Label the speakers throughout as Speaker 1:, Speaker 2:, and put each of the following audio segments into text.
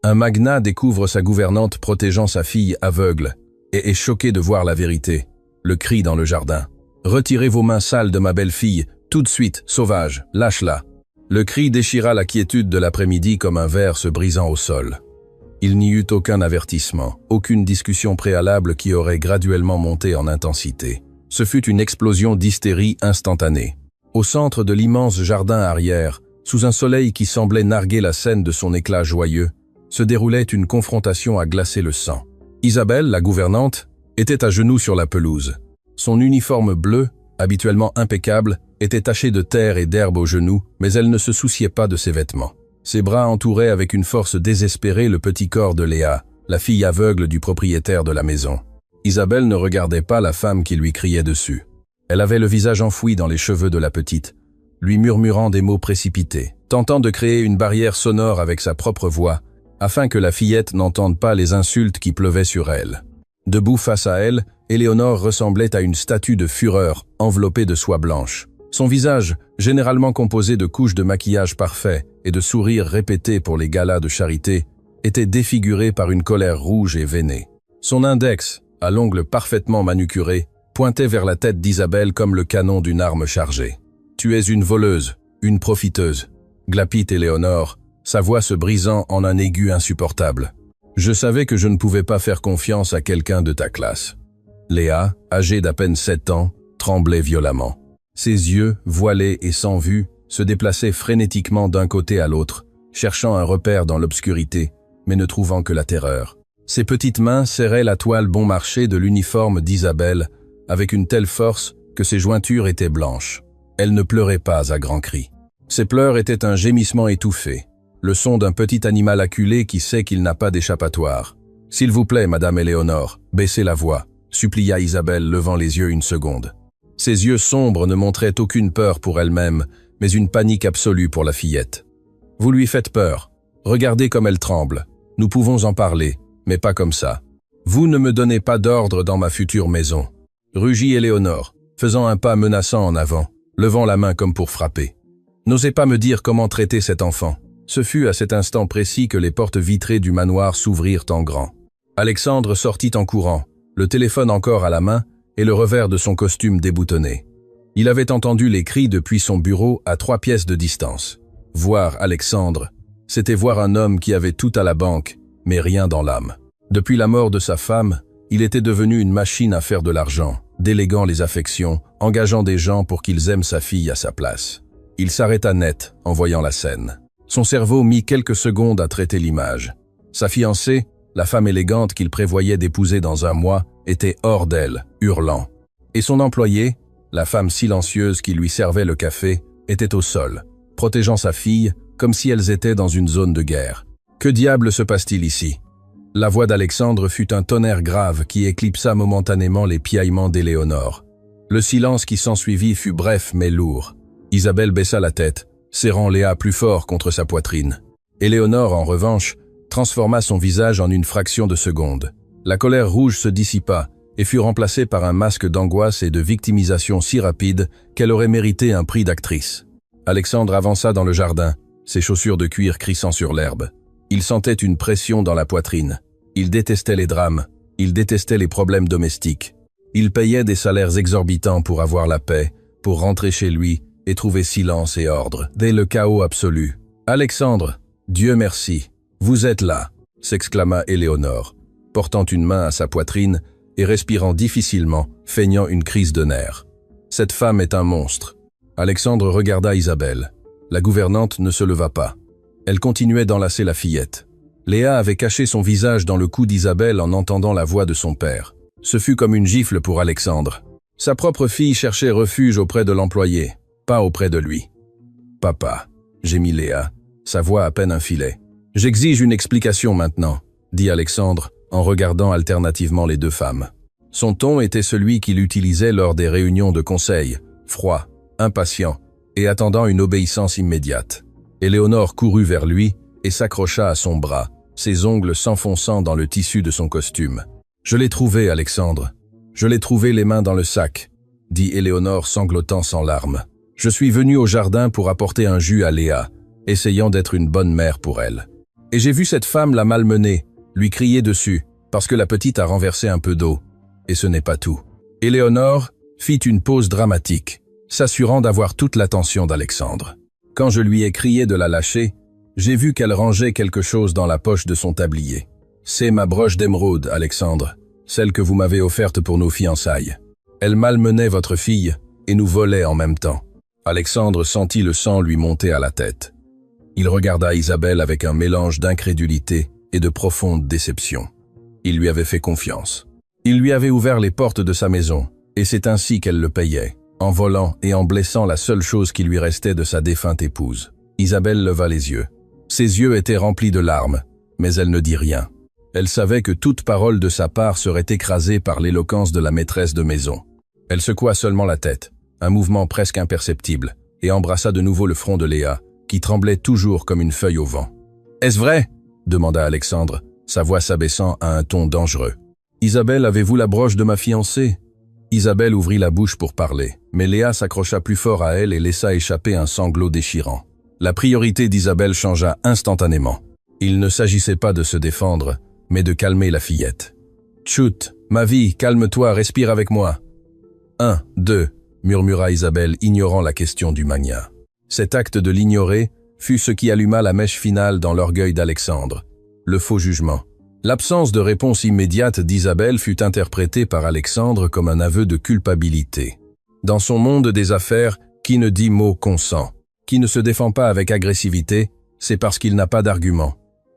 Speaker 1: Un magnat découvre sa gouvernante protégeant sa fille aveugle et est choqué de voir la vérité. Le cri dans le jardin. « Retirez vos mains sales de ma belle-fille, tout de suite, sauvage, lâche-la !» Le cri déchira la quiétude de l'après-midi comme un verre se brisant au sol. Il n'y eut aucun avertissement, aucune discussion préalable qui aurait graduellement monté en intensité. Ce fut une explosion d'hystérie instantanée. Au centre de l'immense jardin arrière, sous un soleil qui semblait narguer la scène de son éclat joyeux, se déroulait une confrontation à glacer le sang. Isabelle, la gouvernante, était à genoux sur la pelouse. Son uniforme bleu, habituellement impeccable, était taché de terre et d'herbe aux genoux, mais elle ne se souciait pas de ses vêtements. Ses bras entouraient avec une force désespérée le petit corps de Léa, la fille aveugle du propriétaire de la maison. Isabelle ne regardait pas la femme qui lui criait dessus. Elle avait le visage enfoui dans les cheveux de la petite, lui murmurant des mots précipités, tentant de créer une barrière sonore avec sa propre voix, afin que la fillette n'entende pas les insultes qui pleuvaient sur elle. Debout face à elle, Éléonore ressemblait à une statue de fureur enveloppée de soie blanche. Son visage, généralement composé de couches de maquillage parfait et de sourires répétés pour les galas de charité, était défiguré par une colère rouge et veinée. Son index, à l'ongle parfaitement manucuré, pointait vers la tête d'Isabelle comme le canon d'une arme chargée. « Tu es une voleuse, une profiteuse », glapit Éléonore, sa voix se brisant en un aigu insupportable. « Je savais que je ne pouvais pas faire confiance à quelqu'un de ta classe. » Léa, âgée d'à peine 7 ans, tremblait violemment. Ses yeux, voilés et sans vue, se déplaçaient frénétiquement d'un côté à l'autre, cherchant un repère dans l'obscurité, mais ne trouvant que la terreur. Ses petites mains serraient la toile bon marché de l'uniforme d'Isabelle, avec une telle force que ses jointures étaient blanches. Elle ne pleurait pas à grands cris. Ses pleurs étaient un gémissement étouffé, le son d'un petit animal acculé qui sait qu'il n'a pas d'échappatoire. « S'il vous plaît, Madame Éléonore, baissez la voix », supplia Isabelle, levant les yeux une seconde. Ses yeux sombres ne montraient aucune peur pour elle-même, mais une panique absolue pour la fillette. « Vous lui faites peur. Regardez comme elle tremble. Nous pouvons en parler, mais pas comme ça. Vous ne me donnez pas d'ordre dans ma future maison. » Rugit Éléonore, faisant un pas menaçant en avant, levant la main comme pour frapper. « N'osez pas me dire comment traiter cet enfant. » Ce fut à cet instant précis que les portes vitrées du manoir s'ouvrirent en grand. Alexandre sortit en courant, le téléphone encore à la main et le revers de son costume déboutonné. Il avait entendu les cris depuis son bureau à 3 pièces de distance. Voir Alexandre, c'était voir un homme qui avait tout à la banque, mais rien dans l'âme. Depuis la mort de sa femme, il était devenu une machine à faire de l'argent, déléguant les affections, engageant des gens pour qu'ils aiment sa fille à sa place. Il s'arrêta net en voyant la scène. Son cerveau mit quelques secondes à traiter l'image. Sa fiancée, la femme élégante qu'il prévoyait d'épouser dans un mois, était hors d'elle, hurlant. Et son employée, la femme silencieuse qui lui servait le café, était au sol, protégeant sa fille comme si elles étaient dans une zone de guerre. Que diable se passe-t-il ici? La voix d'Alexandre fut un tonnerre grave qui éclipsa momentanément les piaillements d'Éléonore. Le silence qui s'ensuivit fut bref mais lourd. Isabelle baissa la tête, serrant Léa plus fort contre sa poitrine. Éléonore, en revanche, transforma son visage en une fraction de seconde. La colère rouge se dissipa et fut remplacée par un masque d'angoisse et de victimisation si rapide qu'elle aurait mérité un prix d'actrice. Alexandre avança dans le jardin, ses chaussures de cuir crissant sur l'herbe. Il sentait une pression dans la poitrine. Il détestait les drames, il détestait les problèmes domestiques. Il payait des salaires exorbitants pour avoir la paix, pour rentrer chez lui et trouver silence et ordre, dès le chaos absolu. « Alexandre, Dieu merci, vous êtes là !» s'exclama Éléonore, portant une main à sa poitrine et respirant difficilement, feignant une crise de nerfs. « Cette femme est un monstre. » Alexandre regarda Isabelle. La gouvernante ne se leva pas. Elle continuait d'enlacer la fillette. Léa avait caché son visage dans le cou d'Isabelle en entendant la voix de son père. Ce fut comme une gifle pour Alexandre. Sa propre fille cherchait refuge auprès de l'employé, pas auprès de lui. « Papa », gémit Léa, sa voix à peine un filet. « J'exige une explication maintenant », dit Alexandre en regardant alternativement les deux femmes. Son ton était celui qu'il utilisait lors des réunions de conseil, froid, impatient et attendant une obéissance immédiate. Éléonore courut vers lui et s'accrocha à son bras, ses ongles s'enfonçant dans le tissu de son costume. « Je l'ai trouvé, Alexandre. Je l'ai trouvé les mains dans le sac », dit Éléonore sanglotant sans larmes. « Je suis venu au jardin pour apporter un jus à Léa, essayant d'être une bonne mère pour elle. » Et j'ai vu cette femme la malmener, lui crier dessus, parce que la petite a renversé un peu d'eau. Et ce n'est pas tout. Éléonore fit une pause dramatique, s'assurant d'avoir toute l'attention d'Alexandre. Quand je lui ai crié de la lâcher, j'ai vu qu'elle rangeait quelque chose dans la poche de son tablier. C'est ma broche d'émeraude, Alexandre, celle que vous m'avez offerte pour nos fiançailles. Elle malmenait votre fille et nous volait en même temps. Alexandre sentit le sang lui monter à la tête. Il regarda Isabelle avec un mélange d'incrédulité et de profonde déception. Il lui avait fait confiance. Il lui avait ouvert les portes de sa maison, et c'est ainsi qu'elle le payait, en volant et en blessant la seule chose qui lui restait de sa défunte épouse. Isabelle leva les yeux. Ses yeux étaient remplis de larmes, mais elle ne dit rien. Elle savait que toute parole de sa part serait écrasée par l'éloquence de la maîtresse de maison. Elle secoua seulement la tête, un mouvement presque imperceptible, et embrassa de nouveau le front de Léa, qui tremblait toujours comme une feuille au vent. « Est-ce vrai ?» demanda Alexandre, sa voix s'abaissant à un ton dangereux. « Isabelle, avez-vous la broche de ma fiancée ?» Isabelle ouvrit la bouche pour parler, mais Léa s'accrocha plus fort à elle et laissa échapper un sanglot déchirant. La priorité d'Isabelle changea instantanément. Il ne s'agissait pas de se défendre, mais de calmer la fillette. « Chut, ma vie, calme-toi, respire avec moi. »« 1, 2, murmura Isabelle, ignorant la question du magnat. Cet acte de l'ignorer fut ce qui alluma la mèche finale dans l'orgueil d'Alexandre, le faux jugement. L'absence de réponse immédiate d'Isabelle fut interprétée par Alexandre comme un aveu de culpabilité. Dans son monde des affaires, qui ne dit mot consent, qui ne se défend pas avec agressivité, c'est parce qu'il n'a pas d'argument.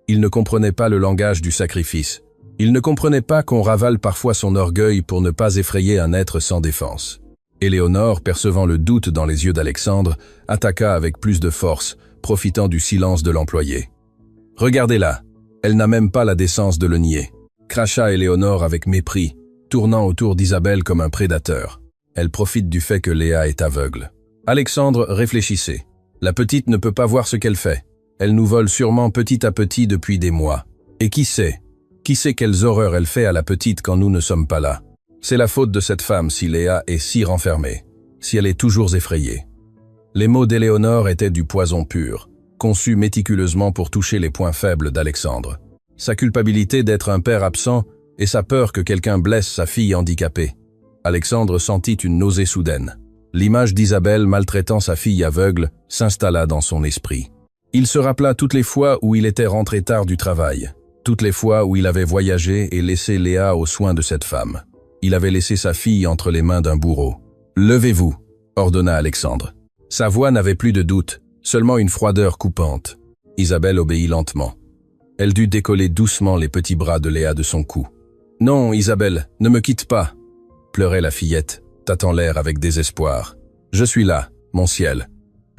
Speaker 1: Il ne comprenait pas le langage du sacrifice. Il ne comprenait pas qu'on ravale parfois son orgueil pour ne pas effrayer un être sans défense. Éléonore, percevant le doute dans les yeux d'Alexandre, attaqua avec plus de force, profitant du silence de l'employé. « Regardez-la, elle n'a même pas la décence de le nier. » cracha Éléonore avec mépris, tournant autour d'Isabelle comme un prédateur. Elle profite du fait que Léa est aveugle. Alexandre réfléchissait. La petite ne peut pas voir ce qu'elle fait. Elle nous vole sûrement petit à petit depuis des mois. Et qui sait quelles horreurs elle fait à la petite quand nous ne sommes pas là. C'est la faute de cette femme si Léa est si renfermée, si elle est toujours effrayée. Les mots d'Éléonore étaient du poison pur, conçus méticuleusement pour toucher les points faibles d'Alexandre. Sa culpabilité d'être un père absent et sa peur que quelqu'un blesse sa fille handicapée. Alexandre sentit une nausée soudaine. L'image d'Isabelle maltraitant sa fille aveugle s'installa dans son esprit. Il se rappela toutes les fois où il était rentré tard du travail, toutes les fois où il avait voyagé et laissé Léa aux soins de cette femme. Il avait laissé sa fille entre les mains d'un bourreau. « Levez-vous » ordonna Alexandre. Sa voix n'avait plus de doute, seulement une froideur coupante. Isabelle obéit lentement. Elle dut décoller doucement les petits bras de Léa de son cou. « Non, Isabelle, ne me quitte pas » pleurait la fillette, tâtant l'air avec désespoir. « Je suis là, mon ciel.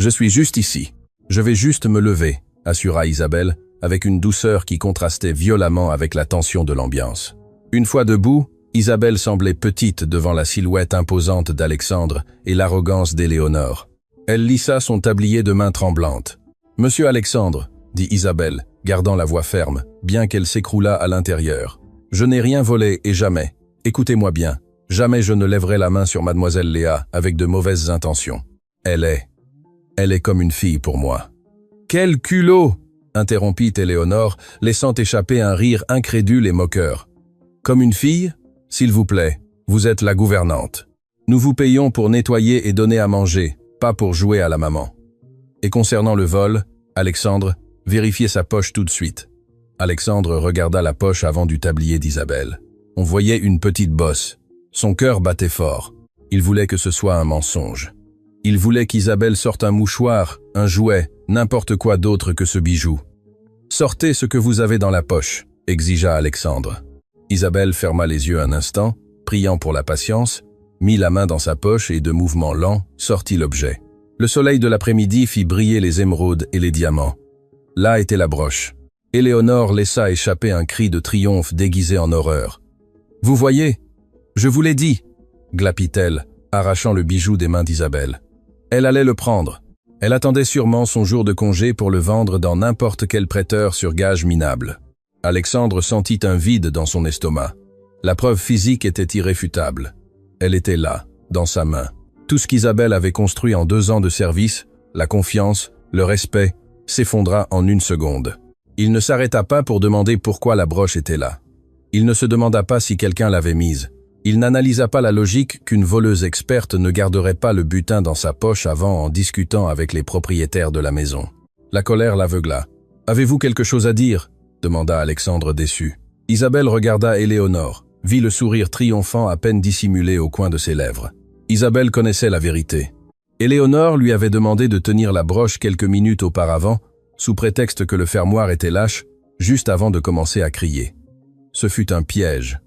Speaker 1: Je suis juste ici. Je vais juste me lever » assura Isabelle, avec une douceur qui contrastait violemment avec la tension de l'ambiance. Une fois debout, Isabelle semblait petite devant la silhouette imposante d'Alexandre et l'arrogance d'Éléonore. Elle lissa son tablier de main tremblante. « Monsieur Alexandre, » dit Isabelle, gardant la voix ferme, bien qu'elle s'écroulât à l'intérieur. « Je n'ai rien volé et jamais. Écoutez-moi bien. Jamais je ne lèverai la main sur mademoiselle Léa avec de mauvaises intentions. Elle est comme une fille pour moi. »« Quel culot !» interrompit Éléonore, laissant échapper un rire incrédule et moqueur. « Comme une fille ? S'il vous plaît, vous êtes la gouvernante. Nous vous payons pour nettoyer et donner à manger, pas pour jouer à la maman. Et concernant le vol, Alexandre, vérifiez sa poche tout de suite. » Alexandre regarda la poche avant du tablier d'Isabelle. On voyait une petite bosse. Son cœur battait fort. Il voulait que ce soit un mensonge. Il voulait qu'Isabelle sorte un mouchoir, un jouet, n'importe quoi d'autre que ce bijou. « Sortez ce que vous avez dans la poche » exigea Alexandre. Isabelle ferma les yeux un instant, priant pour la patience, mit la main dans sa poche et de mouvement lent sortit l'objet. Le soleil de l'après-midi fit briller les émeraudes et les diamants. Là était la broche. Éléonore laissa échapper un cri de triomphe déguisé en horreur. « Vous voyez ? Je vous l'ai dit » glapit-elle, arrachant le bijou des mains d'Isabelle. Elle allait le prendre. Elle attendait sûrement son jour de congé pour le vendre dans n'importe quel prêteur sur gage minable. Alexandre sentit un vide dans son estomac. La preuve physique était irréfutable. Elle était là, dans sa main. Tout ce qu'Isabelle avait construit en 2 ans de service, la confiance, le respect, s'effondra en une seconde. Il ne s'arrêta pas pour demander pourquoi la broche était là. Il ne se demanda pas si quelqu'un l'avait mise. Il n'analysa pas la logique qu'une voleuse experte ne garderait pas le butin dans sa poche avant en discutant avec les propriétaires de la maison. La colère l'aveugla. « Avez-vous quelque chose à dire ?» demanda Alexandre déçu. Isabelle regarda Éléonore, vit le sourire triomphant à peine dissimulé au coin de ses lèvres. Isabelle connaissait la vérité. Éléonore lui avait demandé de tenir la broche quelques minutes auparavant, sous prétexte que le fermoir était lâche, juste avant de commencer à crier. Ce fut un piège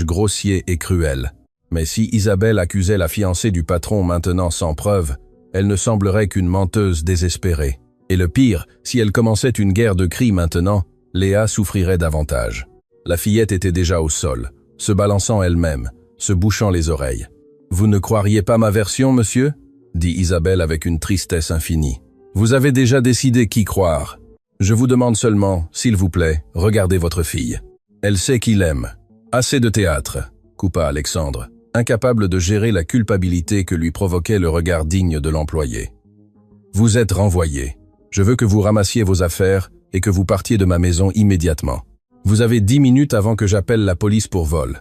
Speaker 1: grossier et cruel. Mais si Isabelle accusait la fiancée du patron maintenant sans preuve, elle ne semblerait qu'une menteuse désespérée. Et le pire, si elle commençait une guerre de cris maintenant, Léa souffrirait davantage. La fillette était déjà au sol, se balançant elle-même, se bouchant les oreilles. « Vous ne croiriez pas ma version, monsieur ?» dit Isabelle avec une tristesse infinie. « Vous avez déjà décidé qui croire. Je vous demande seulement, s'il vous plaît, regardez votre fille. Elle sait qu'il aime. Assez de théâtre, » coupa Alexandre, incapable de gérer la culpabilité que lui provoquait le regard digne de l'employé. « Vous êtes renvoyé. Je veux que vous ramassiez vos affaires et que vous partiez de ma maison immédiatement. Vous avez 10 minutes avant que j'appelle la police pour vol.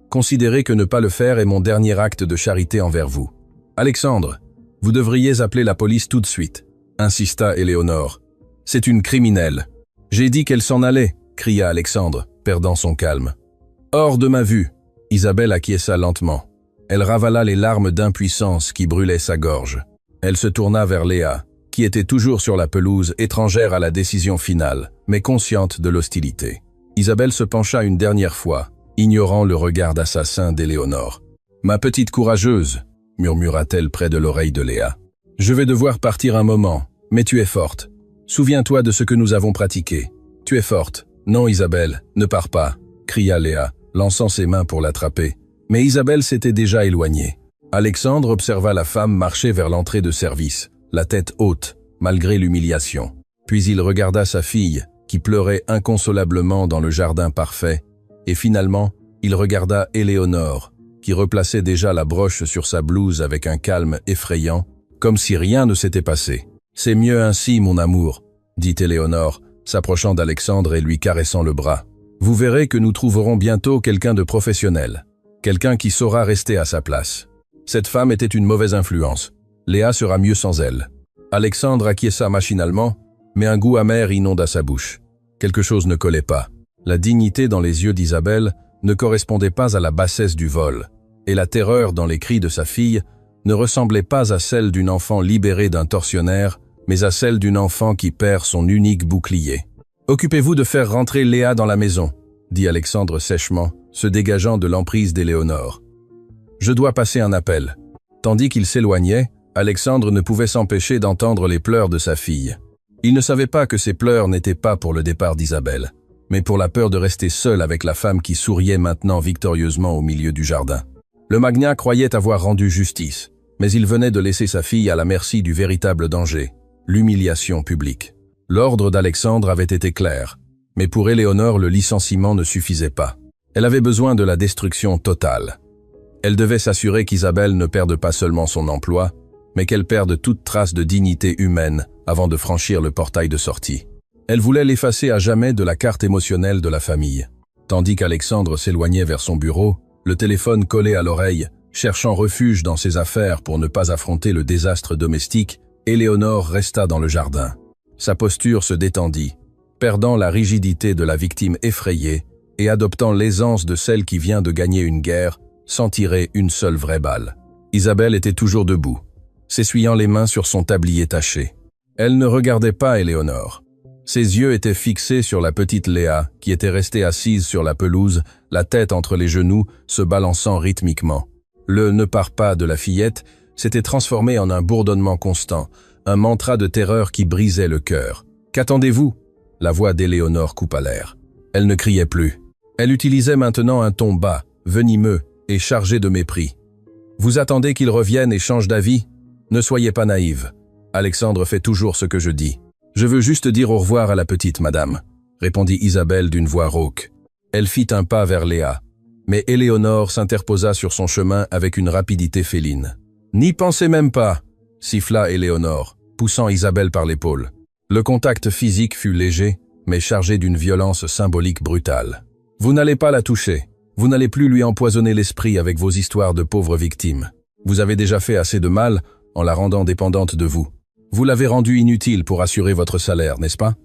Speaker 1: Considérez que ne pas le faire est mon dernier acte de charité envers vous. Alexandre, vous devriez appeler la police tout de suite, » insista Éléonore. « C'est une criminelle. »« J'ai dit qu'elle s'en allait, » cria Alexandre, perdant son calme. « Hors de ma vue. » Isabelle acquiesça lentement. Elle ravala les larmes d'impuissance qui brûlaient sa gorge. Elle se tourna vers Léa, qui était toujours sur la pelouse, étrangère à la décision finale, mais consciente de l'hostilité. Isabelle se pencha une dernière fois, ignorant le regard d'assassin d'Éléonore. « Ma petite courageuse » murmura-t-elle près de l'oreille de Léa. « Je vais devoir partir un moment, mais tu es forte. Souviens-toi de ce que nous avons pratiqué. Tu es forte. »« Non, Isabelle, ne pars pas » cria Léa, lançant ses mains pour l'attraper. Mais Isabelle s'était déjà éloignée. Alexandre observa la femme marcher vers l'entrée de service, la tête haute, malgré l'humiliation. Puis il regarda sa fille, qui pleurait inconsolablement dans le jardin parfait, et finalement, il regarda Éléonore, qui replaçait déjà la broche sur sa blouse avec un calme effrayant, comme si rien ne s'était passé. « C'est mieux ainsi, mon amour, » dit Éléonore, s'approchant d'Alexandre et lui caressant le bras. « Vous verrez que nous trouverons bientôt quelqu'un de professionnel, quelqu'un qui saura rester à sa place. Cette femme était une mauvaise influence. Léa sera mieux sans elle. » Alexandre acquiesça machinalement, mais un goût amer inonda sa bouche. Quelque chose ne collait pas. La dignité dans les yeux d'Isabelle ne correspondait pas à la bassesse du vol, et la terreur dans les cris de sa fille ne ressemblait pas à celle d'une enfant libérée d'un tortionnaire, mais à celle d'une enfant qui perd son unique bouclier. « Occupez-vous de faire rentrer Léa dans la maison, » dit Alexandre sèchement, se dégageant de l'emprise d'Éléonore. « Je dois passer un appel. » Tandis qu'il s'éloignait, Alexandre ne pouvait s'empêcher d'entendre les pleurs de sa fille. Il ne savait pas que ces pleurs n'étaient pas pour le départ d'Isabelle, mais pour la peur de rester seul avec la femme qui souriait maintenant victorieusement au milieu du jardin. Le magnat croyait avoir rendu justice, mais il venait de laisser sa fille à la merci du véritable danger, l'humiliation publique. L'ordre d'Alexandre avait été clair, mais pour Éléonore le licenciement ne suffisait pas. Elle avait besoin de la destruction totale. Elle devait s'assurer qu'Isabelle ne perde pas seulement son emploi, mais qu'elle perde toute trace de dignité humaine avant de franchir le portail de sortie. Elle voulait l'effacer à jamais de la carte émotionnelle de la famille. Tandis qu'Alexandre s'éloignait vers son bureau, le téléphone collé à l'oreille, cherchant refuge dans ses affaires pour ne pas affronter le désastre domestique, Éléonore resta dans le jardin. Sa posture se détendit, perdant la rigidité de la victime effrayée et adoptant l'aisance de celle qui vient de gagner une guerre sans tirer une seule vraie balle. Isabelle était toujours debout, s'essuyant les mains sur son tablier taché. Elle ne regardait pas Éléonore. Ses yeux étaient fixés sur la petite Léa, qui était restée assise sur la pelouse, la tête entre les genoux, se balançant rythmiquement. Le « ne pars pas » de la fillette s'était transformé en un bourdonnement constant, un mantra de terreur qui brisait le cœur. « Qu'attendez-vous » La voix d'Éléonore coupa l'air. Elle ne criait plus. Elle utilisait maintenant un ton bas, venimeux et chargé de mépris. « Vous attendez qu'il revienne et change d'avis ? Ne soyez pas naïve. Alexandre fait toujours ce que je dis. Je veux juste dire au revoir à la petite madame, » répondit Isabelle d'une voix rauque. Elle fit un pas vers Léa, mais Éléonore s'interposa sur son chemin avec une rapidité féline. « N'y pensez même pas !» siffla Éléonore, poussant Isabelle par l'épaule. Le contact physique fut léger, mais chargée d'une violence symbolique brutale. Vous n'allez pas la toucher. Vous n'allez plus lui empoisonner l'esprit avec vos histoires de pauvres victimes. Vous avez déjà fait assez de mal en la rendant dépendante de vous. Vous l'avez rendue inutile pour assurer votre salaire, n'est-ce pas?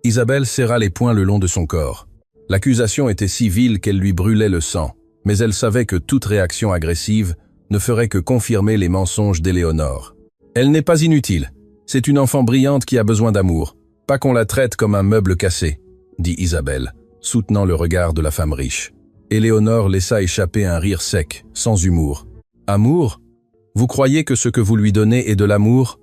Speaker 1: Isabelle serra les poings le long de son corps. L'accusation était si vile qu'elle lui brûlait le sang, mais elle savait que toute réaction agressive ne ferait que confirmer les mensonges d'Éléonore. Elle n'est pas inutile. C'est une enfant brillante qui a besoin d'amour, pas qu'on la traite comme un meuble cassé, dit Isabelle, soutenant le regard de la femme riche. Éléonore laissa échapper un rire sec, sans humour. Amour? Vous croyez que ce que vous lui donnez est de l'amour?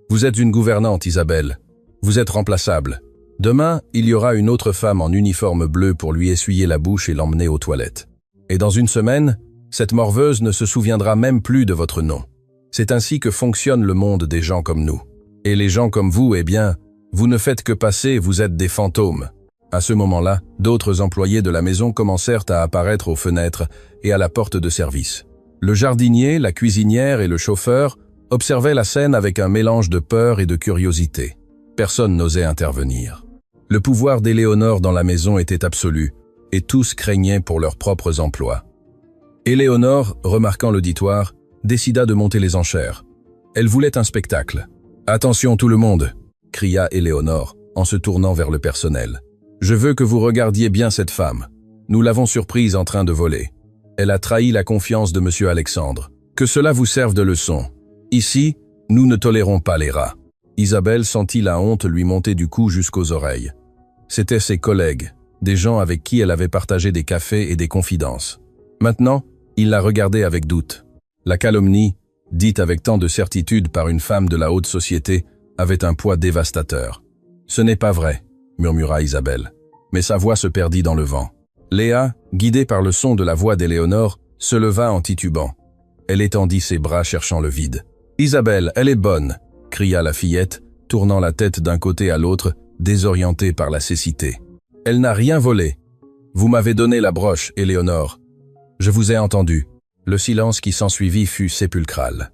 Speaker 1: Vous êtes une gouvernante, Isabelle. Vous êtes remplaçable. Demain, il y aura une autre femme en uniforme bleu pour lui essuyer la bouche et l'emmener aux toilettes. Et dans une semaine, cette morveuse ne se souviendra même plus de votre nom. C'est ainsi que fonctionne le monde des gens comme nous. Et les gens comme vous, eh bien, vous ne faites que passer, vous êtes des fantômes. À ce moment-là, d'autres employés de la maison commencèrent à apparaître aux fenêtres et à la porte de service. Le jardinier, la cuisinière et le chauffeur observaient la scène avec un mélange de peur et de curiosité. Personne n'osait intervenir. Le pouvoir d'Éléonore dans la maison était absolu, et tous craignaient pour leurs propres emplois. Éléonore, remarquant l'auditoire, décida de monter les enchères. Elle voulait un spectacle. « Attention tout le monde !» cria Éléonore, en se tournant vers le personnel. « Je veux que vous regardiez bien cette femme. Nous l'avons surprise en train de voler. Elle a trahi la confiance de M. Alexandre. Que cela vous serve de leçon. Ici, nous ne tolérons pas les rats. » Isabelle sentit la honte lui monter du cou jusqu'aux oreilles. C'étaient ses collègues, des gens avec qui elle avait partagé des cafés et des confidences. Maintenant, il la regardait avec doute. La calomnie, dite avec tant de certitude par une femme de la haute société, avait un poids dévastateur. « Ce n'est pas vrai », murmura Isabelle, mais sa voix se perdit dans le vent. Léa, guidée par le son de la voix d'Éléonore, se leva en titubant. Elle étendit ses bras cherchant le vide. « Isabelle, elle est bonne !» cria la fillette, tournant la tête d'un côté à l'autre, désorientée par la cécité. « Elle n'a rien volé. Vous m'avez donné la broche, Éléonore. Je vous ai entendu. » Le silence qui s'ensuivit fut sépulcral.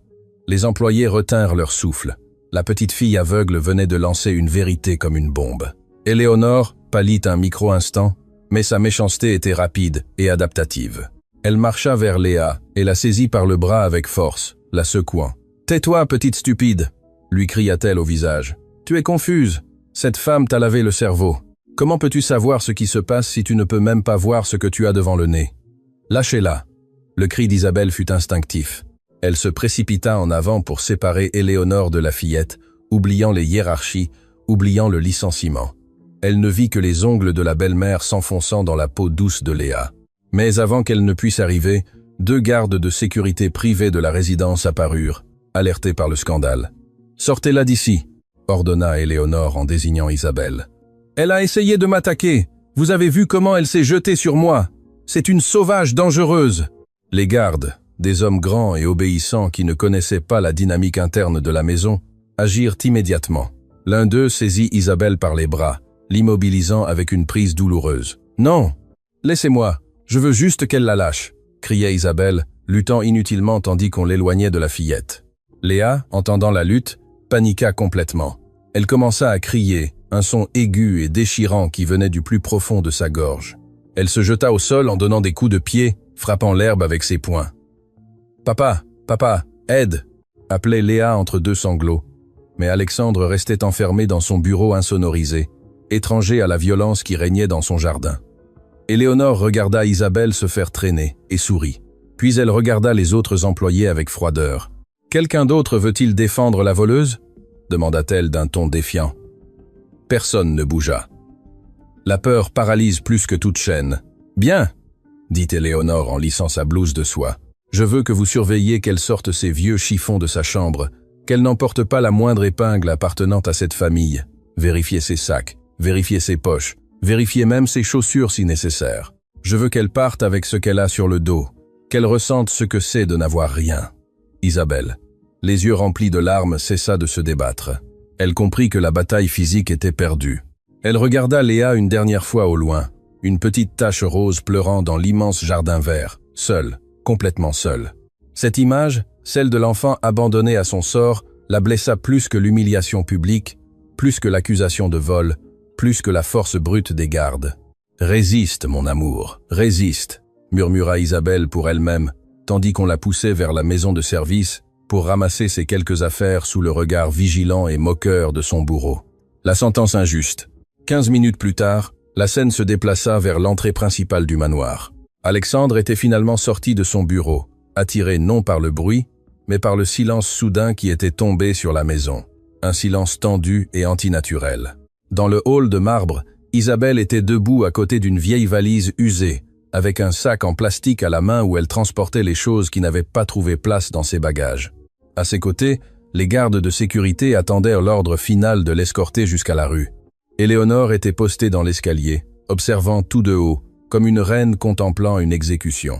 Speaker 1: Les employés retinrent leur souffle. La petite fille aveugle venait de lancer une vérité comme une bombe. Éléonore pâlit un micro-instant, mais sa méchanceté était rapide et adaptative. Elle marcha vers Léa et la saisit par le bras avec force, la secouant. « Tais-toi, petite stupide !» lui cria-t-elle au visage. « Tu es confuse. Cette femme t'a lavé le cerveau. Comment peux-tu savoir ce qui se passe si tu ne peux même pas voir ce que tu as devant le nez? Lâchez-la !» Le cri d'Isabelle fut instinctif. Elle se précipita en avant pour séparer Éléonore de la fillette, oubliant les hiérarchies, oubliant le licenciement. Elle ne vit que les ongles de la belle-mère s'enfonçant dans la peau douce de Léa. Mais avant qu'elle ne puisse arriver, 2 gardes de sécurité privés de la résidence apparurent, alertés par le scandale. « Sortez-la d'ici !» ordonna Éléonore en désignant Isabelle. « Elle a essayé de m'attaquer. Vous avez vu comment elle s'est jetée sur moi. C'est une sauvage dangereuse !» Les gardes, des hommes grands et obéissants qui ne connaissaient pas la dynamique interne de la maison, agirent immédiatement. L'un d'eux saisit Isabelle par les bras, l'immobilisant avec une prise douloureuse. « Non, laissez-moi, je veux juste qu'elle la lâche !» criait Isabelle, luttant inutilement tandis qu'on l'éloignait de la fillette. Léa, entendant la lutte, paniqua complètement. Elle commença à crier, un son aigu et déchirant qui venait du plus profond de sa gorge. Elle se jeta au sol en donnant des coups de pied, frappant l'herbe avec ses poings. « Papa, papa, aide !» appelait Léa entre 2 sanglots. Mais Alexandre restait enfermé dans son bureau insonorisé, étranger à la violence qui régnait dans son jardin. Éléonore regarda Isabelle se faire traîner et sourit. Puis elle regarda les autres employés avec froideur. « Quelqu'un d'autre veut-il défendre la voleuse ?» demanda-t-elle d'un ton défiant. Personne ne bougea. La peur paralyse plus que toute chaîne. « Bien !» dit Éléonore en lissant sa blouse de soie. « Je veux que vous surveilliez qu'elle sorte ses vieux chiffons de sa chambre, qu'elle n'emporte pas la moindre épingle appartenant à cette famille. Vérifiez ses sacs, vérifiez ses poches, vérifiez même ses chaussures si nécessaire. Je veux qu'elle parte avec ce qu'elle a sur le dos, qu'elle ressente ce que c'est de n'avoir rien. » Isabelle, les yeux remplis de larmes, cessa de se débattre. Elle comprit que la bataille physique était perdue. Elle regarda Léa une dernière fois au loin, une petite tache rose pleurant dans l'immense jardin vert, seule, complètement seule. Cette image, celle de l'enfant abandonné à son sort, la blessa plus que l'humiliation publique, plus que l'accusation de vol, plus que la force brute des gardes. « Résiste, mon amour, résiste », murmura Isabelle pour elle-même, tandis qu'on la poussait vers la maison de service pour ramasser ses quelques affaires sous le regard vigilant et moqueur de son bourreau. La sentence injuste. 15 minutes plus tard, la scène se déplaça vers l'entrée principale du manoir. Alexandre était finalement sorti de son bureau, attiré non par le bruit, mais par le silence soudain qui était tombé sur la maison. Un silence tendu et antinaturel. Dans le hall de marbre, Isabelle était debout à côté d'une vieille valise usée, avec un sac en plastique à la main où elle transportait les choses qui n'avaient pas trouvé place dans ses bagages. À ses côtés, les gardes de sécurité attendaient l'ordre final de l'escorter jusqu'à la rue. Éléonore était postée dans l'escalier, observant tout de haut, comme une reine contemplant une exécution.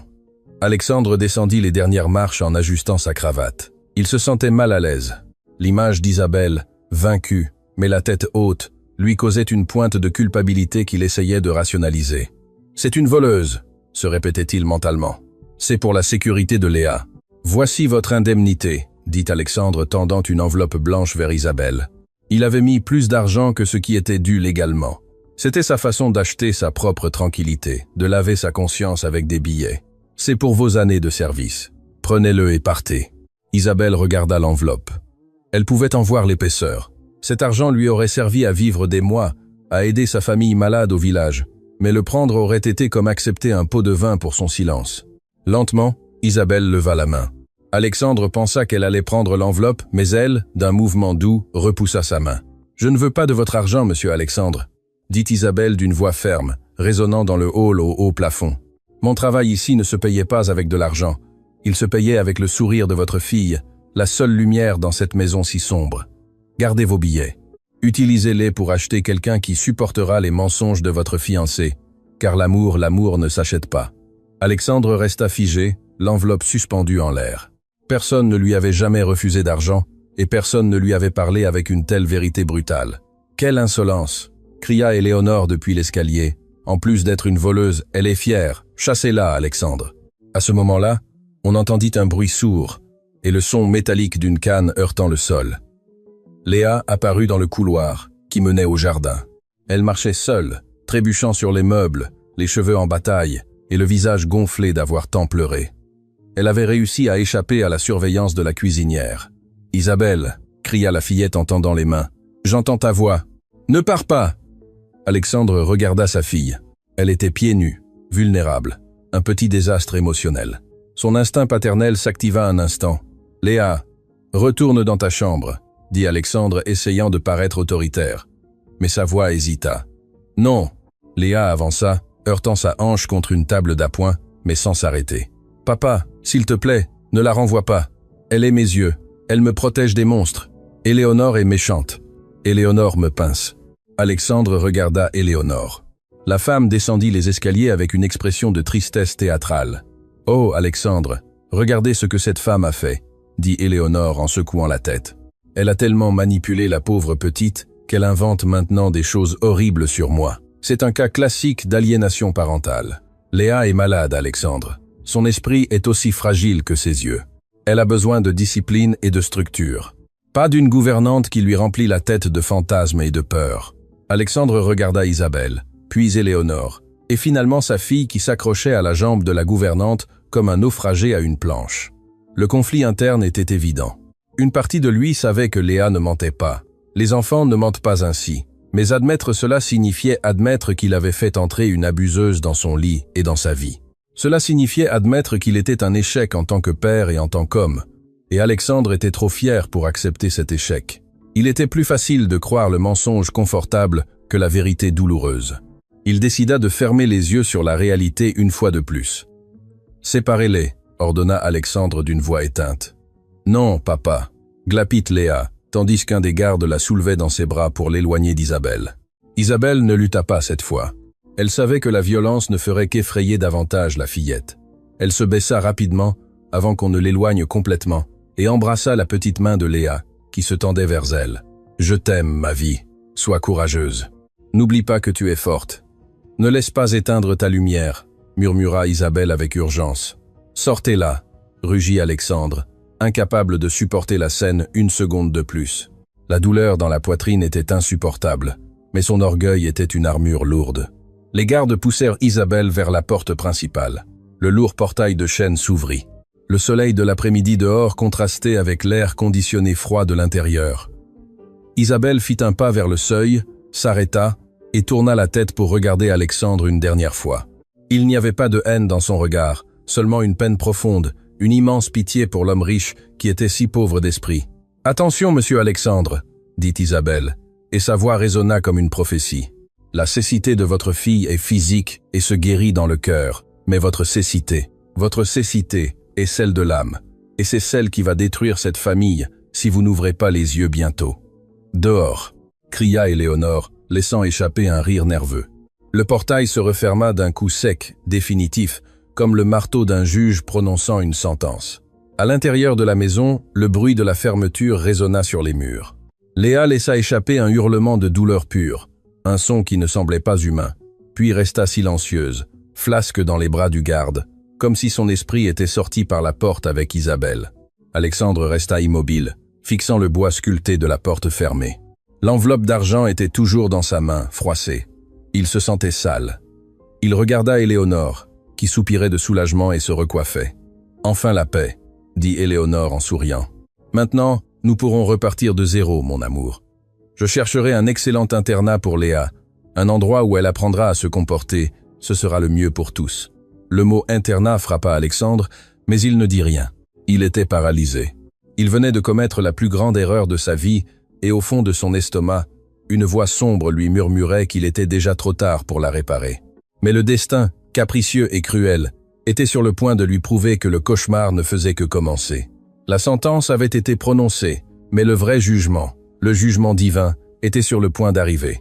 Speaker 1: Alexandre descendit les dernières marches en ajustant sa cravate. Il se sentait mal à l'aise. L'image d'Isabelle, vaincue, mais la tête haute, lui causait une pointe de culpabilité qu'il essayait de rationaliser. « C'est une voleuse », se répétait-il mentalement. « C'est pour la sécurité de Léa. Voici votre indemnité », dit Alexandre tendant une enveloppe blanche vers Isabelle. Il avait mis plus d'argent que ce qui était dû légalement. C'était sa façon d'acheter sa propre tranquillité, de laver sa conscience avec des billets. « C'est pour vos années de service. Prenez-le et partez. » Isabelle regarda l'enveloppe. Elle pouvait en voir l'épaisseur. Cet argent lui aurait servi à vivre des mois, à aider sa famille malade au village, mais le prendre aurait été comme accepter un pot de vin pour son silence. Lentement, Isabelle leva la main. Alexandre pensa qu'elle allait prendre l'enveloppe, mais elle, d'un mouvement doux, repoussa sa main. « Je ne veux pas de votre argent, monsieur Alexandre », dit Isabelle d'une voix ferme, résonnant dans le hall au haut plafond. « Mon travail ici ne se payait pas avec de l'argent. Il se payait avec le sourire de votre fille, la seule lumière dans cette maison si sombre. Gardez vos billets. Utilisez-les pour acheter quelqu'un qui supportera les mensonges de votre fiancé, car l'amour ne s'achète pas. » Alexandre resta figé, l'enveloppe suspendue en l'air. Personne ne lui avait jamais refusé d'argent, et personne ne lui avait parlé avec une telle vérité brutale. « Quelle insolence !» cria Éléonore depuis l'escalier. « En plus d'être une voleuse, elle est fière. Chassez-la, Alexandre. » À ce moment-là, on entendit un bruit sourd, et le son métallique d'une canne heurtant le sol. Léa apparut dans le couloir, qui menait au jardin. Elle marchait seule, trébuchant sur les meubles, les cheveux en bataille, et le visage gonflé d'avoir tant pleuré. Elle avait réussi à échapper à la surveillance de la cuisinière. « Isabelle !» cria la fillette en tendant les mains. « J'entends ta voix. Ne pars pas !» Alexandre regarda sa fille. Elle était pieds nus, vulnérable, un petit désastre émotionnel. Son instinct paternel s'activa un instant. « Léa, retourne dans ta chambre !» dit Alexandre essayant de paraître autoritaire. Mais sa voix hésita. « Non !» Léa avança, heurtant sa hanche contre une table d'appoint, mais sans s'arrêter. « Papa, s'il te plaît, ne la renvoie pas. Elle est mes yeux. Elle me protège des monstres. Éléonore est méchante. Éléonore me pince. » Alexandre regarda Éléonore. La femme descendit les escaliers avec une expression de tristesse théâtrale. « Oh, Alexandre, regardez ce que cette femme a fait, » dit Éléonore en secouant la tête. « Elle a tellement manipulé la pauvre petite qu'elle invente maintenant des choses horribles sur moi. C'est un cas classique d'aliénation parentale. Léa est malade, Alexandre. Son esprit est aussi fragile que ses yeux. Elle a besoin de discipline et de structure. Pas d'une gouvernante qui lui remplit la tête de fantasmes et de peurs. » Alexandre regarda Isabelle, puis Éléonore, et finalement sa fille qui s'accrochait à la jambe de la gouvernante comme un naufragé à une planche. Le conflit interne était évident. Une partie de lui savait que Léa ne mentait pas. Les enfants ne mentent pas ainsi. Mais admettre cela signifiait admettre qu'il avait fait entrer une abuseuse dans son lit et dans sa vie. Cela signifiait admettre qu'il était un échec en tant que père et en tant qu'homme. Et Alexandre était trop fier pour accepter cet échec. Il était plus facile de croire le mensonge confortable que la vérité douloureuse. Il décida de fermer les yeux sur la réalité une fois de plus. « Séparez-les », ordonna Alexandre d'une voix éteinte. « Non, papa », glapit Léa, tandis qu'un des gardes la soulevait dans ses bras pour l'éloigner d'Isabelle. Isabelle ne lutta pas cette fois. Elle savait que la violence ne ferait qu'effrayer davantage la fillette. Elle se baissa rapidement, avant qu'on ne l'éloigne complètement, et embrassa la petite main de Léa, qui se tendait vers elle. « Je t'aime, ma vie. Sois courageuse. N'oublie pas que tu es forte. Ne laisse pas éteindre ta lumière, » murmura Isabelle avec urgence. « Sortez-la, » rugit Alexandre, incapable de supporter la scène une seconde de plus. La douleur dans la poitrine était insupportable. mais son orgueil était une armure lourde. Les gardes poussèrent Isabelle vers la porte principale. Le lourd portail de chêne s'ouvrit. Le soleil de l'après-midi dehors contrastait avec l'air conditionné froid de l'intérieur. Isabelle fit un pas vers le seuil, s'arrêta et tourna la tête pour regarder Alexandre une dernière fois. Il n'y avait pas de haine dans son regard, seulement une peine profonde, une immense pitié pour l'homme riche qui était si pauvre d'esprit. « Attention, monsieur Alexandre !» dit Isabelle, et sa voix résonna comme une prophétie. « La cécité de votre fille est physique et se guérit dans le cœur, mais votre cécité est celle de l'âme, et c'est celle qui va détruire cette famille si vous n'ouvrez pas les yeux bientôt. »« Dehors !» cria Éléonore, laissant échapper un rire nerveux. Le portail se referma d'un coup sec, définitif, comme le marteau d'un juge prononçant une sentence. À l'intérieur de la maison, le bruit de la fermeture résonna sur les murs. Léa laissa échapper un hurlement de douleur pure, un son qui ne semblait pas humain, puis resta silencieuse, flasque dans les bras du garde, comme si son esprit était sorti par la porte avec Isabelle. Alexandre resta immobile, fixant le bois sculpté de la porte fermée. L'enveloppe d'argent était toujours dans sa main, froissée. Il se sentait sale. Il regarda Éléonore, qui soupirait de soulagement et se recoiffait. « Enfin la paix », dit Éléonore en souriant. « Maintenant, nous pourrons repartir de zéro, mon amour. Je chercherai un excellent internat pour Léa, un endroit où elle apprendra à se comporter, ce sera le mieux pour tous. » Le mot « internat » frappa Alexandre, mais il ne dit rien. Il était paralysé. Il venait de commettre la plus grande erreur de sa vie, et au fond de son estomac, une voix sombre lui murmurait qu'il était déjà trop tard pour la réparer. Mais le destin, capricieux et cruel, était sur le point de lui prouver que le cauchemar ne faisait que commencer. La sentence avait été prononcée, mais le vrai jugement, le jugement divin, était sur le point d'arriver.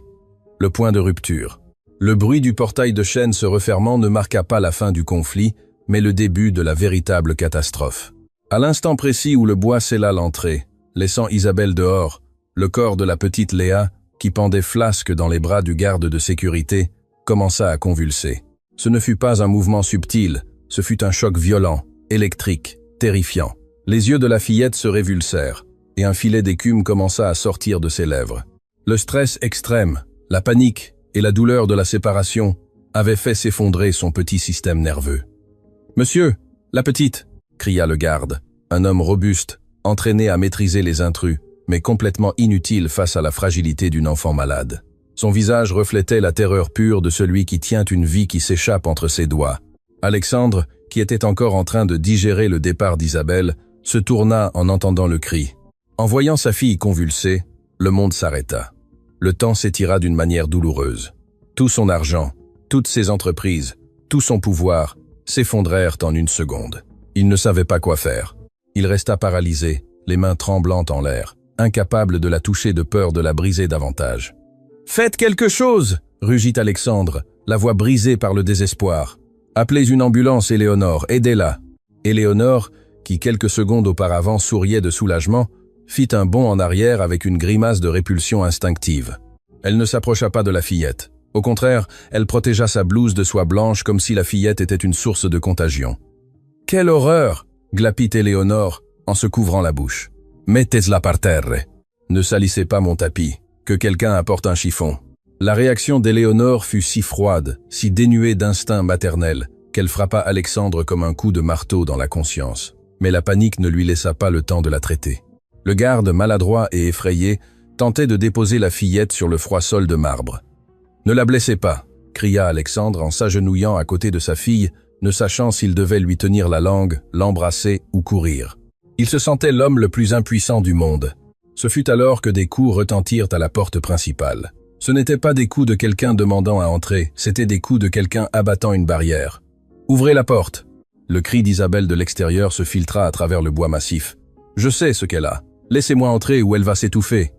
Speaker 1: Le point de rupture. Le bruit du portail de chêne se refermant ne marqua pas la fin du conflit, mais le début de la véritable catastrophe. À l'instant précis où le bois scella l'entrée, laissant Isabelle dehors, le corps de la petite Léa, qui pendait flasque dans les bras du garde de sécurité, commença à convulser. Ce ne fut pas un mouvement subtil, ce fut un choc violent, électrique, terrifiant. Les yeux de la fillette se révulsèrent, et un filet d'écume commença à sortir de ses lèvres. Le stress extrême, la panique et la douleur de la séparation avaient fait s'effondrer son petit système nerveux. « Monsieur, la petite !» cria le garde, un homme robuste, entraîné à maîtriser les intrus, mais complètement inutile face à la fragilité d'une enfant malade. Son visage reflétait la terreur pure de celui qui tient une vie qui s'échappe entre ses doigts. Alexandre, qui était encore en train de digérer le départ d'Isabelle, se tourna en entendant le cri. En voyant sa fille convulsée, le monde s'arrêta. Le temps s'étira d'une manière douloureuse. Tout son argent, toutes ses entreprises, tout son pouvoir s'effondrèrent en une seconde. Il ne savait pas quoi faire. Il resta paralysé, les mains tremblantes en l'air, incapable de la toucher de peur de la briser davantage. « Faites quelque chose !» rugit Alexandre, la voix brisée par le désespoir. « Appelez une ambulance, Éléonore, aidez-la !» Éléonore, qui quelques secondes auparavant souriait de soulagement, fit un bond en arrière avec une grimace de répulsion instinctive. Elle ne s'approcha pas de la fillette. Au contraire, elle protégea sa blouse de soie blanche comme si la fillette était une source de contagion. « Quelle horreur !» glapit Éléonore en se couvrant la bouche. « Mettez-la par terre. Ne salissez pas mon tapis. Que quelqu'un apporte un chiffon. » La réaction d'Éléonore fut si froide, si dénuée d'instinct maternel, qu'elle frappa Alexandre comme un coup de marteau dans la conscience. Mais la panique ne lui laissa pas le temps de la traiter. Le garde, maladroit et effrayé, tentait de déposer la fillette sur le froid sol de marbre. « Ne la blessez pas !» cria Alexandre en s'agenouillant à côté de sa fille, ne sachant s'il devait lui tenir la langue, l'embrasser ou courir. Il se sentait l'homme le plus impuissant du monde. Ce fut alors que des coups retentirent à la porte principale. Ce n'étaient pas des coups de quelqu'un demandant à entrer, c'étaient des coups de quelqu'un abattant une barrière. « Ouvrez la porte !» Le cri d'Isabelle de l'extérieur se filtra à travers le bois massif. « Je sais ce qu'elle a. Laissez-moi entrer ou elle va s'étouffer. »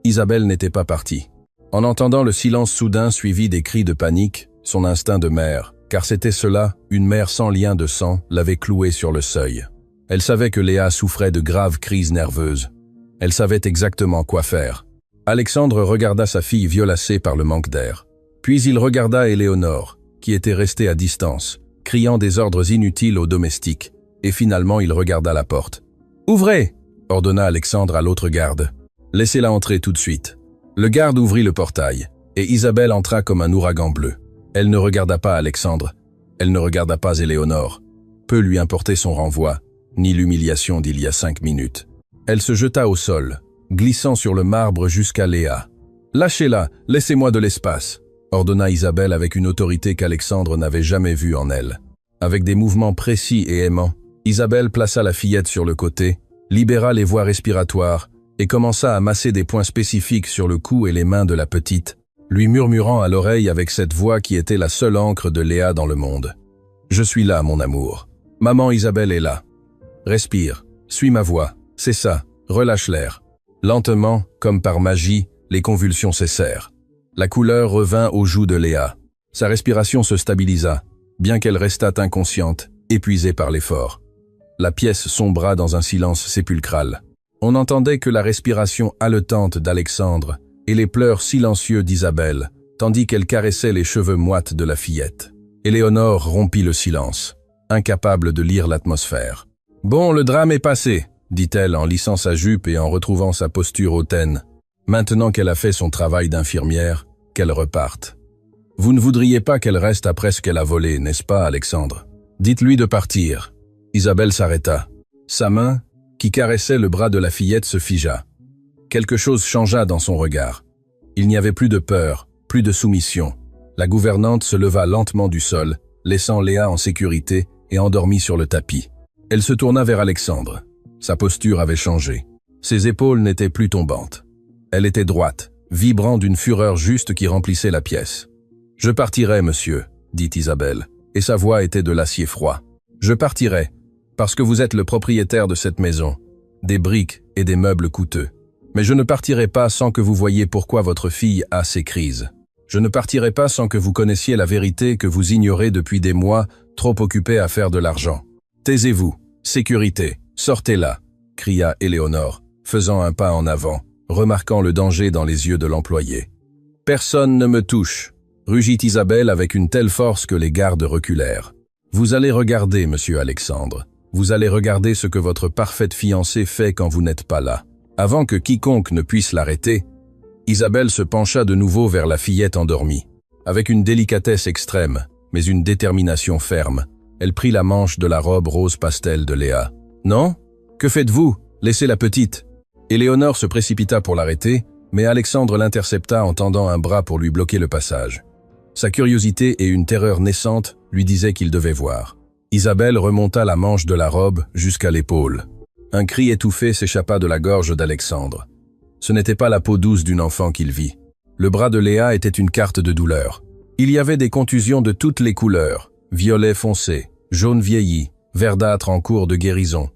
Speaker 1: Isabelle n'était pas partie. En entendant le silence soudain suivi des cris de panique, son instinct de mère, car c'était cela, une mère sans lien de sang, l'avait clouée sur le seuil. Elle savait que Léa souffrait de graves crises nerveuses. Elle savait exactement quoi faire. Alexandre regarda sa fille violacée par le manque d'air. Puis il regarda Éléonore, qui était restée à distance, criant des ordres inutiles aux domestiques, et finalement il regarda la porte. « Ouvrez !» ordonna Alexandre à l'autre garde. « Laissez-la entrer tout de suite. » Le garde ouvrit le portail. et Isabelle entra comme un ouragan bleu. Elle ne regarda pas Alexandre, elle ne regarda pas Éléonore. Peu lui importait son renvoi, ni l'humiliation d'il y a 5 minutes. Elle se jeta au sol, glissant sur le marbre jusqu'à Léa. « Lâchez-la, laissez-moi de l'espace !» ordonna Isabelle avec une autorité qu'Alexandre n'avait jamais vue en elle. Avec des mouvements précis et aimants, Isabelle plaça la fillette sur le côté, libéra les voies respiratoires et commença à masser des points spécifiques sur le cou et les mains de la petite, lui murmurant à l'oreille avec cette voix qui était la seule encre de Léa dans le monde. « Je suis là, mon amour. Maman Isabelle est là. Respire, suis ma voix, c'est ça, relâche l'air. » Lentement, comme par magie, les convulsions cessèrent. La couleur revint aux joues de Léa. Sa respiration se stabilisa, bien qu'elle restât inconsciente, épuisée par l'effort. La pièce sombra dans un silence sépulcral. On n'entendait que la respiration haletante d'Alexandre et les pleurs silencieux d'Isabelle, tandis qu'elle caressait les cheveux moites de la fillette. Éléonore rompit le silence, incapable de lire l'atmosphère. « Bon, le drame est passé », dit-elle en lissant sa jupe et en retrouvant sa posture hautaine. « Maintenant qu'elle a fait son travail d'infirmière, qu'elle reparte. Vous ne voudriez pas qu'elle reste après ce qu'elle a volé, n'est-ce pas, Alexandre? Dites-lui de partir. » Isabelle s'arrêta. Sa main, qui caressait le bras de la fillette, se figea. Quelque chose changea dans son regard. Il n'y avait plus de peur, plus de soumission. La gouvernante se leva lentement du sol, laissant Léa en sécurité et endormie sur le tapis. Elle se tourna vers Alexandre. Sa posture avait changé. Ses épaules n'étaient plus tombantes. Elle était droite, vibrant d'une fureur juste qui remplissait la pièce. « Je partirai, monsieur, » dit Isabelle, et sa voix était de l'acier froid. « Je partirai, parce que vous êtes le propriétaire de cette maison, des briques et des meubles coûteux. Mais je ne partirai pas sans que vous voyiez pourquoi votre fille a ces crises. Je ne partirai pas sans que vous connaissiez la vérité que vous ignorez depuis des mois, trop occupée à faire de l'argent. Taisez-vous, sécurité, sortez là, » cria Éléonore, faisant un pas en avant, remarquant le danger dans les yeux de l'employé. « Personne ne me touche, » rugit Isabelle avec une telle force que les gardes reculèrent. « Vous allez regarder, monsieur Alexandre. Vous allez regarder ce que votre parfaite fiancée fait quand vous n'êtes pas là. » Avant que quiconque ne puisse l'arrêter, Isabelle se pencha de nouveau vers la fillette endormie. Avec une délicatesse extrême, mais une détermination ferme, elle prit la manche de la robe rose pastel de Léa. « Non? Que faites-vous? Laissez la petite. » Éléonore se précipita pour l'arrêter, mais Alexandre l'intercepta en tendant un bras pour lui bloquer le passage. Sa curiosité et une terreur naissante lui disaient qu'il devait voir. Isabelle remonta la manche de la robe jusqu'à l'épaule. Un cri étouffé s'échappa de la gorge d'Alexandre. Ce n'était pas la peau douce d'une enfant qu'il vit. Le bras de Léa était une carte de douleur. Il y avait des contusions de toutes les couleurs, violet foncé, jaune vieilli, verdâtre en cours de guérison.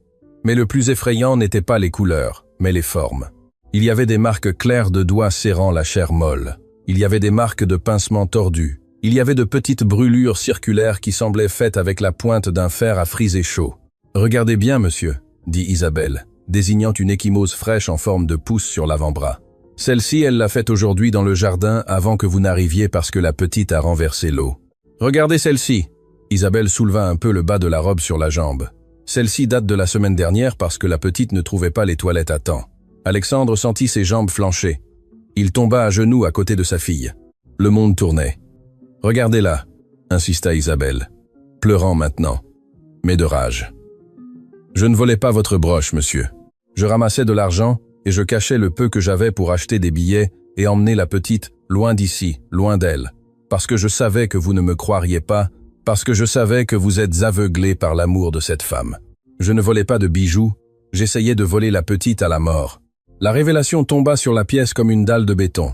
Speaker 1: Mais le plus effrayant n'était pas les couleurs, mais les formes. Il y avait des marques claires de doigts serrant la chair molle. Il y avait des marques de pincements tordus. Il y avait de petites brûlures circulaires qui semblaient faites avec la pointe d'un fer à friser chaud. « Regardez bien, monsieur », dit Isabelle, désignant une ecchymose fraîche en forme de pouce sur l'avant-bras. « Celle-ci, elle l'a faite aujourd'hui dans le jardin avant que vous n'arriviez parce que la petite a renversé l'eau. Regardez celle-ci !» Isabelle souleva un peu le bas de la robe sur la jambe. Celle-ci date de la semaine dernière parce que la petite ne trouvait pas les toilettes à temps. Alexandre sentit ses jambes flancher. Il tomba à genoux à côté de sa fille. Le monde tournait. « Regardez-la !» insista Isabelle, pleurant maintenant, mais de rage. « Je ne volais pas votre broche, monsieur. Je ramassais de l'argent et je cachais le peu que j'avais pour acheter des billets et emmener la petite loin d'ici, loin d'elle, parce que je savais que vous ne me croiriez pas, parce que je savais que vous êtes aveuglé par l'amour de cette femme. Je ne volais pas de bijoux, j'essayais de voler la petite à la mort. » La révélation tomba sur la pièce comme une dalle de béton.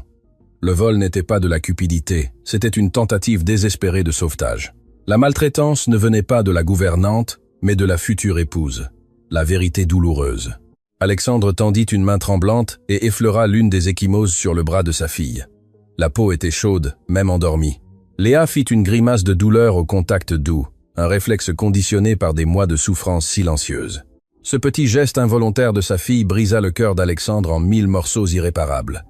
Speaker 1: Le vol n'était pas de la cupidité, c'était une tentative désespérée de sauvetage. La maltraitance ne venait pas de la gouvernante, mais de la future épouse. La vérité douloureuse. Alexandre tendit une main tremblante et effleura l'une des ecchymoses sur le bras de sa fille. La peau était chaude, même endormie. Léa fit une grimace de douleur au contact doux, un réflexe conditionné par des mois de souffrance silencieuse. Ce petit geste involontaire de sa fille brisa le cœur d'Alexandre en 1000 morceaux irréparables.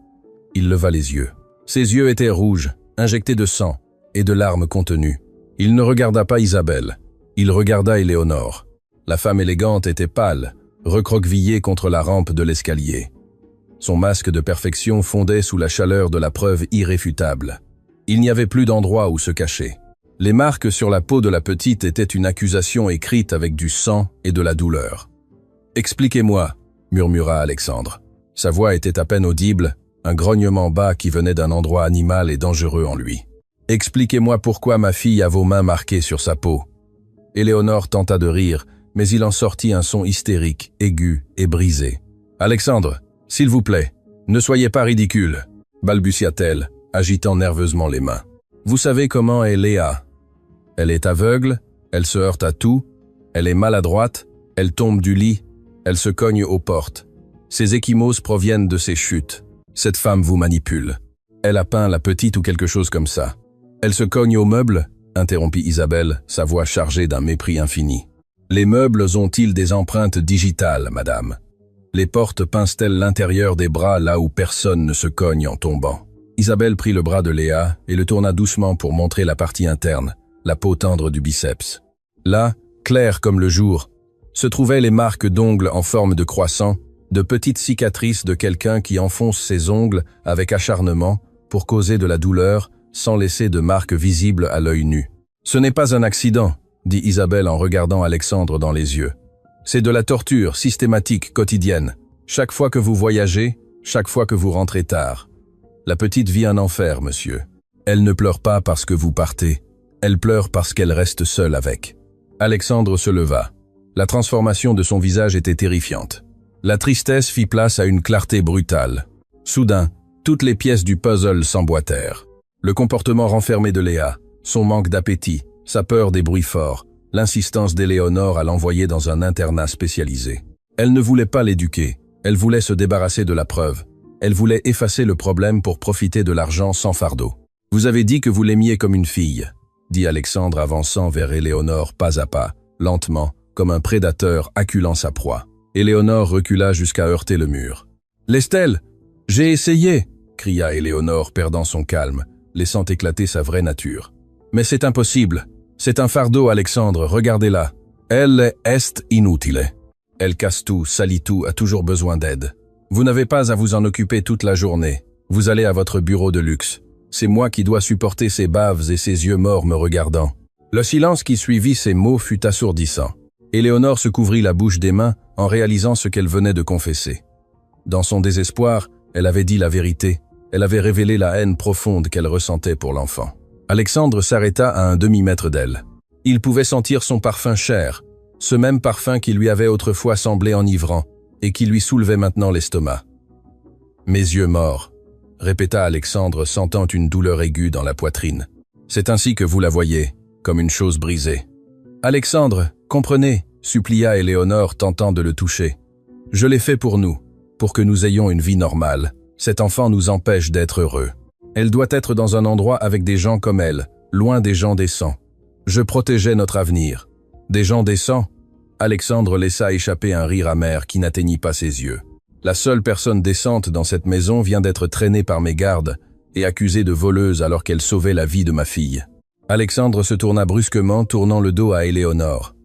Speaker 1: Il leva les yeux. Ses yeux étaient rouges, injectés de sang et de larmes contenues. Il ne regarda pas Isabelle. Il regarda Éléonore. La femme élégante était pâle, recroquevillée contre la rampe de l'escalier. Son masque de perfection fondait sous la chaleur de la preuve irréfutable. Il n'y avait plus d'endroit où se cacher. Les marques sur la peau de la petite étaient une accusation écrite avec du sang et de la douleur. « Expliquez-moi » murmura Alexandre. Sa voix était à peine audible, un grognement bas qui venait d'un endroit animal et dangereux en lui. « Expliquez-moi pourquoi ma fille a vos mains marquées sur sa peau. » Éléonore tenta de rire, mais il en sortit un son hystérique, aigu et brisé. « Alexandre, s'il vous plaît, ne soyez pas ridicule, » balbutia-t-elle, agitant nerveusement les mains. « Vous savez comment est Léa. Elle est aveugle, elle se heurte à tout, elle est maladroite, elle tombe du lit, elle se cogne aux portes. Ses ecchymoses proviennent de ses chutes. Cette femme vous manipule. Elle a peint la petite ou quelque chose comme ça. Elle se cogne aux meubles ?» interrompit Isabelle, sa voix chargée d'un mépris infini. « Les meubles ont-ils des empreintes digitales, madame? Les portes pincent-elles l'intérieur des bras là où personne ne se cogne en tombant ?» Isabelle prit le bras de Léa et le tourna doucement pour montrer la partie interne, la peau tendre du biceps. Là, clair comme le jour, se trouvaient les marques d'ongles en forme de croissant, de petites cicatrices de quelqu'un qui enfonce ses ongles avec acharnement pour causer de la douleur sans laisser de marques visibles à l'œil nu. « Ce n'est pas un accident », dit Isabelle en regardant Alexandre dans les yeux. « C'est de la torture systématique, quotidienne. Chaque fois que vous voyagez, chaque fois que vous rentrez tard. La petite vit un enfer, monsieur. Elle ne pleure pas parce que vous partez. Elle pleure parce qu'elle reste seule avec. » Alexandre se leva. La transformation de son visage était terrifiante. La tristesse fit place à une clarté brutale. Soudain, toutes les pièces du puzzle s'emboîtèrent. Le comportement renfermé de Léa, son manque d'appétit, sa peur des bruits forts, l'insistance d'Éléonore à l'envoyer dans un internat spécialisé. Elle ne voulait pas l'éduquer, elle voulait se débarrasser de la preuve. Elle voulait effacer le problème pour profiter de l'argent sans fardeau. « Vous avez dit que vous l'aimiez comme une fille », dit Alexandre avançant vers Éléonore pas à pas, lentement, comme un prédateur acculant sa proie. Éléonore recula jusqu'à heurter le mur. « Lestel, j'ai essayé !» cria Éléonore perdant son calme, laissant éclater sa vraie nature. « Mais c'est impossible. C'est un fardeau, Alexandre, regardez-la. Elle est inutile. Elle casse tout, salit tout, a toujours besoin d'aide. Vous n'avez pas à vous en occuper toute la journée. Vous allez à votre bureau de luxe. C'est moi qui dois supporter ses baves et ses yeux morts me regardant. » Le silence qui suivit ces mots fut assourdissant. Éléonore se couvrit la bouche des mains en réalisant ce qu'elle venait de confesser. Dans son désespoir, elle avait dit la vérité. Elle avait révélé la haine profonde qu'elle ressentait pour l'enfant. Alexandre s'arrêta à un demi-mètre d'elle. Il pouvait sentir son parfum cher, ce même parfum qui lui avait autrefois semblé enivrant et qui lui soulevait maintenant l'estomac. « Mes yeux morts », répéta Alexandre, sentant une douleur aiguë dans la poitrine. « C'est ainsi que vous la voyez, comme une chose brisée. »« Alexandre, comprenez », supplia Éléonore, tentant de le toucher. « Je l'ai fait pour nous, pour que nous ayons une vie normale. Cet enfant nous empêche d'être heureux. Elle doit être dans un endroit avec des gens comme elle, loin des gens décents. Je protégeais notre avenir. Des gens décents ?» Alexandre laissa échapper un rire amer qui n'atteignit pas ses yeux. « La seule personne décente dans cette maison vient d'être traînée par mes gardes et accusée de voleuse alors qu'elle sauvait la vie de ma fille. » Alexandre se tourna brusquement, tournant le dos à Éléonore,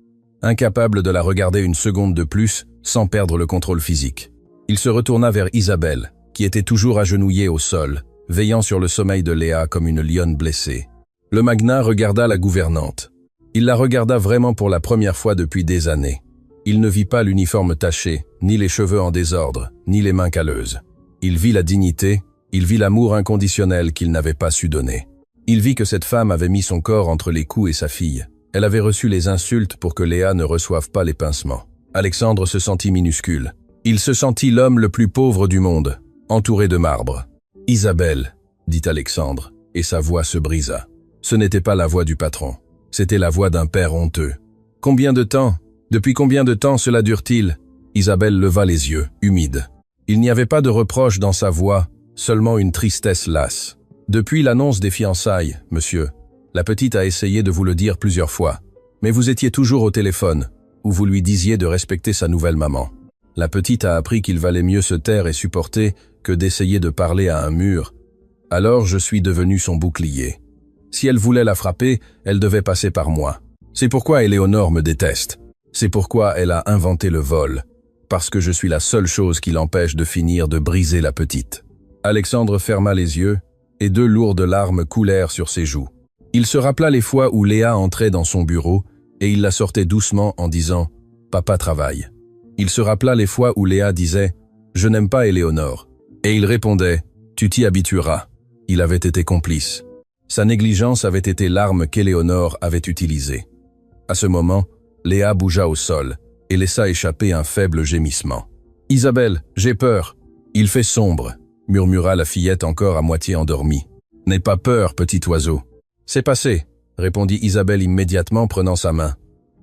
Speaker 1: incapable de la regarder une seconde de plus sans perdre le contrôle physique. Il se retourna vers Isabelle, qui était toujours agenouillée au sol, veillant sur le sommeil de Léa comme une lionne blessée. Le magnat regarda la gouvernante. Il la regarda vraiment pour la première fois depuis des années. Il ne vit pas l'uniforme taché, ni les cheveux en désordre, ni les mains calleuses. Il vit la dignité, il vit l'amour inconditionnel qu'il n'avait pas su donner. Il vit que cette femme avait mis son corps entre les coups et sa fille. Elle avait reçu les insultes pour que Léa ne reçoive pas les pincements. Alexandre se sentit minuscule. Il se sentit l'homme le plus pauvre du monde, entouré de marbre. « Isabelle », dit Alexandre, et sa voix se brisa. Ce n'était pas la voix du patron, c'était la voix d'un père honteux. « Combien de temps ? Depuis combien de temps cela dure-t-il » Isabelle leva les yeux, humide. Il n'y avait pas de reproche dans sa voix, seulement une tristesse lasse. « Depuis l'annonce des fiançailles, monsieur, la petite a essayé de vous le dire plusieurs fois, mais vous étiez toujours au téléphone, où vous lui disiez de respecter sa nouvelle maman. La petite a appris qu'il valait mieux se taire et supporter que d'essayer de parler à un mur. Alors je suis devenu son bouclier. Si elle voulait la frapper, elle devait passer par moi. C'est pourquoi Éléonore me déteste. C'est pourquoi elle a inventé le vol. parce que je suis la seule chose qui l'empêche de finir de briser la petite. » Alexandre ferma les yeux, et 2 lourdes larmes coulèrent sur ses joues. Il se rappela les fois où Léa entrait dans son bureau, et il la sortait doucement en disant « Papa travaille ». Il se rappela les fois où Léa disait « Je n'aime pas Éléonore ». Et il répondait « Tu t'y habitueras ». Il avait été complice. Sa négligence avait été l'arme qu'Éléonore avait utilisée. À ce moment, Léa bougea au sol et laissa échapper un faible gémissement. « Isabelle, j'ai peur. Il fait sombre », murmura la fillette encore à moitié endormie. « N'aie pas peur, petit oiseau. »« C'est passé », répondit Isabelle immédiatement prenant sa main.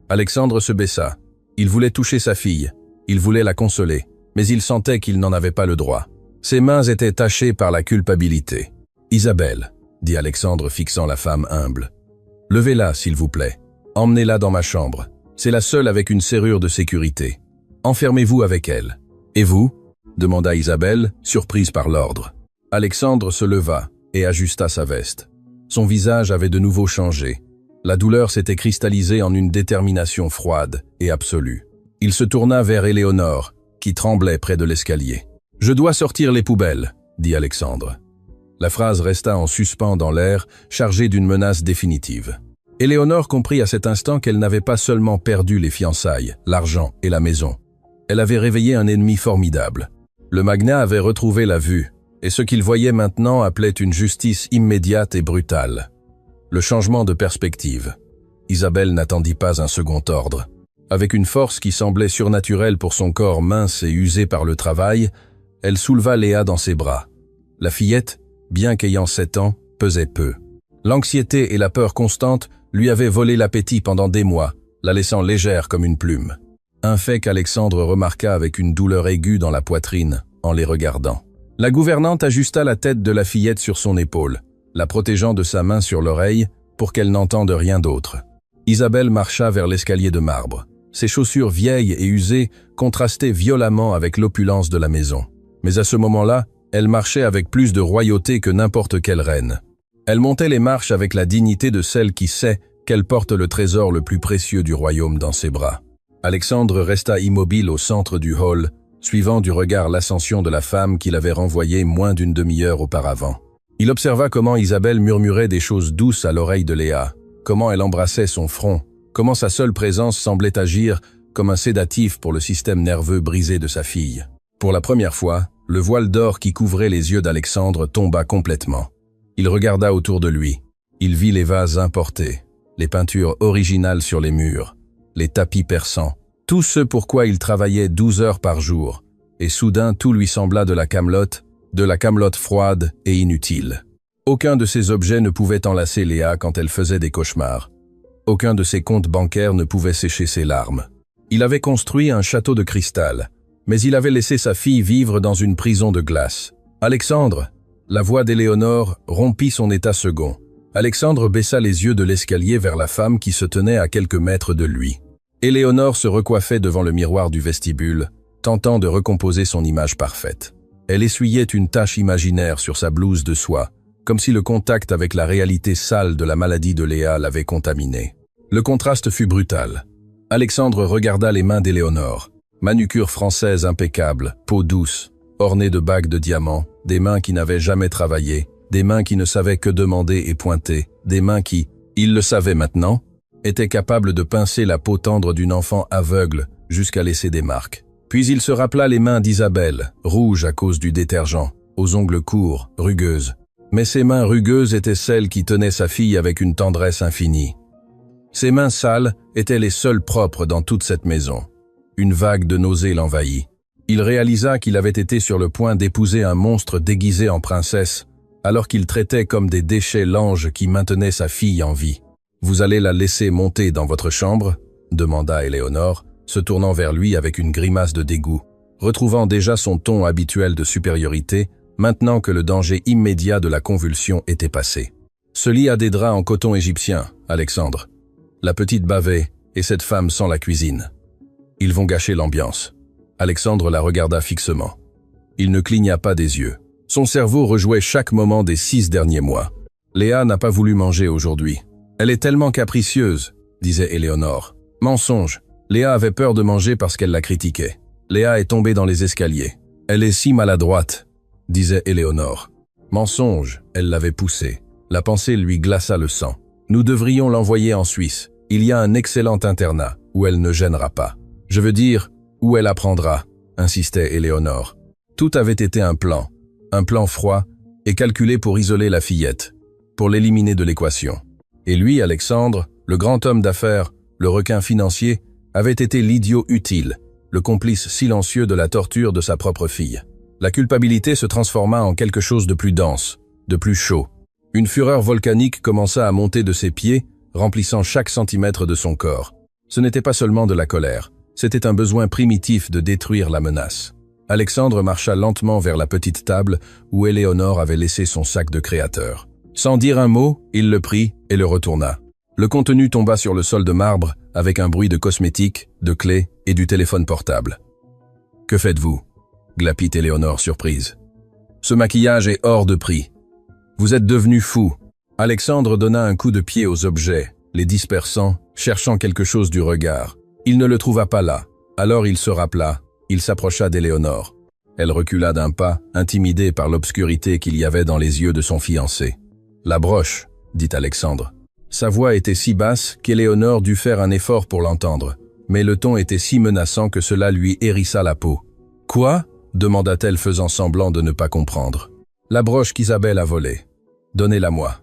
Speaker 1: Alexandre se baissa. Il voulait toucher sa fille. Il voulait la consoler, mais il sentait qu'il n'en avait pas le droit. Ses mains étaient tachées par la culpabilité. « Isabelle, » dit Alexandre fixant la femme humble. « Levez-la, s'il vous plaît. Emmenez-la dans ma chambre. C'est la seule avec une serrure de sécurité. Enfermez-vous avec elle. »« Et vous ?» demanda Isabelle, surprise par l'ordre. Alexandre se leva et ajusta sa veste. Son visage avait de nouveau changé. La douleur s'était cristallisée en une détermination froide et absolue. Il se tourna vers Éléonore, qui tremblait près de l'escalier. « Je dois sortir les poubelles », dit Alexandre. La phrase resta en suspens dans l'air, chargée d'une menace définitive. Éléonore comprit à cet instant qu'elle n'avait pas seulement perdu les fiançailles, l'argent et la maison. Elle avait réveillé un ennemi formidable. Le magnat avait retrouvé la vue, et ce qu'il voyait maintenant appelait une justice immédiate et brutale. Le changement de perspective. Isabelle n'attendit pas un second ordre. Avec une force qui semblait surnaturelle pour son corps mince et usé par le travail, elle souleva Léa dans ses bras. La fillette, bien qu'ayant 7 ans, pesait peu. L'anxiété et la peur constante lui avaient volé l'appétit pendant des mois, la laissant légère comme une plume. Un fait qu'Alexandre remarqua avec une douleur aiguë dans la poitrine, en les regardant. La gouvernante ajusta la tête de la fillette sur son épaule, la protégeant de sa main sur l'oreille pour qu'elle n'entende rien d'autre. Isabelle marcha vers l'escalier de marbre. Ses chaussures vieilles et usées contrastaient violemment avec l'opulence de la maison. Mais à ce moment-là, elle marchait avec plus de royauté que n'importe quelle reine. Elle montait les marches avec la dignité de celle qui sait qu'elle porte le trésor le plus précieux du royaume dans ses bras. Alexandre resta immobile au centre du hall, suivant du regard l'ascension de la femme qu'il avait renvoyée moins d'une demi-heure auparavant. Il observa comment Isabelle murmurait des choses douces à l'oreille de Léa, comment elle embrassait son front, comment sa seule présence semblait agir comme un sédatif pour le système nerveux brisé de sa fille. Pour la première fois, le voile d'or qui couvrait les yeux d'Alexandre tomba complètement. Il regarda autour de lui. Il vit les vases importés, les peintures originales sur les murs, les tapis persans, tout ce pour quoi il travaillait 12 heures par jour, et soudain tout lui sembla de la camelote froide et inutile. Aucun de ces objets ne pouvait enlacer Léa quand elle faisait des cauchemars. Aucun de ses comptes bancaires ne pouvait sécher ses larmes. Il avait construit un château de cristal, mais il avait laissé sa fille vivre dans une prison de glace. « Alexandre !» La voix d'Éléonore rompit son état second. Alexandre baissa les yeux de l'escalier vers la femme qui se tenait à quelques mètres de lui. Éléonore se recoiffait devant le miroir du vestibule, tentant de recomposer son image parfaite. Elle essuyait une tache imaginaire sur sa blouse de soie, comme si le contact avec la réalité sale de la maladie de Léa l'avait contaminée. Le contraste fut brutal. Alexandre regarda les mains d'Éléonore. Manucure française impeccable, peau douce, ornée de bagues de diamants, des mains qui n'avaient jamais travaillé, des mains qui ne savaient que demander et pointer, des mains qui, il le savait maintenant, étaient capables de pincer la peau tendre d'une enfant aveugle jusqu'à laisser des marques. Puis il se rappela les mains d'Isabelle, rouges à cause du détergent, aux ongles courts, rugueuses. Mais ces mains rugueuses étaient celles qui tenaient sa fille avec une tendresse infinie. Ces mains sales étaient les seules propres dans toute cette maison. Une vague de nausée l'envahit. Il réalisa qu'il avait été sur le point d'épouser un monstre déguisé en princesse, alors qu'il traitait comme des déchets l'ange qui maintenait sa fille en vie. « Vous allez la laisser monter dans votre chambre ?» demanda Éléonore, se tournant vers lui avec une grimace de dégoût, retrouvant déjà son ton habituel de supériorité, maintenant que le danger immédiat de la convulsion était passé. « Ce lit a des draps en coton égyptien, Alexandre. La petite bavait, et cette femme sent la cuisine. Ils vont gâcher l'ambiance. » Alexandre la regarda fixement. Il ne cligna pas des yeux. Son cerveau rejouait chaque moment des 6 derniers mois. « Léa n'a pas voulu manger aujourd'hui. Elle est tellement capricieuse, » disait Éléonore. « Mensonge. Léa avait peur de manger parce qu'elle la critiquait. Léa est tombée dans les escaliers. Elle est si maladroite, disait Éléonore. Mensonge, elle l'avait poussée. La pensée lui glaça le sang. Nous devrions l'envoyer en Suisse. Il y a un excellent internat, où elle ne gênera pas. Je veux dire, où elle apprendra, insistait Éléonore. Tout avait été un plan froid et calculé pour isoler la fillette, pour l'éliminer de l'équation. Et lui, Alexandre, le grand homme d'affaires, le requin financier, avait été l'idiot utile, le complice silencieux de la torture de sa propre fille. La culpabilité se transforma en quelque chose de plus dense, de plus chaud. Une fureur volcanique commença à monter de ses pieds, remplissant chaque centimètre de son corps. Ce n'était pas seulement de la colère, c'était un besoin primitif de détruire la menace. Alexandre marcha lentement vers la petite table où Éléonore avait laissé son sac de créateur. Sans dire un mot, il le prit et le retourna. Le contenu tomba sur le sol de marbre avec un bruit de cosmétiques, de clés et du téléphone portable. « Que faites-vous » glapit Éléonore surprise. « Ce maquillage est hors de prix. Vous êtes devenu fou. » Alexandre donna un coup de pied aux objets, les dispersant, cherchant quelque chose du regard. Il ne le trouva pas là. Alors il se rappela, il s'approcha d'Éléonore. Elle recula d'un pas, intimidée par l'obscurité qu'il y avait dans les yeux de son fiancé. « La broche » dit Alexandre. Sa voix était si basse qu'Éléonore dut faire un effort pour l'entendre, mais le ton était si menaçant que cela lui hérissa la peau. « Quoi » demanda-t-elle faisant semblant de ne pas comprendre. « La broche qu'Isabelle a volée. Donnez-la-moi. »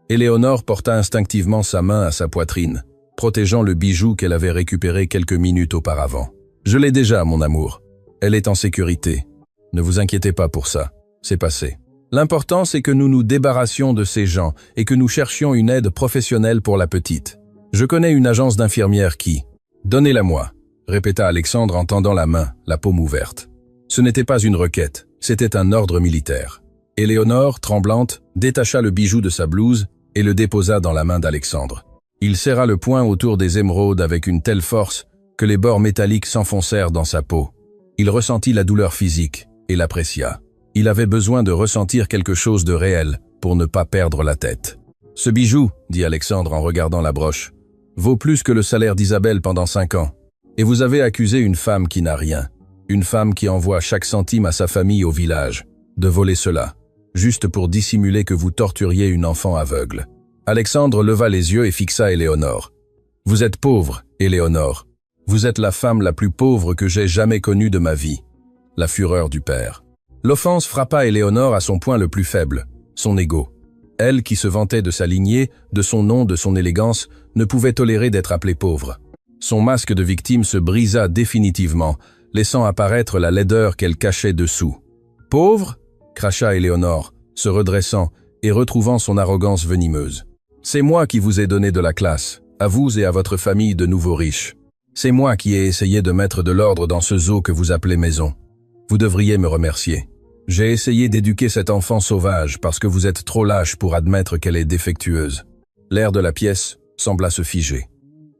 Speaker 1: Éléonore porta instinctivement sa main à sa poitrine, protégeant le bijou qu'elle avait récupéré quelques minutes auparavant. « Je l'ai déjà, mon amour. Elle est en sécurité. Ne vous inquiétez pas pour ça. C'est passé. L'important, c'est que nous nous débarrassions de ces gens et que nous cherchions une aide professionnelle pour la petite. Je connais une agence d'infirmières qui... »« Donnez-la-moi » répéta Alexandre en tendant la main, la paume ouverte. Ce n'était pas une requête, c'était un ordre militaire. Éléonore, tremblante, détacha le bijou de sa blouse et le déposa dans la main d'Alexandre. Il serra le poing autour des émeraudes avec une telle force que les bords métalliques s'enfoncèrent dans sa peau. Il ressentit la douleur physique et l'apprécia. Il avait besoin de ressentir quelque chose de réel pour ne pas perdre la tête. « Ce bijou, dit Alexandre en regardant la broche, vaut plus que le salaire d'Isabelle pendant 5 ans. Et vous avez accusé une femme qui n'a rien, une femme qui envoie chaque centime à sa famille au village, de voler cela, juste pour dissimuler que vous torturiez une enfant aveugle. » Alexandre leva les yeux et fixa Éléonore. « Vous êtes pauvre, Éléonore. Vous êtes la femme la plus pauvre que j'ai jamais connue de ma vie. » La fureur du père. L'offense frappa Éléonore à son point le plus faible, son ego. Elle, qui se vantait de sa lignée, de son nom, de son élégance, ne pouvait tolérer d'être appelée pauvre. Son masque de victime se brisa définitivement, laissant apparaître la laideur qu'elle cachait dessous. « Pauvre » cracha Éléonore, se redressant et retrouvant son arrogance venimeuse. « C'est moi qui vous ai donné de la classe, à vous et à votre famille de nouveaux riches. C'est moi qui ai essayé de mettre de l'ordre dans ce zoo que vous appelez maison. Vous devriez me remercier. J'ai essayé d'éduquer cette enfant sauvage parce que vous êtes trop lâche pour admettre qu'elle est défectueuse. » L'air de la pièce sembla se figer.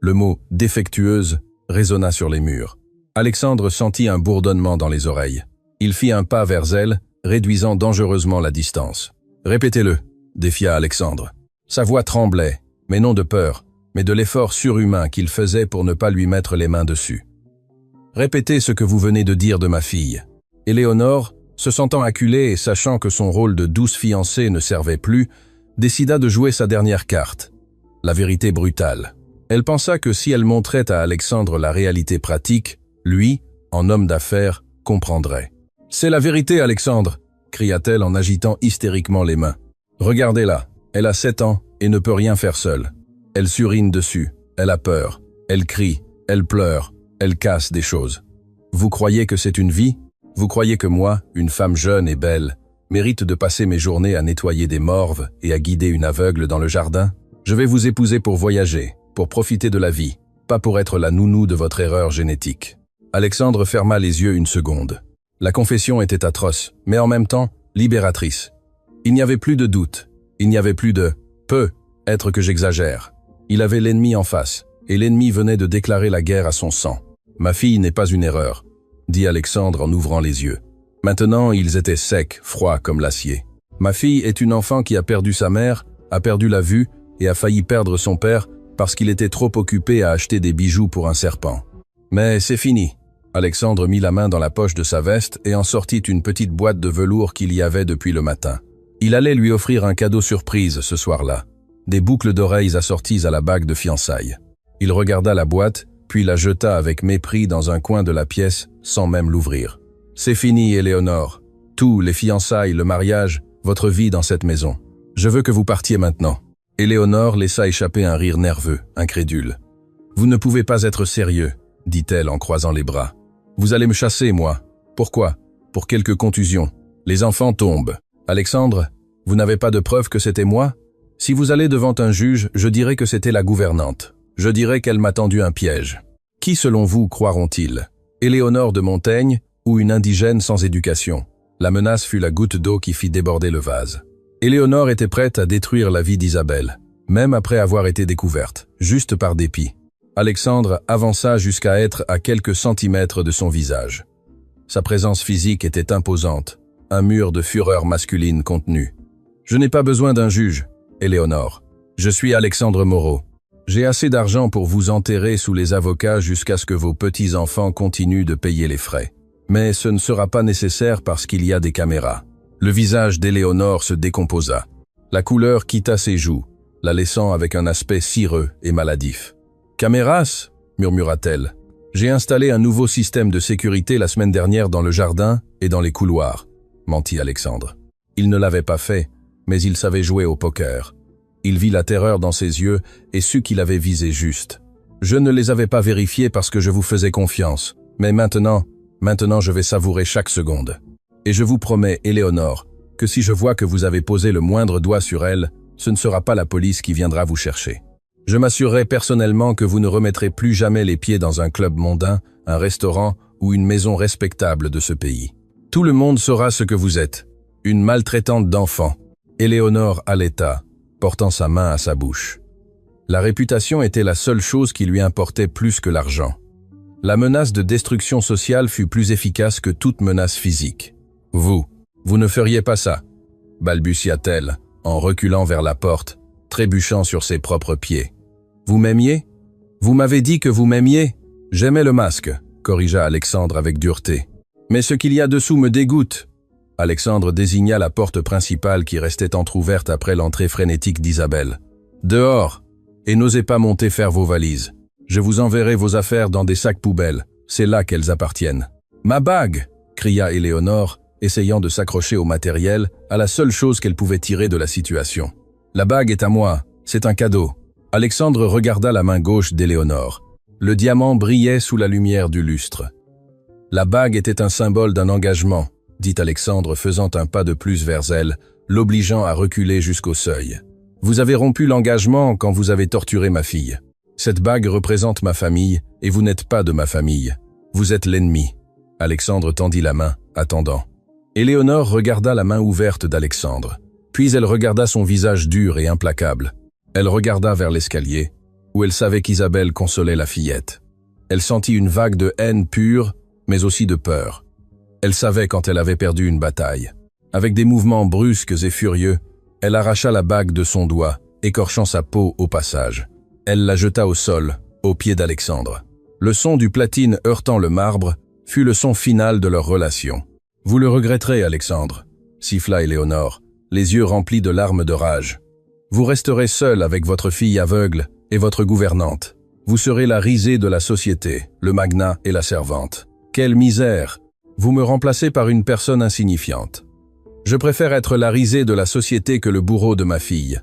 Speaker 1: Le mot « défectueuse » résonna sur les murs. Alexandre sentit un bourdonnement dans les oreilles. Il fit un pas vers elle, réduisant dangereusement la distance. « Répétez-le » défia Alexandre. Sa voix tremblait, mais non de peur, mais de l'effort surhumain qu'il faisait pour ne pas lui mettre les mains dessus. « Répétez ce que vous venez de dire de ma fille. » Éléonore, se sentant acculée et sachant que son rôle de douce fiancée ne servait plus, décida de jouer sa dernière carte, la vérité brutale. Elle pensa que si elle montrait à Alexandre la réalité pratique, lui, en homme d'affaires, comprendrait. « C'est la vérité, Alexandre !» cria-t-elle en agitant hystériquement les mains. « Regardez-la, elle a 7 ans et ne peut rien faire seule. Elle surine dessus, elle a peur, elle crie, elle pleure, elle casse des choses. Vous croyez que c'est une vie ? Vous croyez que moi, une femme jeune et belle, mérite de passer mes journées à nettoyer des morves et à guider une aveugle dans le jardin ? Je vais vous épouser pour voyager, pour profiter de la vie, pas pour être la nounou de votre erreur génétique. » Alexandre ferma les yeux une seconde. La confession était atroce, mais en même temps, libératrice. Il n'y avait plus de doute, il n'y avait plus de « peut être que j'exagère ». Il avait l'ennemi en face, et l'ennemi venait de déclarer la guerre à son sang. « Ma fille n'est pas une erreur », dit Alexandre en ouvrant les yeux. Maintenant, ils étaient secs, froids comme l'acier. « Ma fille est une enfant qui a perdu sa mère, a perdu la vue et a failli perdre son père parce qu'il était trop occupé à acheter des bijoux pour un serpent. Mais c'est fini. » Alexandre mit la main dans la poche de sa veste et en sortit une petite boîte de velours qu'il y avait depuis le matin. Il allait lui offrir un cadeau surprise ce soir-là. Des boucles d'oreilles assorties à la bague de fiançailles. Il regarda la boîte, puis la jeta avec mépris dans un coin de la pièce, sans même l'ouvrir. « C'est fini, Éléonore. Tout, les fiançailles, le mariage, votre vie dans cette maison. Je veux que vous partiez maintenant. » Éléonore laissa échapper un rire nerveux, incrédule. « Vous ne pouvez pas être sérieux, » dit-elle en croisant les bras. « Vous allez me chasser, moi. Pourquoi? Pour quelques contusions. Les enfants tombent. Alexandre, vous n'avez pas de preuve que c'était moi? Si vous allez devant un juge, je dirai que c'était la gouvernante. Je dirai qu'elle m'a tendu un piège. Qui, selon vous, croiront-ils? Éléonore de Montaigne ou une indigène sans éducation? » La menace fut la goutte d'eau qui fit déborder le vase. Éléonore était prête à détruire la vie d'Isabelle, même après avoir été découverte, juste par dépit. Alexandre avança jusqu'à être à quelques centimètres de son visage. Sa présence physique était imposante, un mur de fureur masculine contenu. « Je n'ai pas besoin d'un juge, Éléonore. Je suis Alexandre Moreau. J'ai assez d'argent pour vous enterrer sous les avocats jusqu'à ce que vos petits-enfants continuent de payer les frais. Mais ce ne sera pas nécessaire parce qu'il y a des caméras. » Le visage d'Éléonore se décomposa. La couleur quitta ses joues, la laissant avec un aspect cireux et maladif. « Caméras ?» murmura-t-elle. « J'ai installé un nouveau système de sécurité la semaine dernière dans le jardin et dans les couloirs, » mentit Alexandre. Il ne l'avait pas fait, mais il savait jouer au poker. Il vit la terreur dans ses yeux et sut qu'il avait visé juste. « Je ne les avais pas vérifiés parce que je vous faisais confiance, mais maintenant je vais savourer chaque seconde. Et je vous promets, Éléonore, que si je vois que vous avez posé le moindre doigt sur elle, ce ne sera pas la police qui viendra vous chercher. Je m'assurerai personnellement que vous ne remettrez plus jamais les pieds dans un club mondain, un restaurant ou une maison respectable de ce pays. Tout le monde saura ce que vous êtes, une maltraitante d'enfants. » Éléonore haleta, portant sa main à sa bouche. La réputation était la seule chose qui lui importait plus que l'argent. La menace de destruction sociale fut plus efficace que toute menace physique. « Vous ne feriez pas ça » balbutia-t-elle, en reculant vers la porte, trébuchant sur ses propres pieds. « Vous m'aimiez? Vous m'avez dit que vous m'aimiez? J'aimais le masque, » corrigea Alexandre avec dureté. « Mais ce qu'il y a dessous me dégoûte. » Alexandre désigna la porte principale qui restait entr'ouverte après l'entrée frénétique d'Isabelle. « Dehors, et n'osez pas monter faire vos valises. Je vous enverrai vos affaires dans des sacs poubelles, c'est là qu'elles appartiennent. »« Ma bague !» cria Éléonore, essayant de s'accrocher au matériel, à la seule chose qu'elle pouvait tirer de la situation. « La bague est à moi, c'est un cadeau. » Alexandre regarda la main gauche d'Éléonore. Le diamant brillait sous la lumière du lustre. « La bague était un symbole d'un engagement, » dit Alexandre faisant un pas de plus vers elle, l'obligeant à reculer jusqu'au seuil. « Vous avez rompu l'engagement quand vous avez torturé ma fille. Cette bague représente ma famille, et vous n'êtes pas de ma famille. Vous êtes l'ennemi. » Alexandre tendit la main, attendant. Éléonore regarda la main ouverte d'Alexandre. Puis elle regarda son visage dur et implacable. Elle regarda vers l'escalier, où elle savait qu'Isabelle consolait la fillette. Elle sentit une vague de haine pure, mais aussi de peur. Elle savait quand elle avait perdu une bataille. Avec des mouvements brusques et furieux, elle arracha la bague de son doigt, écorchant sa peau au passage. Elle la jeta au sol, aux pieds d'Alexandre. Le son du platine heurtant le marbre fut le son final de leur relation. « Vous le regretterez, Alexandre », siffla Éléonore, les yeux remplis de larmes de rage. « Vous resterez seul avec votre fille aveugle et votre gouvernante. Vous serez la risée de la société, le magnat et la servante. Quelle misère! Vous me remplacez par une personne insignifiante. Je préfère être la risée de la société que le bourreau de ma fille, »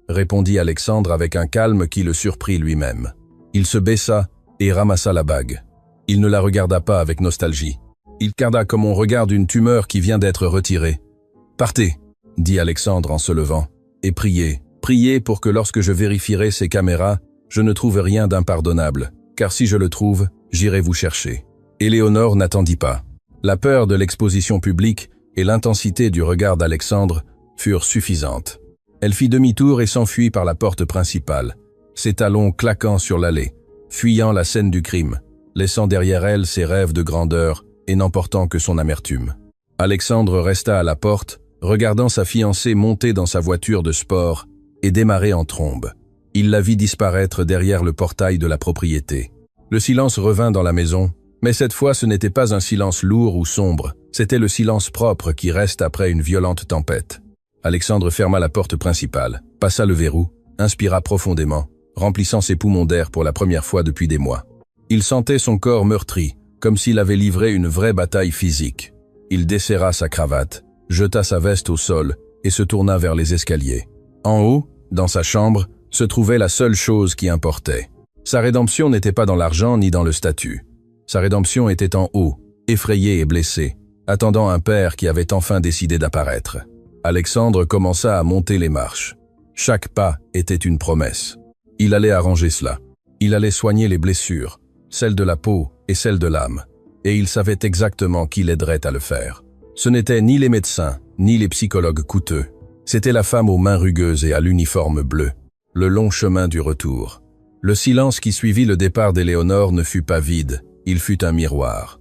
Speaker 1: répondit Alexandre avec un calme qui le surprit lui-même. Il se baissa et ramassa la bague. Il ne la regarda pas avec nostalgie. Il regarda comme on regarde une tumeur qui vient d'être retirée. « Partez » dit Alexandre en se levant, « et priez, priez pour que lorsque je vérifierai ces caméras, je ne trouve rien d'impardonnable, car si je le trouve, j'irai vous chercher. » Éléonore n'attendit pas. La peur de l'exposition publique et l'intensité du regard d'Alexandre furent suffisantes. Elle fit demi-tour et s'enfuit par la porte principale, ses talons claquant sur l'allée, fuyant la scène du crime, laissant derrière elle ses rêves de grandeur et n'emportant que son amertume. Alexandre resta à la porte, regardant sa fiancée monter dans sa voiture de sport et démarrer en trombe. Il la vit disparaître derrière le portail de la propriété. Le silence revint dans la maison, Mais cette fois, ce n'était pas un silence lourd ou sombre, c'était le silence propre qui reste après une violente tempête. Alexandre ferma la porte principale, passa le verrou, inspira profondément, remplissant ses poumons d'air pour la première fois depuis des mois. Il sentait son corps meurtri, comme s'il avait livré une vraie bataille physique. Il desserra sa cravate, jeta sa veste au sol et se tourna vers les escaliers. En haut, dans sa chambre, se trouvait la seule chose qui importait. Sa rédemption n'était pas dans l'argent ni dans le statut. Sa rédemption était en haut, effrayé et blessé, attendant un père qui avait enfin décidé d'apparaître. Alexandre commença à monter les marches. Chaque pas était une promesse. Il allait arranger cela. Il allait soigner les blessures, celles de la peau et celles de l'âme. Et il savait exactement qui l'aiderait à le faire. Ce n'étaient ni les médecins, ni les psychologues coûteux. C'était la femme aux mains rugueuses et à l'uniforme bleu. Le long chemin du retour. Le silence qui suivit le départ d'Éléonore ne fut pas vide, il fut un miroir.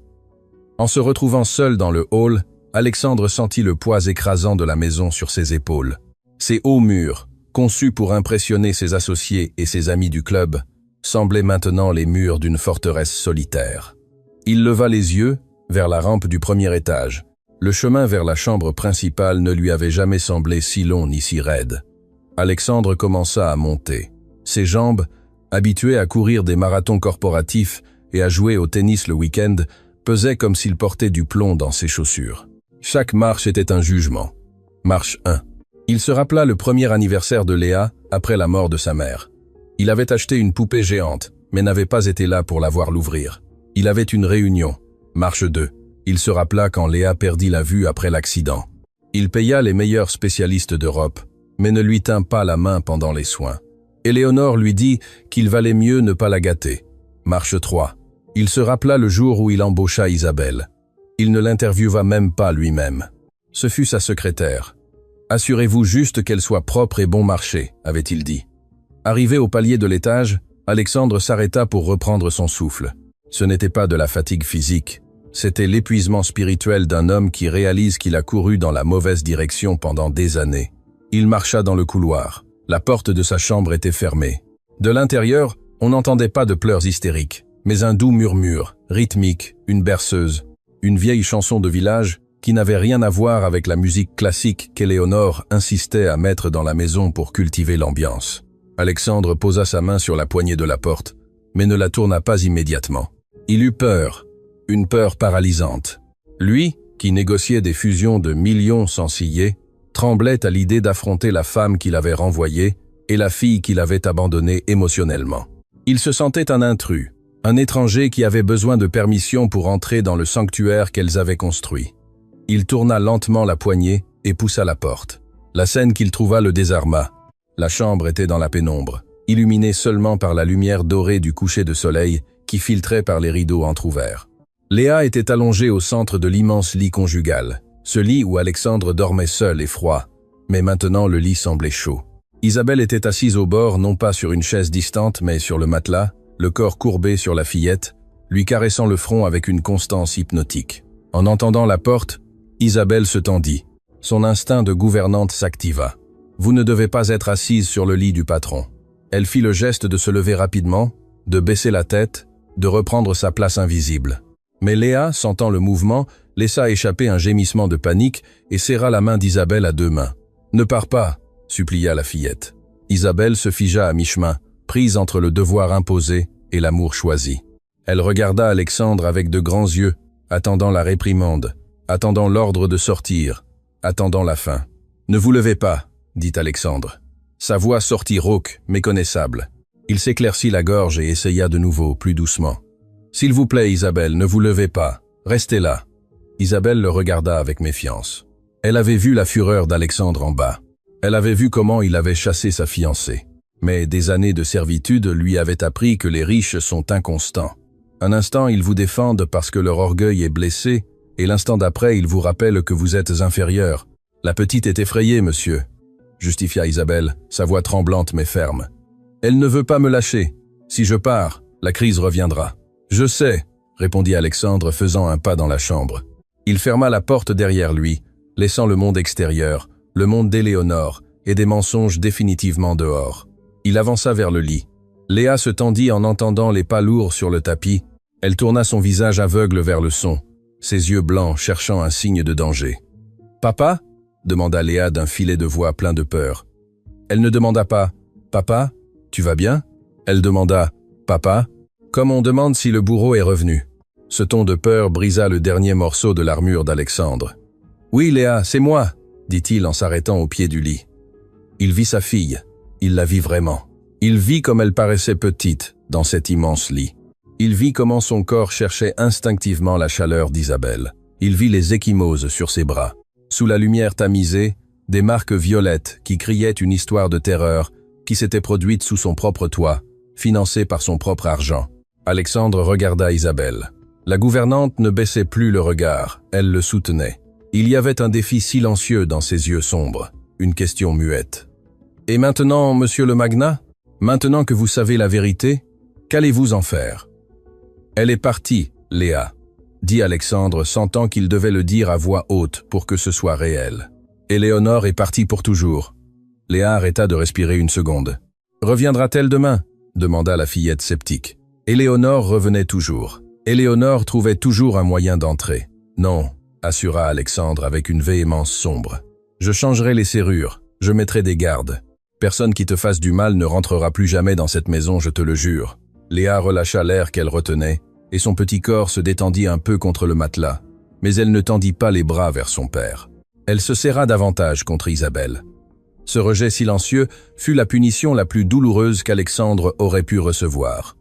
Speaker 1: En se retrouvant seul dans le hall, Alexandre sentit le poids écrasant de la maison sur ses épaules. Ces hauts murs, conçus pour impressionner ses associés et ses amis du club, semblaient maintenant les murs d'une forteresse solitaire. Il leva les yeux vers la rampe du premier étage. Le chemin vers la chambre principale ne lui avait jamais semblé si long ni si raide. Alexandre commença à monter. Ses jambes, habituées à courir des marathons corporatifs et à jouer au tennis le week-end, pesaient comme s'il portait du plomb dans ses chaussures. Chaque marche était un jugement. Marche 1. Il se rappela le premier anniversaire de Léa après la mort de sa mère. Il avait acheté une poupée géante, mais n'avait pas été là pour la voir l'ouvrir. Il avait une réunion. Marche 2. Il se rappela quand Léa perdit la vue après l'accident. Il paya les meilleurs spécialistes d'Europe, mais ne lui tint pas la main pendant les soins. Éléonore lui dit qu'il valait mieux ne pas la gâter. Marche 3. Il se rappela le jour où il embaucha Isabelle. Il ne l'interviewa même pas lui-même. Ce fut sa secrétaire. « Assurez-vous juste qu'elle soit propre et bon marché », avait-il dit. Arrivé au palier de l'étage, Alexandre s'arrêta pour reprendre son souffle. Ce n'était pas de la fatigue physique, c'était l'épuisement spirituel d'un homme qui réalise qu'il a couru dans la mauvaise direction pendant des années. Il marcha dans le couloir. La porte de sa chambre était fermée. De l'intérieur, on n'entendait pas de pleurs hystériques, mais un doux murmure, rythmique, une berceuse, une vieille chanson de village qui n'avait rien à voir avec la musique classique qu'Éléonore insistait à mettre dans la maison pour cultiver l'ambiance. Alexandre posa sa main sur la poignée de la porte, mais ne la tourna pas immédiatement. Il eut peur, une peur paralysante. Lui, qui négociait des fusions de millions sans ciller, tremblait à l'idée d'affronter la femme qu'il avait renvoyée et la fille qu'il avait abandonnée émotionnellement. Il se sentait un intrus, un étranger qui avait besoin de permission pour entrer dans le sanctuaire qu'elles avaient construit. Il tourna lentement la poignée et poussa la porte. La scène qu'il trouva le désarma. La chambre était dans la pénombre, illuminée seulement par la lumière dorée du coucher de soleil qui filtrait par les rideaux entr'ouverts. Léa était allongée au centre de l'immense lit conjugal, ce lit où Alexandre dormait seul et froid, mais maintenant le lit semblait chaud. Isabelle était assise au bord, non pas sur une chaise distante, mais sur le matelas, le corps courbé sur la fillette, lui caressant le front avec une constance hypnotique. En entendant la porte, Isabelle se tendit. Son instinct de gouvernante s'activa. « Vous ne devez pas être assise sur le lit du patron. » Elle fit le geste de se lever rapidement, de baisser la tête, de reprendre sa place invisible. Mais Léa, sentant le mouvement, laissa échapper un gémissement de panique et serra la main d'Isabelle à deux mains. « Ne pars pas !» supplia la fillette. Isabelle se figea à mi-chemin, prise entre le devoir imposé et l'amour choisi. Elle regarda Alexandre avec de grands yeux, attendant la réprimande, attendant l'ordre de sortir, attendant la fin. « Ne vous levez pas !» dit Alexandre. Sa voix sortit rauque, méconnaissable. Il s'éclaircit la gorge et essaya de nouveau, plus doucement. « S'il vous plaît, Isabelle, ne vous levez pas. Restez là. » Isabelle le regarda avec méfiance. Elle avait vu la fureur d'Alexandre en bas. Elle avait vu comment il avait chassé sa fiancée. Mais des années de servitude lui avaient appris que les riches sont inconstants. Un instant, ils vous défendent parce que leur orgueil est blessé, et l'instant d'après, ils vous rappellent que vous êtes inférieur. « La petite est effrayée, monsieur », justifia Isabelle, sa voix tremblante mais ferme. « Elle ne veut pas me lâcher. Si je pars, la crise reviendra. »« Je sais », répondit Alexandre, faisant un pas dans la chambre. Il ferma la porte derrière lui, laissant le monde extérieur, le monde d'Éléonore et des mensonges définitivement dehors. Il avança vers le lit. Léa se tendit en entendant les pas lourds sur le tapis, Elle tourna son visage aveugle vers le son, ses yeux blancs cherchant un signe de danger. « Papa » demanda Léa d'un filet de voix plein de peur. Elle ne demanda pas « Papa, tu vas bien ?» Elle demanda « Papa ?» comme on demande si le bourreau est revenu. Ce ton de peur brisa le dernier morceau de l'armure d'Alexandre. « Oui, Léa, c'est moi » dit-il en s'arrêtant au pied du lit. Il vit sa fille. Il la vit vraiment. Il vit comme elle paraissait petite dans cet immense lit. Il vit comment son corps cherchait instinctivement la chaleur d'Isabelle. Il vit les ecchymoses sur ses bras. Sous la lumière tamisée, des marques violettes qui criaient une histoire de terreur qui s'était produite sous son propre toit, financée par son propre argent. Alexandre regarda Isabelle. La gouvernante ne baissait plus le regard, elle le soutenait. Il y avait un défi silencieux dans ses yeux sombres, une question muette. « Et maintenant, monsieur le magnat, maintenant que vous savez la vérité, qu'allez-vous en faire ?»« Elle est partie, Léa, » dit Alexandre, sentant qu'il devait le dire à voix haute pour que ce soit réel. « Éléonore est partie pour toujours. » Léa arrêta de respirer une seconde. « Reviendra-t-elle demain ?» demanda la fillette sceptique. Éléonore revenait toujours. Éléonore trouvait toujours un moyen d'entrer. « Non, » assura Alexandre avec une véhémence sombre. « Je changerai les serrures, je mettrai des gardes. Personne qui te fasse du mal ne rentrera plus jamais dans cette maison, je te le jure. » Léa relâcha l'air qu'elle retenait, et son petit corps se détendit un peu contre le matelas. Mais elle ne tendit pas les bras vers son père. Elle se serra davantage contre Isabelle. Ce rejet silencieux fut la punition la plus douloureuse qu'Alexandre aurait pu recevoir.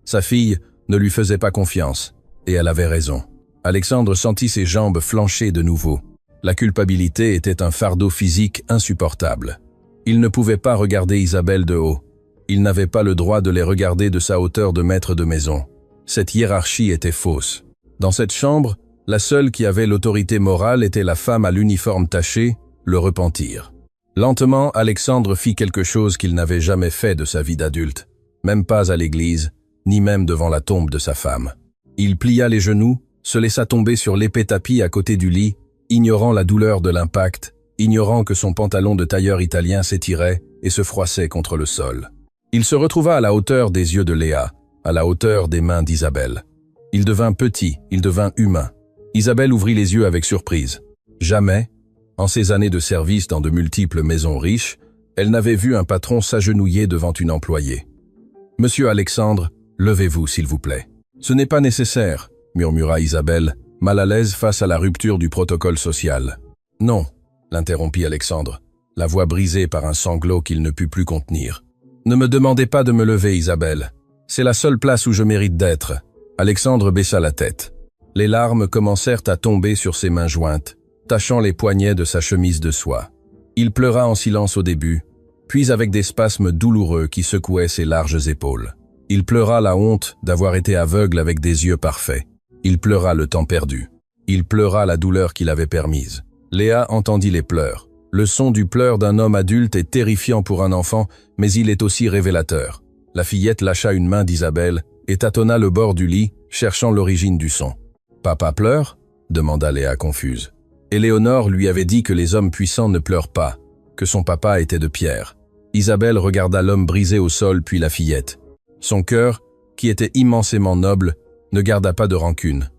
Speaker 1: Sa fille ne lui faisait pas confiance, et elle avait raison. Alexandre sentit ses jambes flancher de nouveau. La culpabilité était un fardeau physique insupportable. Il ne pouvait pas regarder Isabelle de haut. Il n'avait pas le droit de les regarder de sa hauteur de maître de maison. Cette hiérarchie était fausse. Dans cette chambre, la seule qui avait l'autorité morale était la femme à l'uniforme taché, le repentir. Lentement, Alexandre fit quelque chose qu'il n'avait jamais fait de sa vie d'adulte, même pas à l'église, ni même devant la tombe de sa femme. Il plia les genoux, se laissa tomber sur l'épais tapis à côté du lit, ignorant la douleur de l'impact, ignorant que son pantalon de tailleur italien s'étirait et se froissait contre le sol. Il se retrouva à la hauteur des yeux de Léa, à la hauteur des mains d'Isabelle. Il devint petit, il devint humain. Isabelle ouvrit les yeux avec surprise. Jamais, en ses années de service dans de multiples maisons riches, elle n'avait vu un patron s'agenouiller devant une employée. « Monsieur Alexandre, levez-vous, s'il vous plaît. »« Ce n'est pas nécessaire, » murmura Isabelle, mal à l'aise face à la rupture du protocole social. « Non, » l'interrompit Alexandre, la voix brisée par un sanglot qu'il ne put plus contenir. « Ne me demandez pas de me lever, Isabelle. C'est la seule place où je mérite d'être. » Alexandre baissa la tête. Les larmes commencèrent à tomber sur ses mains jointes, tachant les poignets de sa chemise de soie. Il pleura en silence au début, puis avec des spasmes douloureux qui secouaient ses larges épaules. Il pleura la honte d'avoir été aveugle avec des yeux parfaits. Il pleura le temps perdu. Il pleura la douleur qu'il avait permise. Léa entendit les pleurs. Le son du pleur d'un homme adulte est terrifiant pour un enfant, mais il est aussi révélateur. La fillette lâcha une main d'Isabelle et tâtonna le bord du lit, cherchant l'origine du son. « Papa pleure ?» demanda Léa confuse. Éléonore lui avait dit que les hommes puissants ne pleurent pas, que son papa était de pierre. Isabelle regarda l'homme brisé au sol puis la fillette. Son cœur, qui était immensément noble, ne garda pas de rancune.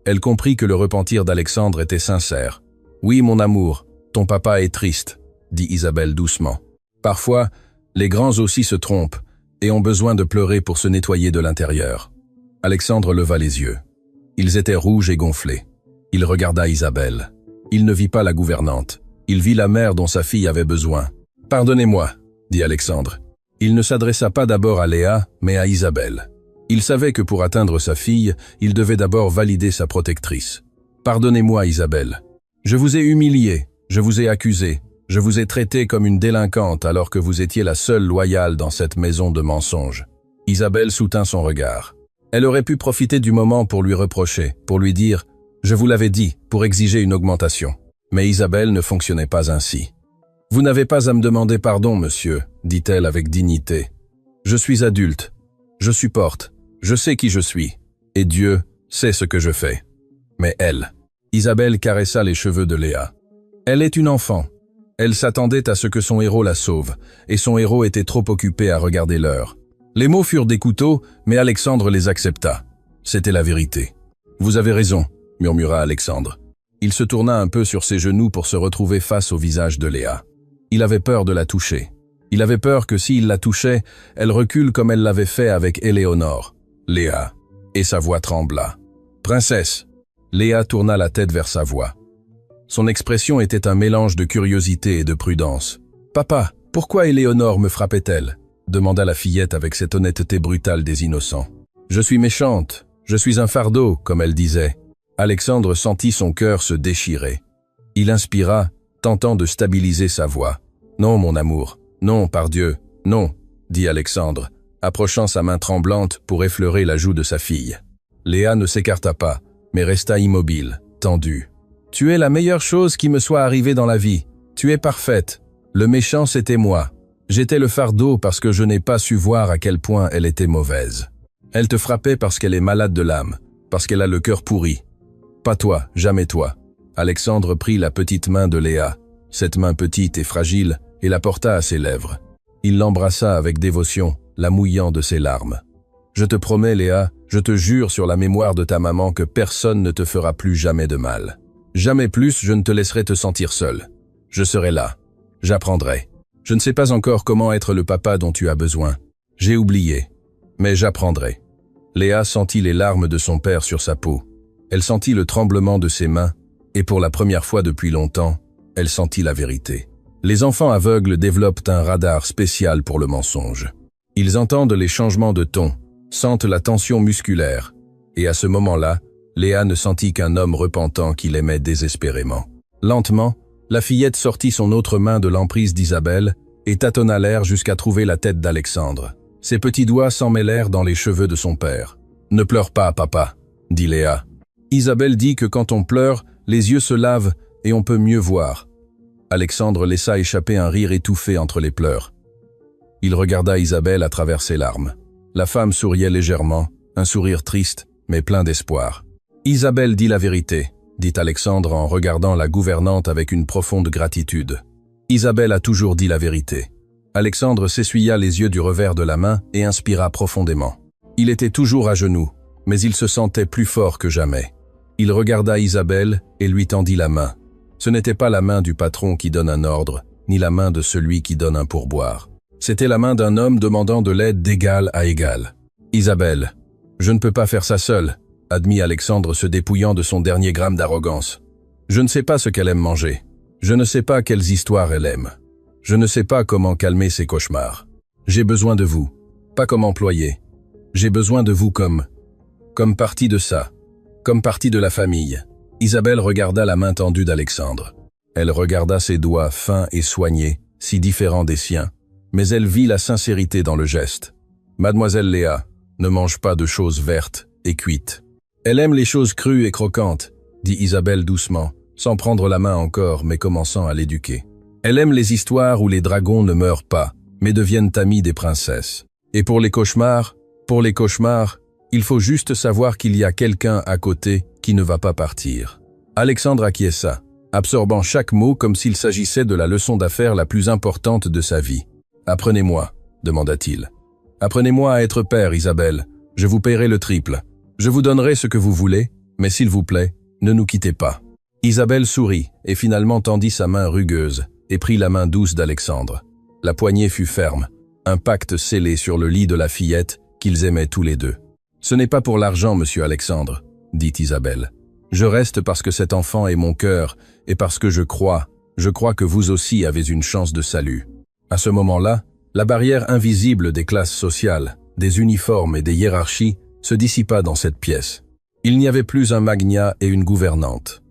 Speaker 1: Elle comprit que le repentir d'Alexandre était sincère. « Oui, mon amour, ton papa est triste, » dit Isabelle doucement. « Parfois, les grands aussi se trompent et ont besoin de pleurer pour se nettoyer de l'intérieur. » Alexandre leva les yeux. Ils étaient rouges et gonflés. Il regarda Isabelle. Il ne vit pas la gouvernante. Il vit la mère dont sa fille avait besoin. « Pardonnez-moi, » dit Alexandre. Il ne s'adressa pas d'abord à Léa, mais à Isabelle. Il savait que pour atteindre sa fille, il devait d'abord valider sa protectrice. « Pardonnez-moi, Isabelle. Je vous ai humiliée, je vous ai accusée, je vous ai traitée comme une délinquante alors que vous étiez la seule loyale dans cette maison de mensonges. » Isabelle soutint son regard. Elle aurait pu profiter du moment pour lui reprocher, pour lui dire « Je vous l'avais dit », pour exiger une augmentation. Mais Isabelle ne fonctionnait pas ainsi. « Vous n'avez pas à me demander pardon, monsieur », dit-elle avec dignité. « Je suis adulte. Je supporte. Je sais qui je suis. Et Dieu sait ce que je fais. » Mais elle, Isabelle caressa les cheveux de Léa. Elle est une enfant. Elle s'attendait à ce que son héros la sauve, et son héros était trop occupé à regarder l'heure. Les mots furent des couteaux, mais Alexandre les accepta. C'était la vérité. Vous avez raison, murmura Alexandre. Il se tourna un peu sur ses genoux pour se retrouver face au visage de Léa. Il avait peur de la toucher. Il avait peur que s'il la touchait, elle recule comme elle l'avait fait avec Éléonore. Léa. Et sa voix trembla. Princesse. Léa tourna la tête vers sa voix. Son expression était un mélange de curiosité et de prudence. Papa, pourquoi Éléonore me frappait-elle? Demanda la fillette avec cette honnêteté brutale des innocents. Je suis méchante, je suis un fardeau, comme elle disait. Alexandre sentit son cœur se déchirer. Il inspira, tentant de stabiliser sa voix. Non, mon amour, non, par Dieu, non, dit Alexandre, approchant sa main tremblante pour effleurer la joue de sa fille. Léa ne s'écarta pas, mais resta immobile, tendue. Tu es la meilleure chose qui me soit arrivée dans la vie. Tu es parfaite. Le méchant, c'était moi. J'étais le fardeau parce que je n'ai pas su voir à quel point elle était mauvaise. Elle te frappait parce qu'elle est malade de l'âme, parce qu'elle a le cœur pourri. Pas toi, jamais toi. Alexandre prit la petite main de Léa, cette main petite et fragile, et la porta à ses lèvres. Il l'embrassa avec dévotion, la mouillant de ses larmes. Je te promets, Léa, je te jure sur la mémoire de ta maman que personne ne te fera plus jamais de mal. Jamais plus je ne te laisserai te sentir seule. Je serai là. J'apprendrai. Je ne sais pas encore comment être le papa dont tu as besoin. J'ai oublié. Mais j'apprendrai. Léa sentit les larmes de son père sur sa peau. Elle sentit le tremblement de ses mains, et pour la première fois depuis longtemps, elle sentit la vérité. Les enfants aveugles développent un radar spécial pour le mensonge. Ils entendent les changements de ton, sentent la tension musculaire, et à ce moment-là, Léa ne sentit qu'un homme repentant qui l'aimait désespérément. Lentement, la fillette sortit son autre main de l'emprise d'Isabelle et tâtonna l'air jusqu'à trouver la tête d'Alexandre. Ses petits doigts s'emmêlèrent dans les cheveux de son père. « Ne pleure pas, papa », dit Léa. Isabelle dit que quand on pleure, les yeux se lavent et on peut mieux voir. Alexandre laissa échapper un rire étouffé entre les pleurs. Il regarda Isabelle à travers ses larmes. La femme souriait légèrement, un sourire triste, mais plein d'espoir. Isabelle dit la vérité, dit Alexandre en regardant la gouvernante avec une profonde gratitude. Isabelle a toujours dit la vérité. Alexandre s'essuya les yeux du revers de la main et inspira profondément. Il était toujours à genoux, mais il se sentait plus fort que jamais. Il regarda Isabelle et lui tendit la main. Ce n'était pas la main du patron qui donne un ordre, ni la main de celui qui donne un pourboire. C'était la main d'un homme demandant de l'aide d'égal à égal. « Isabelle, je ne peux pas faire ça seul », admit Alexandre se dépouillant de son dernier gramme d'arrogance. « Je ne sais pas ce qu'elle aime manger. Je ne sais pas quelles histoires elle aime. Je ne sais pas comment calmer ses cauchemars. J'ai besoin de vous, pas comme employé. J'ai besoin de vous comme partie de ça, comme partie de la famille. » Isabelle regarda la main tendue d'Alexandre. Elle regarda ses doigts fins et soignés, si différents des siens, mais elle vit la sincérité dans le geste. « Mademoiselle Léa ne mange pas de choses vertes et cuites. Elle aime les choses crues et croquantes, » dit Isabelle doucement, sans prendre la main encore, mais commençant à l'éduquer. « Elle aime les histoires où les dragons ne meurent pas, mais deviennent amis des princesses. Et pour les cauchemars, il faut juste savoir qu'il y a quelqu'un à côté qui ne va pas partir. » Alexandre acquiesça, absorbant chaque mot comme s'il s'agissait de la leçon d'affaires la plus importante de sa vie. « Apprenez-moi, » demanda-t-il. « Apprenez-moi à être père, Isabelle. Je vous paierai le triple. Je vous donnerai ce que vous voulez, mais s'il vous plaît, ne nous quittez pas. » Isabelle sourit et finalement tendit sa main rugueuse et prit la main douce d'Alexandre. La poignée fut ferme, un pacte scellé sur le lit de la fillette qu'ils aimaient tous les deux. « Ce n'est pas pour l'argent, monsieur Alexandre, » dit Isabelle. « Je reste parce que cet enfant est mon cœur et parce que je crois que vous aussi avez une chance de salut. » À ce moment-là, la barrière invisible des classes sociales, des uniformes et des hiérarchies se dissipa dans cette pièce. Il n'y avait plus un magnat et une gouvernante.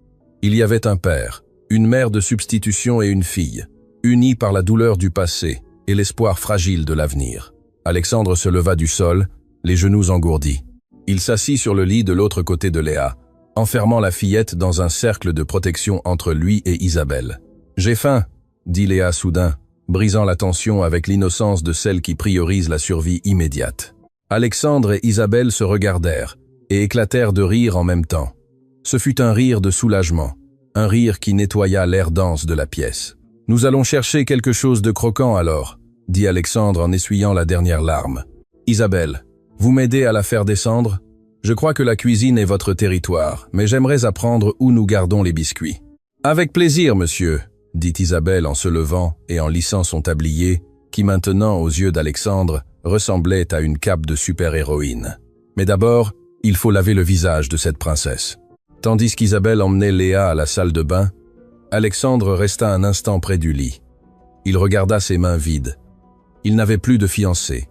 Speaker 1: Il y avait un père, une mère de substitution et une fille, unis par la douleur du passé et l'espoir fragile de l'avenir. Alexandre se leva du sol, les genoux engourdis. Il s'assit sur le lit de l'autre côté de Léa, enfermant la fillette dans un cercle de protection entre lui et Isabelle. « J'ai faim », dit Léa soudain, brisant la tension avec l'innocence de celle qui priorise la survie immédiate. Alexandre et Isabelle se regardèrent et éclatèrent de rire en même temps. Ce fut un rire de soulagement, un rire qui nettoya l'air dense de la pièce. « Nous allons chercher quelque chose de croquant alors », dit Alexandre en essuyant la dernière larme. « Isabelle, vous m'aidez à la faire descendre ? Je crois que la cuisine est votre territoire, mais j'aimerais apprendre où nous gardons les biscuits. Avec plaisir, monsieur, dit Isabelle en se levant et en lissant son tablier, qui maintenant, aux yeux d'Alexandre, ressemblait à une cape de super-héroïne. Mais d'abord, il faut laver le visage de cette princesse. Tandis qu'Isabelle emmenait Léa à la salle de bain, Alexandre resta un instant près du lit. Il regarda ses mains vides. Il n'avait plus de fiancée.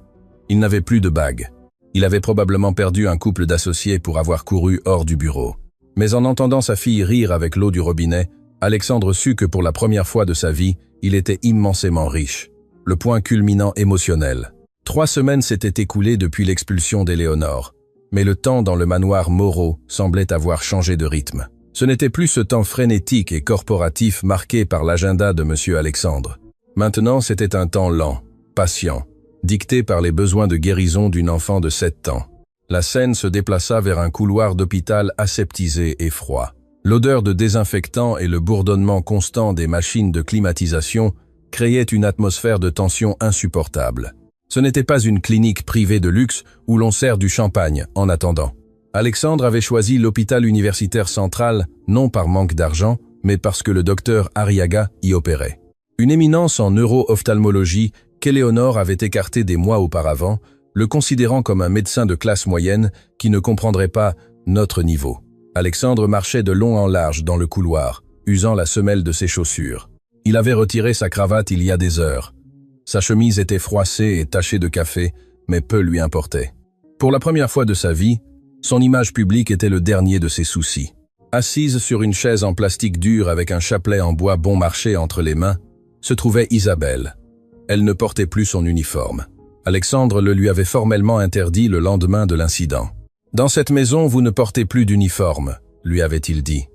Speaker 1: Il n'avait plus de bague. Il avait probablement perdu un couple d'associés pour avoir couru hors du bureau. Mais en entendant sa fille rire avec l'eau du robinet, Alexandre sut que pour la première fois de sa vie, il était immensément riche. Le point culminant émotionnel. 3 semaines s'étaient écoulées depuis l'expulsion d'Éléonore. Mais le temps dans le manoir Moreau semblait avoir changé de rythme. Ce n'était plus ce temps frénétique et corporatif marqué par l'agenda de M. Alexandre. Maintenant, c'était un temps lent, patient, dicté par les besoins de guérison d'une enfant de 7 ans. La scène se déplaça vers un couloir d'hôpital aseptisé et froid. L'odeur de désinfectant et le bourdonnement constant des machines de climatisation créaient une atmosphère de tension insupportable. Ce n'était pas une clinique privée de luxe où l'on sert du champagne en attendant. Alexandre avait choisi l'hôpital universitaire central, non par manque d'argent, mais parce que le docteur Arriaga y opérait. Une éminence en neuro-ophtalmologie qu'Éléonore avait écartée des mois auparavant, le considérant comme un médecin de classe moyenne qui ne comprendrait pas notre niveau. Alexandre marchait de long en large dans le couloir, usant la semelle de ses chaussures. Il avait retiré sa cravate il y a des heures. Sa chemise était froissée et tachée de café, mais peu lui importait. Pour la première fois de sa vie, son image publique était le dernier de ses soucis. Assise sur une chaise en plastique dur avec un chapelet en bois bon marché entre les mains, se trouvait Isabelle. Elle ne portait plus son uniforme. Alexandre le lui avait formellement interdit le lendemain de l'incident. « Dans cette maison, vous ne portez plus d'uniforme », lui avait-il dit.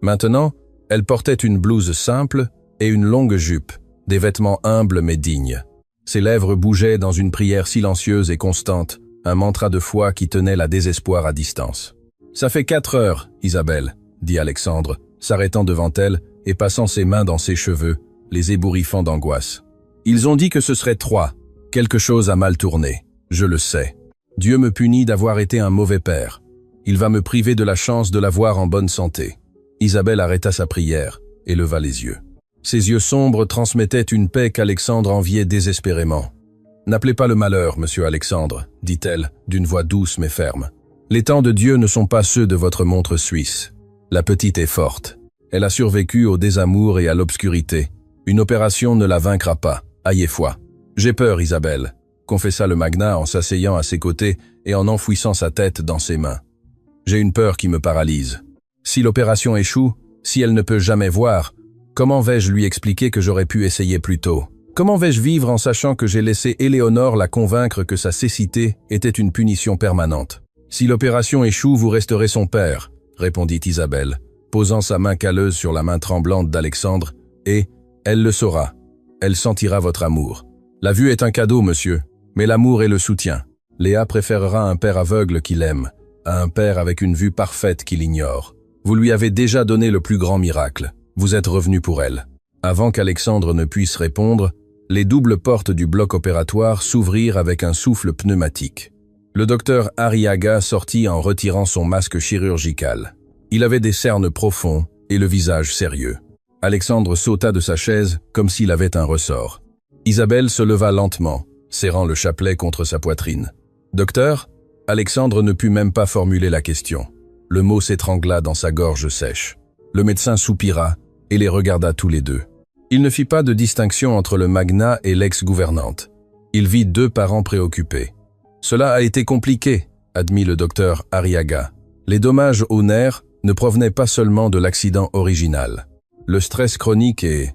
Speaker 1: Maintenant, elle portait une blouse simple et une longue jupe, des vêtements humbles mais dignes. Ses lèvres bougeaient dans une prière silencieuse et constante, un mantra de foi qui tenait la désespoir à distance. « Ça fait 4 heures, Isabelle, » dit Alexandre, s'arrêtant devant elle et passant ses mains dans ses cheveux, les ébouriffant d'angoisse. « Ils ont dit que ce serait 3. Quelque chose a mal tourné. Je le sais. Dieu me punit d'avoir été un mauvais père. Il va me priver de la chance de la voir en bonne santé. » Isabelle arrêta sa prière et leva les yeux. Ses yeux sombres transmettaient une paix qu'Alexandre enviait désespérément. « N'appelez pas le malheur, monsieur Alexandre, » dit-elle, d'une voix douce mais ferme. « Les temps de Dieu ne sont pas ceux de votre montre suisse. La petite est forte. Elle a survécu au désamour et à l'obscurité. Une opération ne la vaincra pas. Ayez foi. »« J'ai peur, Isabelle, » confessa le magnat en s'asseyant à ses côtés et en enfouissant sa tête dans ses mains. « J'ai une peur qui me paralyse. Si l'opération échoue, si elle ne peut jamais voir, comment vais-je lui expliquer que j'aurais pu essayer plus tôt? Comment vais-je vivre en sachant que j'ai laissé Éléonore la convaincre que sa cécité était une punition permanente? Si l'opération échoue, vous resterez son père, répondit Isabelle, posant sa main calleuse sur la main tremblante d'Alexandre, et elle le saura. Elle sentira votre amour. La vue est un cadeau, monsieur, mais l'amour est le soutien. Léa préférera un père aveugle qui l'aime, à un père avec une vue parfaite qui l'ignore. Vous lui avez déjà donné le plus grand miracle. Vous êtes revenu pour elle. Avant qu'Alexandre ne puisse répondre, les doubles portes du bloc opératoire s'ouvrirent avec un souffle pneumatique. Le docteur Arriaga sortit en retirant son masque chirurgical. Il avait des cernes profonds et le visage sérieux. Alexandre sauta de sa chaise comme s'il avait un ressort. Isabelle se leva lentement, serrant le chapelet contre sa poitrine. « Docteur ?» Alexandre ne put même pas formuler la question. Le mot s'étrangla dans sa gorge sèche. Le médecin soupira et les regarda tous les deux. Il ne fit pas de distinction entre le magnat et l'ex-gouvernante. Il vit 2 parents préoccupés. « Cela a été compliqué », admit le docteur Arriaga. Les dommages aux nerfs ne provenaient pas seulement de l'accident original. Le stress chronique et,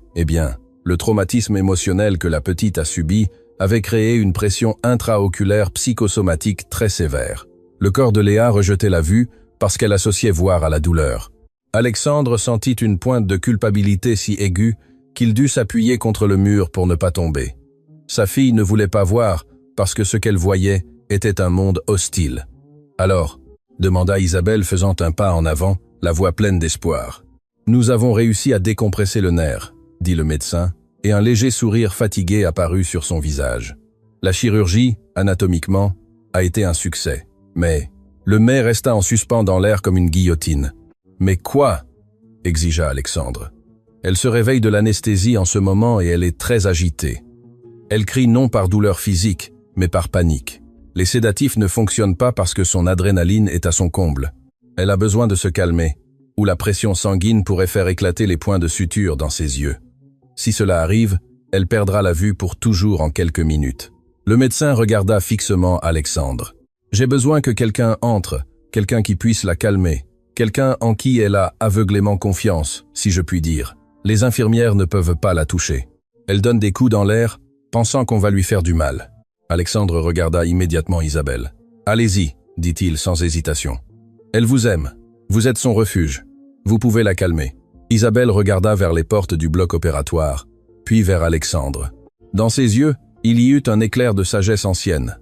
Speaker 1: le traumatisme émotionnel que la petite a subi avait créé une pression intraoculaire psychosomatique très sévère. Le corps de Léa rejetait la vue parce qu'elle associait voir à la douleur. Alexandre sentit une pointe de culpabilité si aiguë qu'il dut s'appuyer contre le mur pour ne pas tomber. Sa fille ne voulait pas voir parce que ce qu'elle voyait était un monde hostile. « Alors ?» demanda Isabelle faisant un pas en avant, la voix pleine d'espoir. « Nous avons réussi à décompresser le nerf, » dit le médecin, et un léger sourire fatigué apparut sur son visage. La chirurgie, anatomiquement, a été un succès, mais Le mets resta en suspens dans l'air comme une guillotine. « Mais quoi ?» exigea Alexandre. Elle se réveille de l'anesthésie en ce moment et elle est très agitée. Elle crie non par douleur physique, mais par panique. Les sédatifs ne fonctionnent pas parce que son adrénaline est à son comble. Elle a besoin de se calmer, ou la pression sanguine pourrait faire éclater les points de suture dans ses yeux. Si cela arrive, elle perdra la vue pour toujours en quelques minutes. Le médecin regarda fixement Alexandre. « J'ai besoin que quelqu'un entre, quelqu'un qui puisse la calmer, quelqu'un en qui elle a aveuglément confiance, si je puis dire. Les infirmières ne peuvent pas la toucher. Elle donne des coups dans l'air, pensant qu'on va lui faire du mal. » Alexandre regarda immédiatement Isabelle. « Allez-y, dit-il sans hésitation. Elle vous aime. Vous êtes son refuge. Vous pouvez la calmer. » Isabelle regarda vers les portes du bloc opératoire, puis vers Alexandre. Dans ses yeux, il y eut un éclair de sagesse ancienne.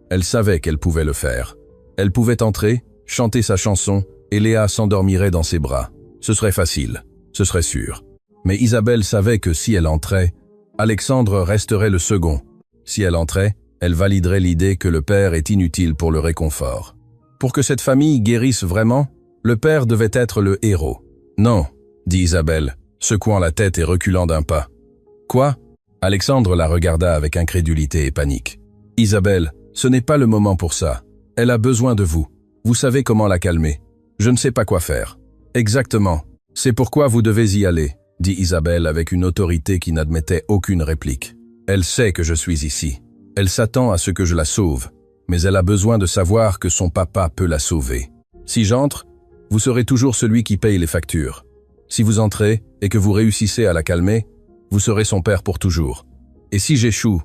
Speaker 1: Elle savait qu'elle pouvait le faire. Elle pouvait entrer, chanter sa chanson, et Léa s'endormirait dans ses bras. Ce serait facile, ce serait sûr. Mais Isabelle savait que si elle entrait, Alexandre resterait le second. Si elle entrait, elle validerait l'idée que le père est inutile pour le réconfort. Pour que cette famille guérisse vraiment, le père devait être le héros. « Non », dit Isabelle, secouant la tête et reculant d'un pas. « Quoi ?» Alexandre la regarda avec incrédulité et panique. « Isabelle, ce n'est pas le moment pour ça. Elle a besoin de vous. Vous savez comment la calmer. Je ne sais pas quoi faire. »« Exactement. C'est pourquoi vous devez y aller, » dit Isabelle avec une autorité qui n'admettait aucune réplique. « Elle sait que je suis ici. Elle s'attend à ce que je la sauve, mais elle a besoin de savoir que son papa peut la sauver. Si j'entre, vous serez toujours celui qui paye les factures. Si vous entrez et que vous réussissez à la calmer, vous serez son père pour toujours. Et si j'échoue, »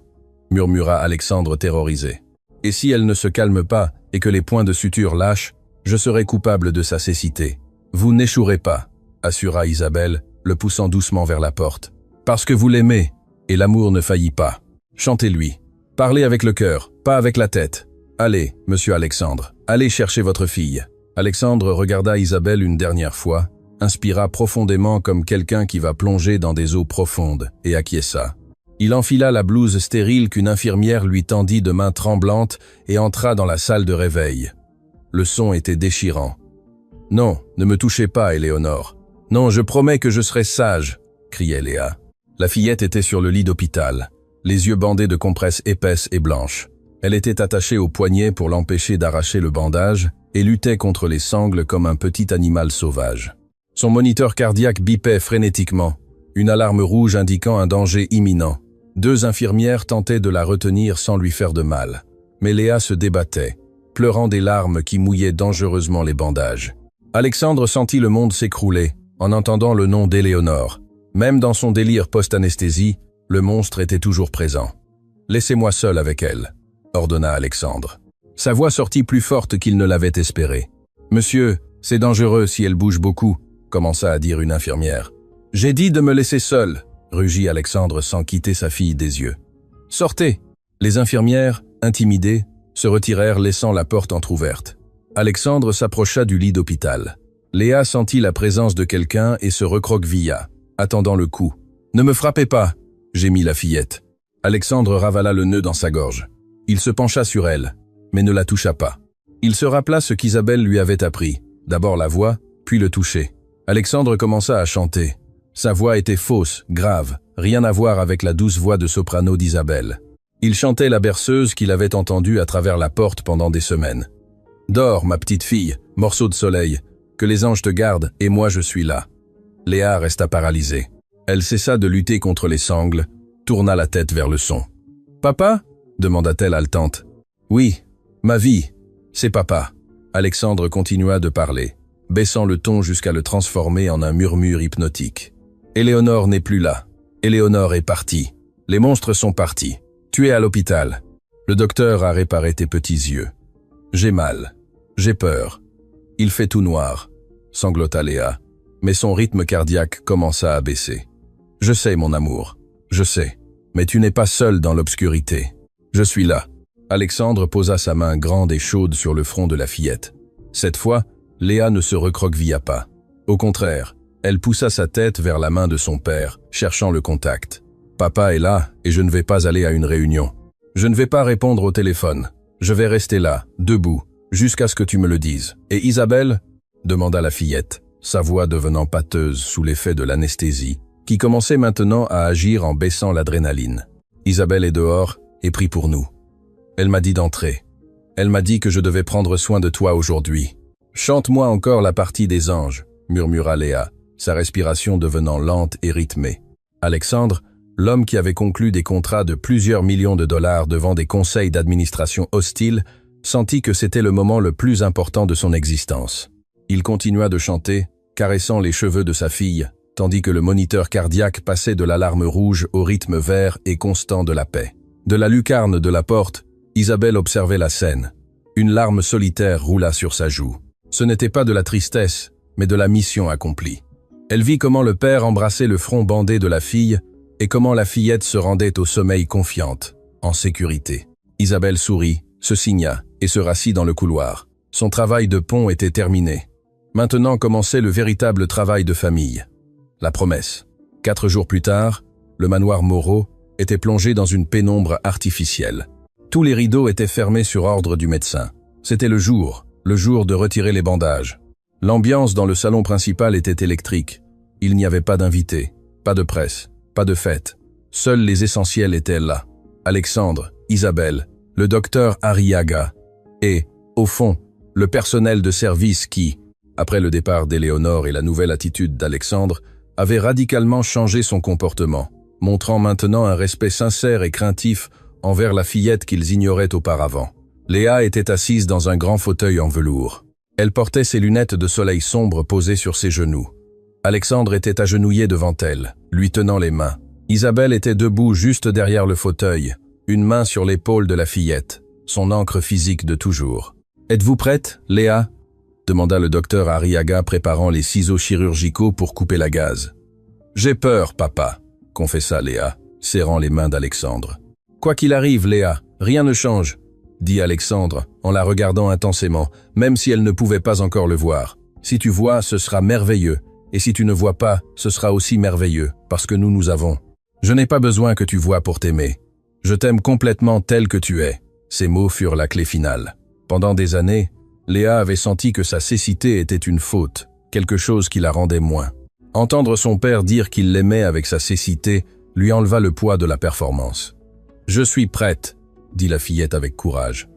Speaker 1: murmura Alexandre terrorisé. « Et si elle ne se calme pas et que les points de suture lâchent, je serai coupable de sa cécité. Vous n'échouerez pas, » assura Isabelle, le poussant doucement vers la porte. « Parce que vous l'aimez, et l'amour ne faillit pas. Chantez-lui. Parlez avec le cœur, pas avec la tête. Allez, monsieur Alexandre, allez chercher votre fille. » Alexandre regarda Isabelle une dernière fois, inspira profondément comme quelqu'un qui va plonger dans des eaux profondes, et acquiesça. Il enfila la blouse stérile qu'une infirmière lui tendit de main tremblante et entra dans la salle de réveil. Le son était déchirant. « Non, ne me touchez pas, Éléonore. Non, je promets que je serai sage, » criait Léa. La fillette était sur le lit d'hôpital, les yeux bandés de compresses épaisses et blanches. Elle était attachée au poignet pour l'empêcher d'arracher le bandage et luttait contre les sangles comme un petit animal sauvage. Son moniteur cardiaque bipait frénétiquement, une alarme rouge indiquant un danger imminent. 2 infirmières tentaient de la retenir sans lui faire de mal. Mais Léa se débattait, pleurant des larmes qui mouillaient dangereusement les bandages. Alexandre sentit le monde s'écrouler en entendant le nom d'Éléonore. Même dans son délire post-anesthésie, le monstre était toujours présent. « Laissez-moi seul avec elle », ordonna Alexandre. Sa voix sortit plus forte qu'il ne l'avait espéré. « Monsieur, c'est dangereux si elle bouge beaucoup », commença à dire une infirmière. « J'ai dit de me laisser seul », rugit Alexandre sans quitter sa fille des yeux. « Sortez !» Les infirmières, intimidées, se retirèrent laissant la porte entr'ouverte. Alexandre s'approcha du lit d'hôpital. Léa sentit la présence de quelqu'un et se recroquevilla, attendant le coup. « Ne me frappez pas !» gémit la fillette. Alexandre ravala le nœud dans sa gorge. Il se pencha sur elle, mais ne la toucha pas. Il se rappela ce qu'Isabelle lui avait appris, d'abord la voix, puis le toucher. Alexandre commença à chanter. Sa voix était fausse, grave, rien à voir avec la douce voix de soprano d'Isabelle. Il chantait la berceuse qu'il avait entendue à travers la porte pendant des semaines. « Dors, ma petite fille, morceau de soleil, que les anges te gardent et moi je suis là. » Léa resta paralysée. Elle cessa de lutter contre les sangles, tourna la tête vers le son. « Papa ?» demanda-t-elle haletante. « Oui, ma vie, c'est papa. » Alexandre continua de parler, baissant le ton jusqu'à le transformer en un murmure hypnotique. « Éléonore n'est plus là. Éléonore est partie. Les monstres sont partis. Tu es à l'hôpital. Le docteur a réparé tes petits yeux. J'ai mal. J'ai peur. Il fait tout noir. » sanglota Léa, mais son rythme cardiaque commença à baisser. « Je sais, mon amour. Je sais. Mais tu n'es pas seul dans l'obscurité. Je suis là. » Alexandre posa sa main grande et chaude sur le front de la fillette. Cette fois, Léa ne se recroquevilla pas. Au contraire, elle poussa sa tête vers la main de son père, cherchant le contact. « Papa est là et je ne vais pas aller à une réunion. Je ne vais pas répondre au téléphone. Je vais rester là, debout, Jusqu'à ce que tu me le dises. Et Isabelle? Demanda la fillette, sa voix devenant pâteuse sous l'effet de l'anesthésie, qui commençait maintenant à agir en baissant l'adrénaline. Isabelle est dehors et prie pour nous. Elle m'a dit d'entrer. Elle m'a dit que je devais prendre soin de toi aujourd'hui. Chante-moi encore la partie des anges, murmura Léa, sa respiration devenant lente et rythmée. Alexandre, l'homme qui avait conclu des contrats de plusieurs millions de dollars devant des conseils d'administration hostiles, sentit que c'était le moment le plus important de son existence. Il continua de chanter, caressant les cheveux de sa fille, tandis que le moniteur cardiaque passait de l'alarme rouge au rythme vert et constant de la paix. De la lucarne de la porte, Isabelle observait la scène. Une larme solitaire roula sur sa joue. Ce n'était pas de la tristesse, mais de la mission accomplie. Elle vit comment le père embrassait le front bandé de la fille et comment la fillette se rendait au sommeil confiante, en sécurité. Isabelle sourit, se signa et se rassit dans le couloir. Son travail de pont était terminé. Maintenant commençait le véritable travail de famille. La promesse. 4 jours plus tard, le manoir Moreau était plongé dans une pénombre artificielle. Tous les rideaux étaient fermés sur ordre du médecin. C'était le jour de retirer les bandages. L'ambiance dans le salon principal était électrique. Il n'y avait pas d'invités, pas de presse, pas de fête. Seuls les essentiels étaient là. Alexandre, Isabelle, le docteur Arriaga et, au fond, le personnel de service qui, après le départ d'Éléonore et la nouvelle attitude d'Alexandre, avait radicalement changé son comportement, montrant maintenant un respect sincère et craintif envers la fillette qu'ils ignoraient auparavant. Léa était assise dans un grand fauteuil en velours. Elle portait ses lunettes de soleil sombre posées sur ses genoux. Alexandre était agenouillé devant elle, lui tenant les mains. Isabelle était debout juste derrière le fauteuil, une main sur l'épaule de la fillette, son encre physique de toujours. « Êtes-vous prête, Léa ?» demanda le docteur Arriaga préparant les ciseaux chirurgicaux pour couper la gaze. « J'ai peur, papa », confessa Léa, serrant les mains d'Alexandre. « Quoi qu'il arrive, Léa, rien ne change », dit Alexandre en la regardant intensément, même si elle ne pouvait pas encore le voir. « Si tu vois, ce sera merveilleux, et si tu ne vois pas, ce sera aussi merveilleux, parce que nous avons. Je n'ai pas besoin que tu vois pour t'aimer. Je t'aime complètement tel que tu es. » Ces mots furent la clé finale. Pendant des années, Léa avait senti que sa cécité était une faute, quelque chose qui la rendait moins. Entendre son père dire qu'il l'aimait avec sa cécité lui enleva le poids de la performance. « Je suis prête », dit la fillette avec courage.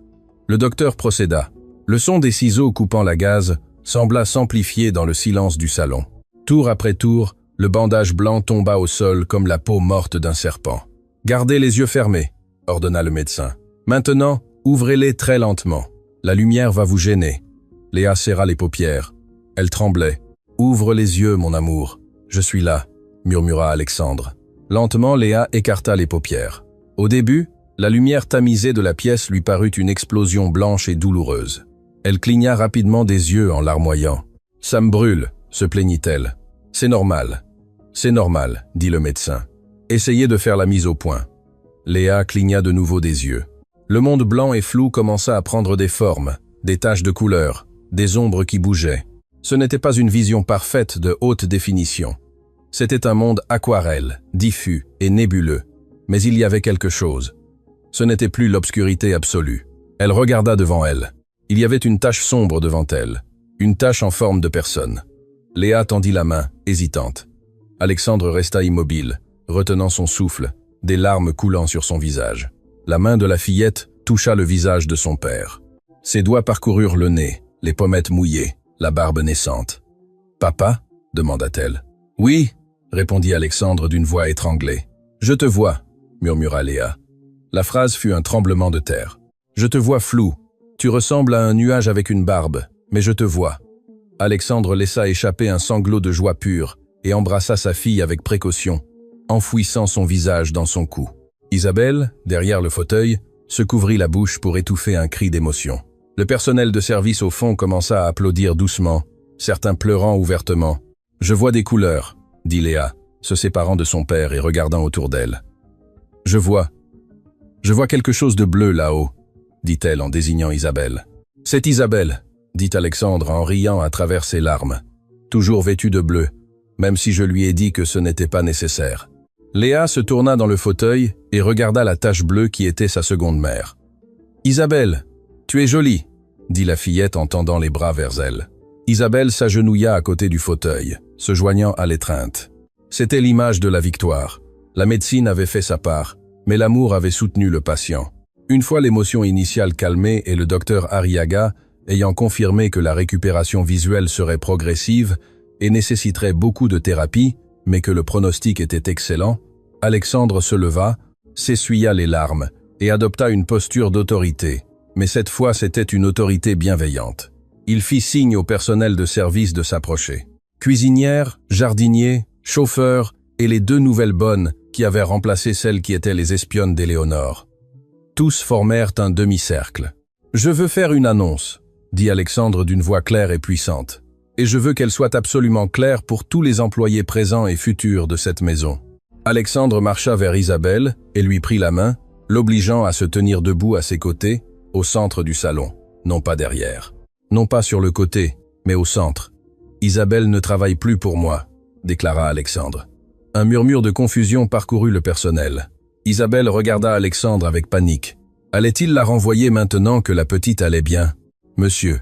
Speaker 1: Le docteur procéda. Le son des ciseaux coupant la gaze sembla s'amplifier dans le silence du salon. Tour après tour, le bandage blanc tomba au sol comme la peau morte d'un serpent. « Gardez les yeux fermés », ordonna le médecin. « Maintenant, ouvrez-les très lentement. La lumière va vous gêner. » Léa serra les paupières. Elle tremblait. « Ouvre les yeux, mon amour. Je suis là, » murmura Alexandre. Lentement, Léa écarta les paupières. Au début, la lumière tamisée de la pièce lui parut une explosion blanche et douloureuse. Elle cligna rapidement des yeux en larmoyant. « Ça me brûle », se plaignit-elle. « C'est normal. »« C'est normal », dit le médecin. « Essayez de faire la mise au point. » Léa cligna de nouveau des yeux. Le monde blanc et flou commença à prendre des formes, des taches de couleur, des ombres qui bougeaient. Ce n'était pas une vision parfaite de haute définition. C'était un monde aquarelle, diffus et nébuleux. Mais il y avait quelque chose. Ce n'était plus l'obscurité absolue. Elle regarda devant elle. Il y avait une tache sombre devant elle, une tache en forme de personne. Léa tendit la main, hésitante. Alexandre resta immobile, retenant son souffle, des larmes coulant sur son visage. La main de la fillette toucha le visage de son père. Ses doigts parcoururent le nez, les pommettes mouillées, la barbe naissante. « Papa » demanda-t-elle. « Oui » répondit Alexandre d'une voix étranglée. « Je te vois » murmura Léa. La phrase fut un tremblement de terre. « Je te vois flou. Tu ressembles à un nuage avec une barbe, mais je te vois. » Alexandre laissa échapper un sanglot de joie pure et embrassa sa fille avec précaution, enfouissant son visage dans son cou. Isabelle, derrière le fauteuil, se couvrit la bouche pour étouffer un cri d'émotion. Le personnel de service au fond commença à applaudir doucement, certains pleurant ouvertement. « Je vois des couleurs », dit Léa, se séparant de son père et regardant autour d'elle. « Je vois quelque chose de bleu là-haut », dit-elle en désignant Isabelle. « C'est Isabelle », dit Alexandre en riant à travers ses larmes. « Toujours vêtue de bleu, même si je lui ai dit que ce n'était pas nécessaire. » Léa se tourna dans le fauteuil et regarda la tache bleue qui était sa seconde mère. « Isabelle, tu es jolie !» dit la fillette en tendant les bras vers elle. Isabelle s'agenouilla à côté du fauteuil, se joignant à l'étreinte. C'était l'image de la victoire. La médecine avait fait sa part, mais l'amour avait soutenu le patient. Une fois l'émotion initiale calmée et le docteur Arriaga ayant confirmé que la récupération visuelle serait progressive et nécessiterait beaucoup de thérapie, mais que le pronostic était excellent, Alexandre se leva, s'essuya les larmes et adopta une posture d'autorité, mais cette fois c'était une autorité bienveillante. Il fit signe au personnel de service de s'approcher. Cuisinière, jardinier, chauffeur et les 2 nouvelles bonnes qui avaient remplacé celles qui étaient les espionnes d'Éléonore. Tous formèrent un demi-cercle. « Je veux faire une annonce », dit Alexandre d'une voix claire et puissante. « Et je veux qu'elle soit absolument claire pour tous les employés présents et futurs de cette maison. » Alexandre marcha vers Isabelle et lui prit la main, l'obligeant à se tenir debout à ses côtés, au centre du salon, non pas derrière. Non pas sur le côté, mais au centre. « Isabelle ne travaille plus pour moi », déclara Alexandre. Un murmure de confusion parcourut le personnel. Isabelle regarda Alexandre avec panique. Allait-il la renvoyer maintenant que la petite allait bien ? « Monsieur »,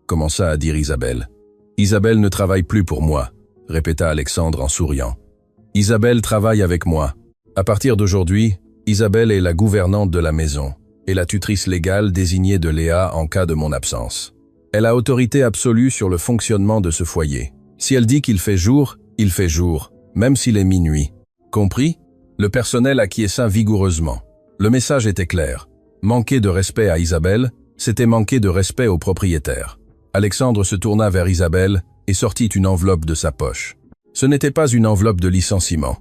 Speaker 1: commença à dire Isabelle. « Isabelle ne travaille plus pour moi », répéta Alexandre en souriant. « Isabelle travaille avec moi. À partir d'aujourd'hui, Isabelle est la gouvernante de la maison et la tutrice légale désignée de Léa en cas de mon absence. Elle a autorité absolue sur le fonctionnement de ce foyer. Si elle dit qu'il fait jour, il fait jour, même s'il est minuit. Compris ? Le personnel acquiesça vigoureusement. Le message était clair. Manquer de respect à Isabelle, c'était manquer de respect au propriétaire. Alexandre se tourna vers Isabelle et sortit une enveloppe de sa poche. Ce n'était pas une enveloppe de licenciement.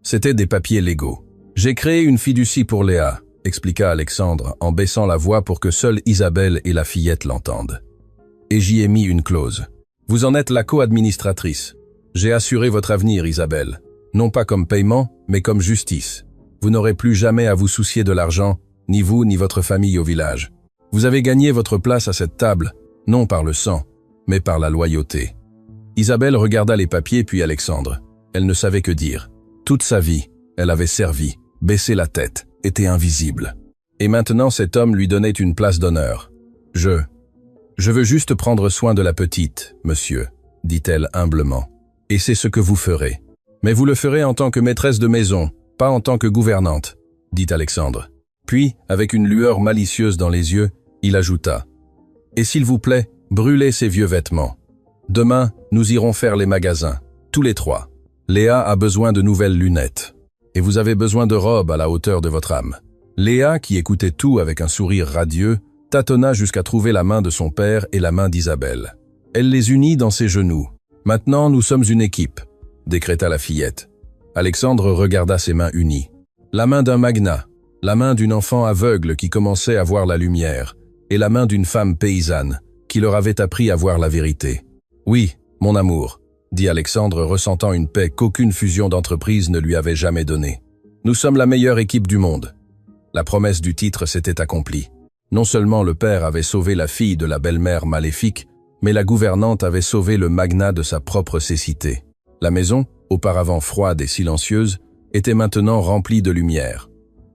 Speaker 1: C'était des papiers légaux. « J'ai créé une fiducie pour Léa », expliqua Alexandre en baissant la voix pour que seule Isabelle et la fillette l'entendent. « Et j'y ai mis une clause. Vous en êtes la co-administratrice. J'ai assuré votre avenir, Isabelle. Non pas comme paiement, mais comme justice. Vous n'aurez plus jamais à vous soucier de l'argent, ni vous ni votre famille au village. Vous avez gagné votre place à cette table, non par le sang, mais par la loyauté. » Isabelle regarda les papiers puis Alexandre. Elle ne savait que dire. Toute sa vie, elle avait servi, baissé la tête, était invisible. Et maintenant cet homme lui donnait une place d'honneur. « Je veux juste prendre soin de la petite, monsieur, » dit-elle humblement. « Et c'est ce que vous ferez. Mais vous le ferez en tant que maîtresse de maison, pas en tant que gouvernante, » dit Alexandre. Puis, avec une lueur malicieuse dans les yeux, il ajouta. « Et s'il vous plaît, brûlez ces vieux vêtements. Demain, nous irons faire les magasins, tous les 3. Léa a besoin de nouvelles lunettes. Et vous avez besoin de robes à la hauteur de votre âme. » Léa, qui écoutait tout avec un sourire radieux, tâtonna jusqu'à trouver la main de son père et la main d'Isabelle. Elle les unit dans ses genoux. « Maintenant, nous sommes une équipe », décréta la fillette. Alexandre regarda ses mains unies. La main d'un magnat, la main d'une enfant aveugle qui commençait à voir la lumière, et la main d'une femme paysanne, qui leur avait appris à voir la vérité. « Oui, mon amour », dit Alexandre ressentant une paix qu'aucune fusion d'entreprise ne lui avait jamais donnée. « Nous sommes la meilleure équipe du monde. » La promesse du titre s'était accomplie. Non seulement le père avait sauvé la fille de la belle-mère maléfique, mais la gouvernante avait sauvé le magnat de sa propre cécité. La maison, auparavant froide et silencieuse, était maintenant remplie de lumière.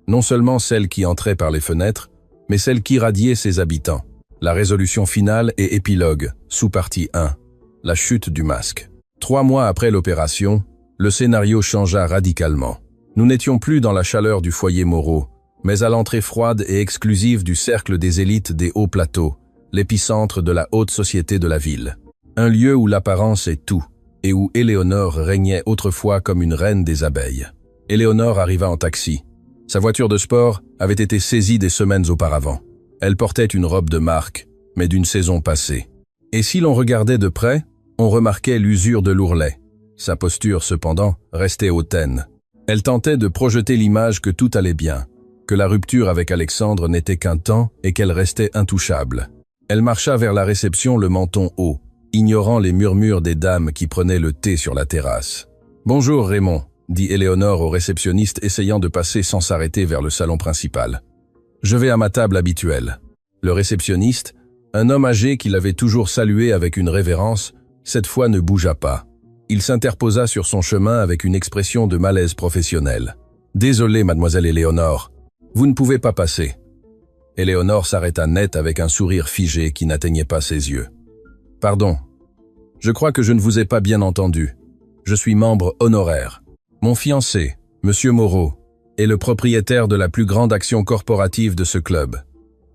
Speaker 1: Non seulement celle qui entrait par les fenêtres, mais celle qui irradiait ses habitants. La résolution finale et épilogue, sous-partie 1. La chute du masque. 3 mois après l'opération, le scénario changea radicalement. Nous n'étions plus dans la chaleur du foyer Moreau, mais à l'entrée froide et exclusive du cercle des élites des hauts plateaux, l'épicentre de la haute société de la ville. Un lieu où l'apparence est tout, et où Éléonore régnait autrefois comme une reine des abeilles. Éléonore arriva en taxi. Sa voiture de sport avait été saisie des semaines auparavant. Elle portait une robe de marque, mais d'une saison passée. Et si l'on regardait de près, on remarquait l'usure de l'ourlet. Sa posture, cependant, restait hautaine. Elle tentait de projeter l'image que tout allait bien, que la rupture avec Alexandre n'était qu'un temps et qu'elle restait intouchable. Elle marcha vers la réception le menton haut, ignorant les murmures des dames qui prenaient le thé sur la terrasse. « Bonjour Raymond », dit Éléonore au réceptionniste essayant de passer sans s'arrêter vers le salon principal. « Je vais à ma table habituelle. » Le réceptionniste, un homme âgé qui l'avait toujours salué avec une révérence, cette fois ne bougea pas. Il s'interposa sur son chemin avec une expression de malaise professionnel. « Désolé, mademoiselle Éléonore, vous ne pouvez pas passer. » Éléonore s'arrêta net avec un sourire figé qui n'atteignait pas ses yeux. « Pardon, je crois que je ne vous ai pas bien entendu. Je suis membre honoraire. Mon fiancé, Monsieur Moreau, est le propriétaire de la plus grande action corporative de ce club.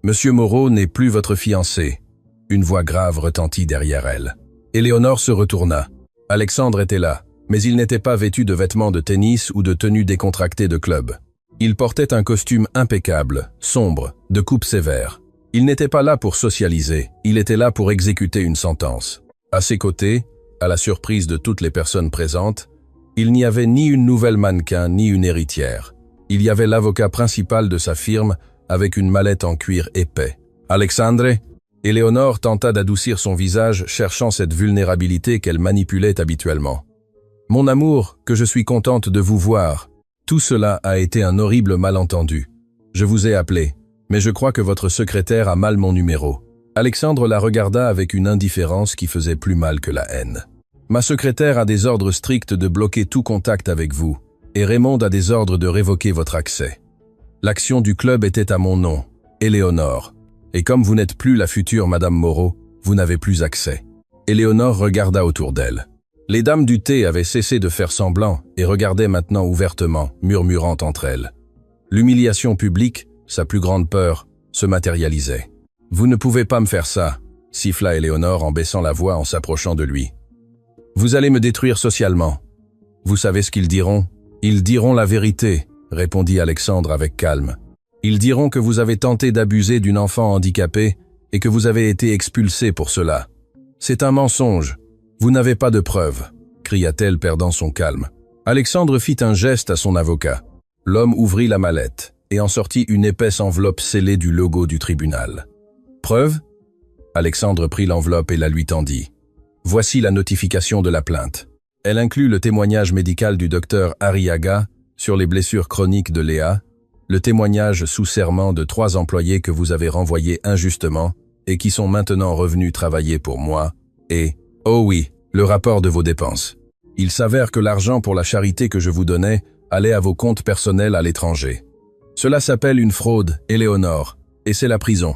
Speaker 1: Monsieur Moreau n'est plus votre fiancé. » Une voix grave retentit derrière elle. Éléonore se retourna. Alexandre était là, mais il n'était pas vêtu de vêtements de tennis ou de tenue décontractée de club. Il portait un costume impeccable, sombre, de coupe sévère. Il n'était pas là pour socialiser, il était là pour exécuter une sentence. À ses côtés, à la surprise de toutes les personnes présentes, il n'y avait ni une nouvelle mannequin ni une héritière. Il y avait l'avocat principal de sa firme avec une mallette en cuir épais. « Alexandre ?» Éléonore tenta d'adoucir son visage, cherchant cette vulnérabilité qu'elle manipulait habituellement. « Mon amour, que je suis contente de vous voir. Tout cela a été un horrible malentendu. Je vous ai appelé, mais je crois que votre secrétaire a mal mon numéro. » Alexandre la regarda avec une indifférence qui faisait plus mal que la haine. « Ma secrétaire a des ordres stricts de bloquer tout contact avec vous, et Raymond a des ordres de révoquer votre accès. L'action du club était à mon nom, Éléonore, et comme vous n'êtes plus la future Madame Moreau, vous n'avez plus accès. » Éléonore regarda autour d'elle. Les dames du thé avaient cessé de faire semblant et regardaient maintenant ouvertement, murmurant entre elles. L'humiliation publique, sa plus grande peur, se matérialisait. « Vous ne pouvez pas me faire ça », siffla Éléonore en baissant la voix en s'approchant de lui. « Vous allez me détruire socialement. Vous savez ce qu'ils diront ? Ils diront la vérité, » répondit Alexandre avec calme. « Ils diront que vous avez tenté d'abuser d'une enfant handicapée et que vous avez été expulsé pour cela. C'est un mensonge. Vous n'avez pas de preuves, » cria-t-elle perdant son calme. Alexandre fit un geste à son avocat. L'homme ouvrit la mallette et en sortit une épaisse enveloppe scellée du logo du tribunal. « Preuve ?» Alexandre prit l'enveloppe et la lui tendit. « Voici la notification de la plainte. Elle inclut le témoignage médical du docteur Arriaga sur les blessures chroniques de Léa, le témoignage sous serment de 3 employés que vous avez renvoyés injustement et qui sont maintenant revenus travailler pour moi, et, oh oui, le rapport de vos dépenses. Il s'avère que l'argent pour la charité que je vous donnais allait à vos comptes personnels à l'étranger. Cela s'appelle une fraude, Éléonore, et c'est la prison. »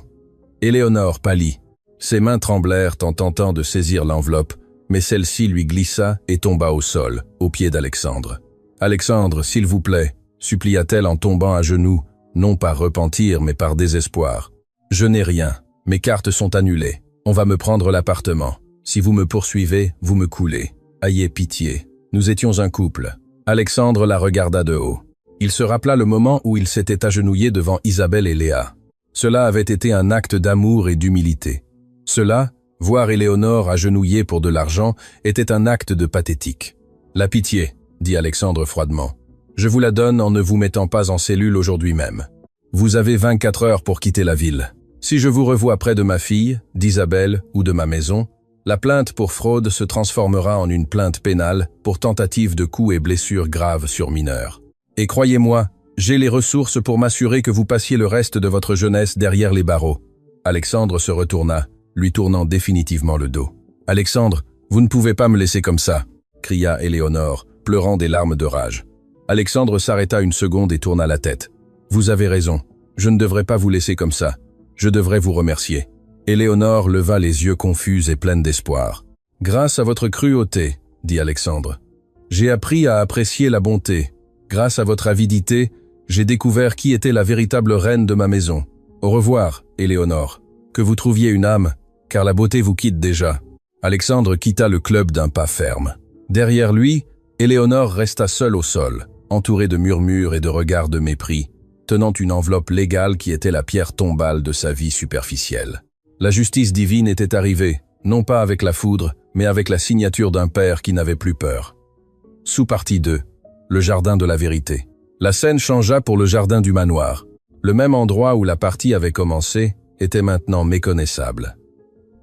Speaker 1: Éléonore pâlit. Ses mains tremblèrent en tentant de saisir l'enveloppe, mais celle-ci lui glissa et tomba au sol, aux pieds d'Alexandre. « Alexandre, s'il vous plaît, » supplia-t-elle en tombant à genoux, non par repentir mais par désespoir. « Je n'ai rien, mes cartes sont annulées, on va me prendre l'appartement. Si vous me poursuivez, vous me coulez. Ayez pitié, nous étions un couple. » Alexandre la regarda de haut. Il se rappela le moment où il s'était agenouillé devant Isabelle et Léa. Cela avait été un acte d'amour et d'humilité. Cela, voir Éléonore agenouillée pour de l'argent, était un acte de pathétique. « La pitié, » dit Alexandre froidement. « Je vous la donne en ne vous mettant pas en cellule aujourd'hui même. Vous avez 24 heures pour quitter la ville. Si je vous revois près de ma fille, d'Isabelle ou de ma maison, la plainte pour fraude se transformera en une plainte pénale pour tentative de coups et blessures graves sur mineurs. Et croyez-moi, j'ai les ressources pour m'assurer que vous passiez le reste de votre jeunesse derrière les barreaux. » Alexandre se retourna, lui tournant définitivement le dos. « Alexandre, vous ne pouvez pas me laisser comme ça !» cria Éléonore, pleurant des larmes de rage. Alexandre s'arrêta une seconde et tourna la tête. « Vous avez raison, je ne devrais pas vous laisser comme ça. Je devrais vous remercier. » Éléonore leva les yeux confus et pleine d'espoir. « Grâce à votre cruauté, » dit Alexandre. « J'ai appris à apprécier la bonté. Grâce à votre avidité, j'ai découvert qui était la véritable reine de ma maison. Au revoir, Éléonore. Que vous trouviez une âme, car la beauté vous quitte déjà. » Alexandre quitta le club d'un pas ferme. Derrière lui, Éléonore resta seule au sol, entourée de murmures et de regards de mépris, tenant une enveloppe légale qui était la pierre tombale de sa vie superficielle. La justice divine était arrivée, non pas avec la foudre, mais avec la signature d'un père qui n'avait plus peur. Sous-partie 2. Le jardin de la vérité. La scène changea pour le jardin du manoir. Le même endroit où la partie avait commencé était maintenant méconnaissable.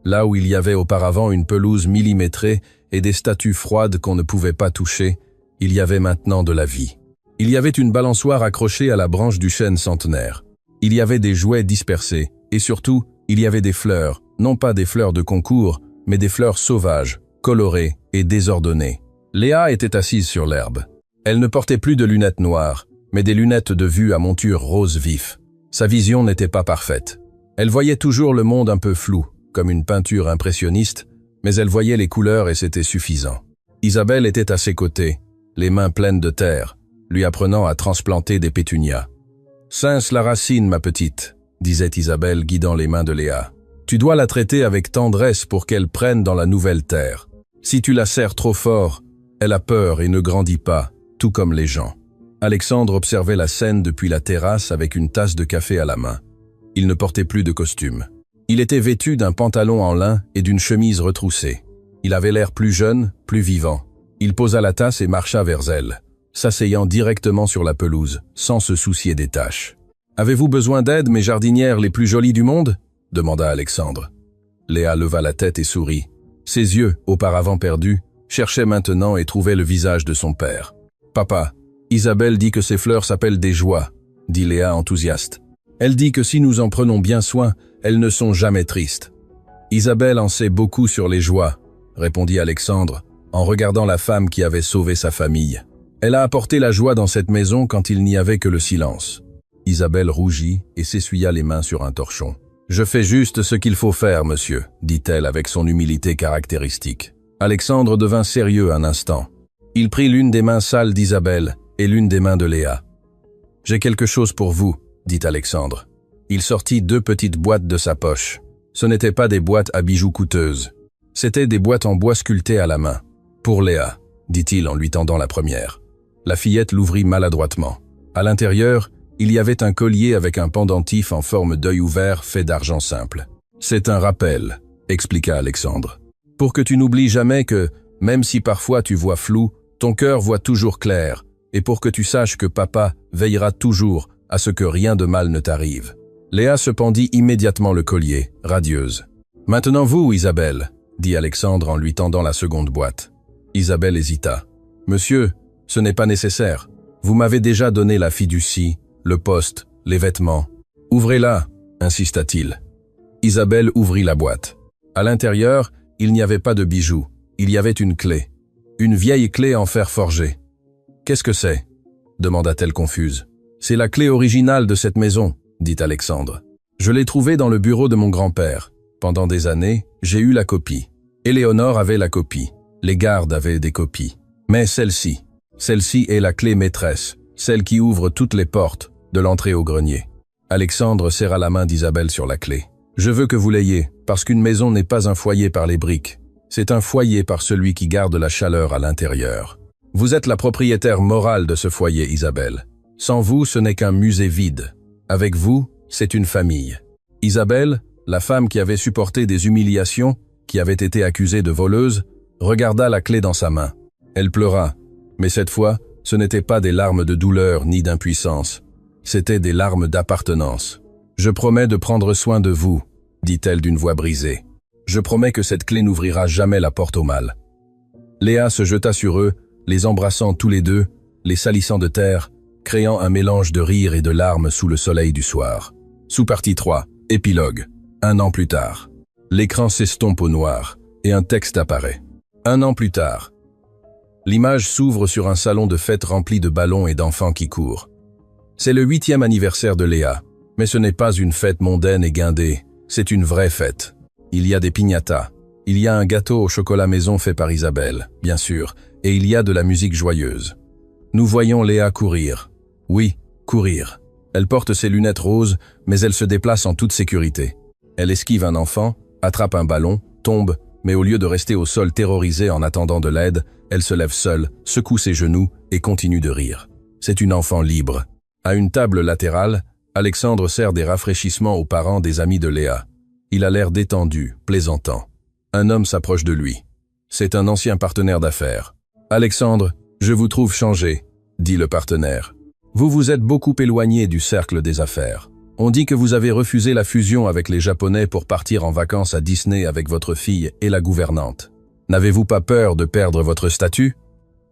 Speaker 1: Là où il y avait auparavant une pelouse millimétrée et des statues froides qu'on ne pouvait pas toucher, il y avait maintenant de la vie. Il y avait une balançoire accrochée à la branche du chêne centenaire. Il y avait des jouets dispersés, et surtout, il y avait des fleurs, non pas des fleurs de concours, mais des fleurs sauvages, colorées et désordonnées. Léa était assise sur l'herbe. Elle ne portait plus de lunettes noires, mais des lunettes de vue à monture rose vif. Sa vision n'était pas parfaite. Elle voyait toujours le monde un peu flou, comme une peinture impressionniste, mais elle voyait les couleurs et c'était suffisant. Isabelle était à ses côtés, les mains pleines de terre, lui apprenant à transplanter des pétunias. « Cince la racine, ma petite », disait Isabelle guidant les mains de Léa. « Tu dois la traiter avec tendresse pour qu'elle prenne dans la nouvelle terre. Si tu la serres trop fort, elle a peur et ne grandit pas, tout comme les gens. » Alexandre observait la scène depuis la terrasse avec une tasse de café à la main. Il ne portait plus de costume. Il était vêtu d'un pantalon en lin et d'une chemise retroussée. Il avait l'air plus jeune, plus vivant. Il posa la tasse et marcha vers elle, s'asseyant directement sur la pelouse, sans se soucier des tâches. « Avez-vous besoin d'aide, mes jardinières les plus jolies du monde ?» demanda Alexandre. Léa leva la tête et sourit. Ses yeux, auparavant perdus, cherchaient maintenant et trouvaient le visage de son père. « Papa, Isabelle dit que ces fleurs s'appellent des joies, » dit Léa enthousiaste. « Elle dit que si nous en prenons bien soin, elles ne sont jamais tristes. »« Isabelle en sait beaucoup sur les joies, » répondit Alexandre, en regardant la femme qui avait sauvé sa famille. « Elle a apporté la joie dans cette maison quand il n'y avait que le silence. » Isabelle rougit et s'essuya les mains sur un torchon. « Je fais juste ce qu'il faut faire, monsieur, » dit-elle avec son humilité caractéristique. Alexandre devint sérieux un instant. Il prit l'une des mains sales d'Isabelle et l'une des mains de Léa. « J'ai quelque chose pour vous, » dit Alexandre. Il sortit 2 petites boîtes de sa poche. Ce n'étaient pas des boîtes à bijoux coûteuses. C'étaient des boîtes en bois sculptées à la main. « Pour Léa », dit-il en lui tendant la première. La fillette l'ouvrit maladroitement. À l'intérieur, il y avait un collier avec un pendentif en forme d'œil ouvert fait d'argent simple. « C'est un rappel », expliqua Alexandre. « Pour que tu n'oublies jamais que, même si parfois tu vois flou, ton cœur voit toujours clair, et pour que tu saches que papa veillera toujours à ce que rien de mal ne t'arrive. » Léa se pendit immédiatement le collier, radieuse. « Maintenant vous, Isabelle », dit Alexandre en lui tendant la seconde boîte. Isabelle hésita. « Monsieur, ce n'est pas nécessaire. Vous m'avez déjà donné la fiducie, le poste, les vêtements. Ouvrez-la, insista-t-il. Isabelle ouvrit la boîte. À l'intérieur, il n'y avait pas de bijoux. Il y avait une clé. Une vieille clé en fer forgé. « Qu'est-ce que c'est » demanda-t-elle confuse. « C'est la clé originale de cette maison, » dit Alexandre. « Je l'ai trouvée dans le bureau de mon grand-père. Pendant des années, j'ai eu la copie. Éléonore avait la copie. Les gardes avaient des copies. Mais celle-ci est la clé maîtresse, celle qui ouvre toutes les portes de l'entrée au grenier. » Alexandre serra la main d'Isabelle sur la clé. « Je veux que vous l'ayez, parce qu'une maison n'est pas un foyer par les briques. C'est un foyer par celui qui garde la chaleur à l'intérieur. Vous êtes la propriétaire morale de ce foyer, Isabelle. Sans vous, ce n'est qu'un musée vide. Avec vous, c'est une famille. » Isabelle, la femme qui avait supporté des humiliations, qui avait été accusée de voleuse, regarda la clé dans sa main. Elle pleura, mais cette fois, ce n'étaient pas des larmes de douleur ni d'impuissance. C'étaient des larmes d'appartenance. « Je promets de prendre soin de vous, » dit-elle d'une voix brisée. « Je promets que cette clé n'ouvrira jamais la porte au mal. » Léa se jeta sur eux, les embrassant tous les deux, les salissant de terre, créant un mélange de rire et de larmes sous le soleil du soir. Sous-partie 3, épilogue. 1 an plus tard. L'écran s'estompe au noir, et un texte apparaît. 1 an plus tard. L'image s'ouvre sur un salon de fête rempli de ballons et d'enfants qui courent. C'est le 8e anniversaire de Léa, mais ce n'est pas une fête mondaine et guindée, c'est une vraie fête. Il y a des piñatas, il y a un gâteau au chocolat maison fait par Isabelle, bien sûr, et il y a de la musique joyeuse. Nous voyons Léa courir. Oui, courir. Elle porte ses lunettes roses, mais elle se déplace en toute sécurité. Elle esquive un enfant, attrape un ballon, tombe, mais au lieu de rester au sol terrorisée en attendant de l'aide, elle se lève seule, secoue ses genoux et continue de rire. C'est une enfant libre. À une table latérale, Alexandre sert des rafraîchissements aux parents des amis de Léa. Il a l'air détendu, plaisantant. Un homme s'approche de lui. C'est un ancien partenaire d'affaires. « Alexandre, je vous trouve changé, » dit le partenaire. « Vous vous êtes beaucoup éloigné du cercle des affaires. On dit que vous avez refusé la fusion avec les Japonais pour partir en vacances à Disney avec votre fille et la gouvernante. N'avez-vous pas peur de perdre votre statut ?»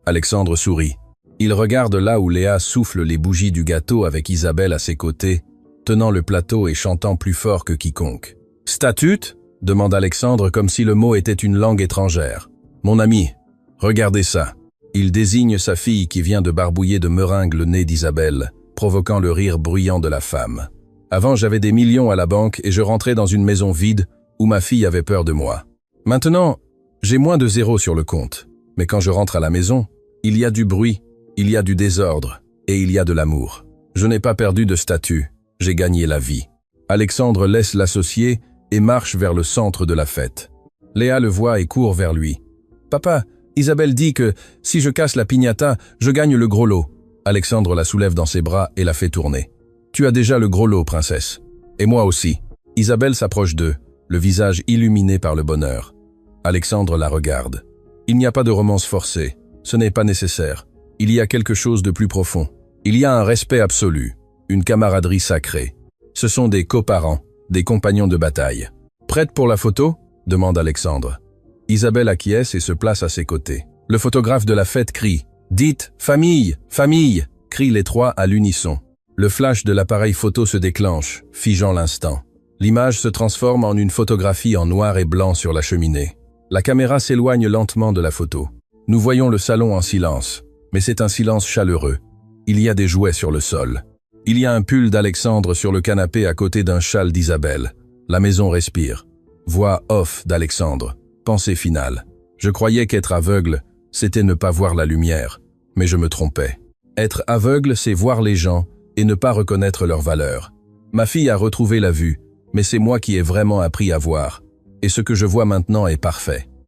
Speaker 1: Alexandre sourit. Il regarde là où Léa souffle les bougies du gâteau avec Isabelle à ses côtés, tenant le plateau et chantant plus fort que quiconque. « Statut ?» demande Alexandre comme si le mot était une langue étrangère. « Mon ami, regardez ça. » Il désigne sa fille qui vient de barbouiller de meringue le nez d'Isabelle, provoquant le rire bruyant de la femme. Avant, j'avais des millions à la banque et je rentrais dans une maison vide où ma fille avait peur de moi. Maintenant, j'ai moins de zéro sur le compte. Mais quand je rentre à la maison, il y a du bruit, il y a du désordre et il y a de l'amour. Je n'ai pas perdu de statut, j'ai gagné la vie. Alexandre laisse l'associé et marche vers le centre de la fête. Léa le voit et court vers lui. « Papa, Isabelle dit que si je casse la piñata, je gagne le gros lot. » Alexandre la soulève dans ses bras et la fait tourner. « Tu as déjà le gros lot, princesse. Et moi aussi. » Isabelle s'approche d'eux, le visage illuminé par le bonheur. Alexandre la regarde. Il n'y a pas de romance forcée. Ce n'est pas nécessaire. Il y a quelque chose de plus profond. Il y a un respect absolu, une camaraderie sacrée. Ce sont des coparents, des compagnons de bataille. « Prête pour la photo ?» demande Alexandre. Isabelle acquiesce et se place à ses côtés. Le photographe de la fête crie « Dites, famille, famille !» crient les trois à l'unisson. Le flash de l'appareil photo se déclenche, figeant l'instant. L'image se transforme en une photographie en noir et blanc sur la cheminée. La caméra s'éloigne lentement de la photo. Nous voyons le salon en silence, mais c'est un silence chaleureux. Il y a des jouets sur le sol. Il y a un pull d'Alexandre sur le canapé à côté d'un châle d'Isabelle. La maison respire. Voix off d'Alexandre. Pensée finale. Je croyais qu'être aveugle, c'était ne pas voir la lumière, mais je me trompais. Être aveugle, c'est voir les gens et ne pas reconnaître leur valeur. Ma fille a retrouvé la vue, mais c'est moi qui ai vraiment appris à voir. Et ce que je vois maintenant est parfait.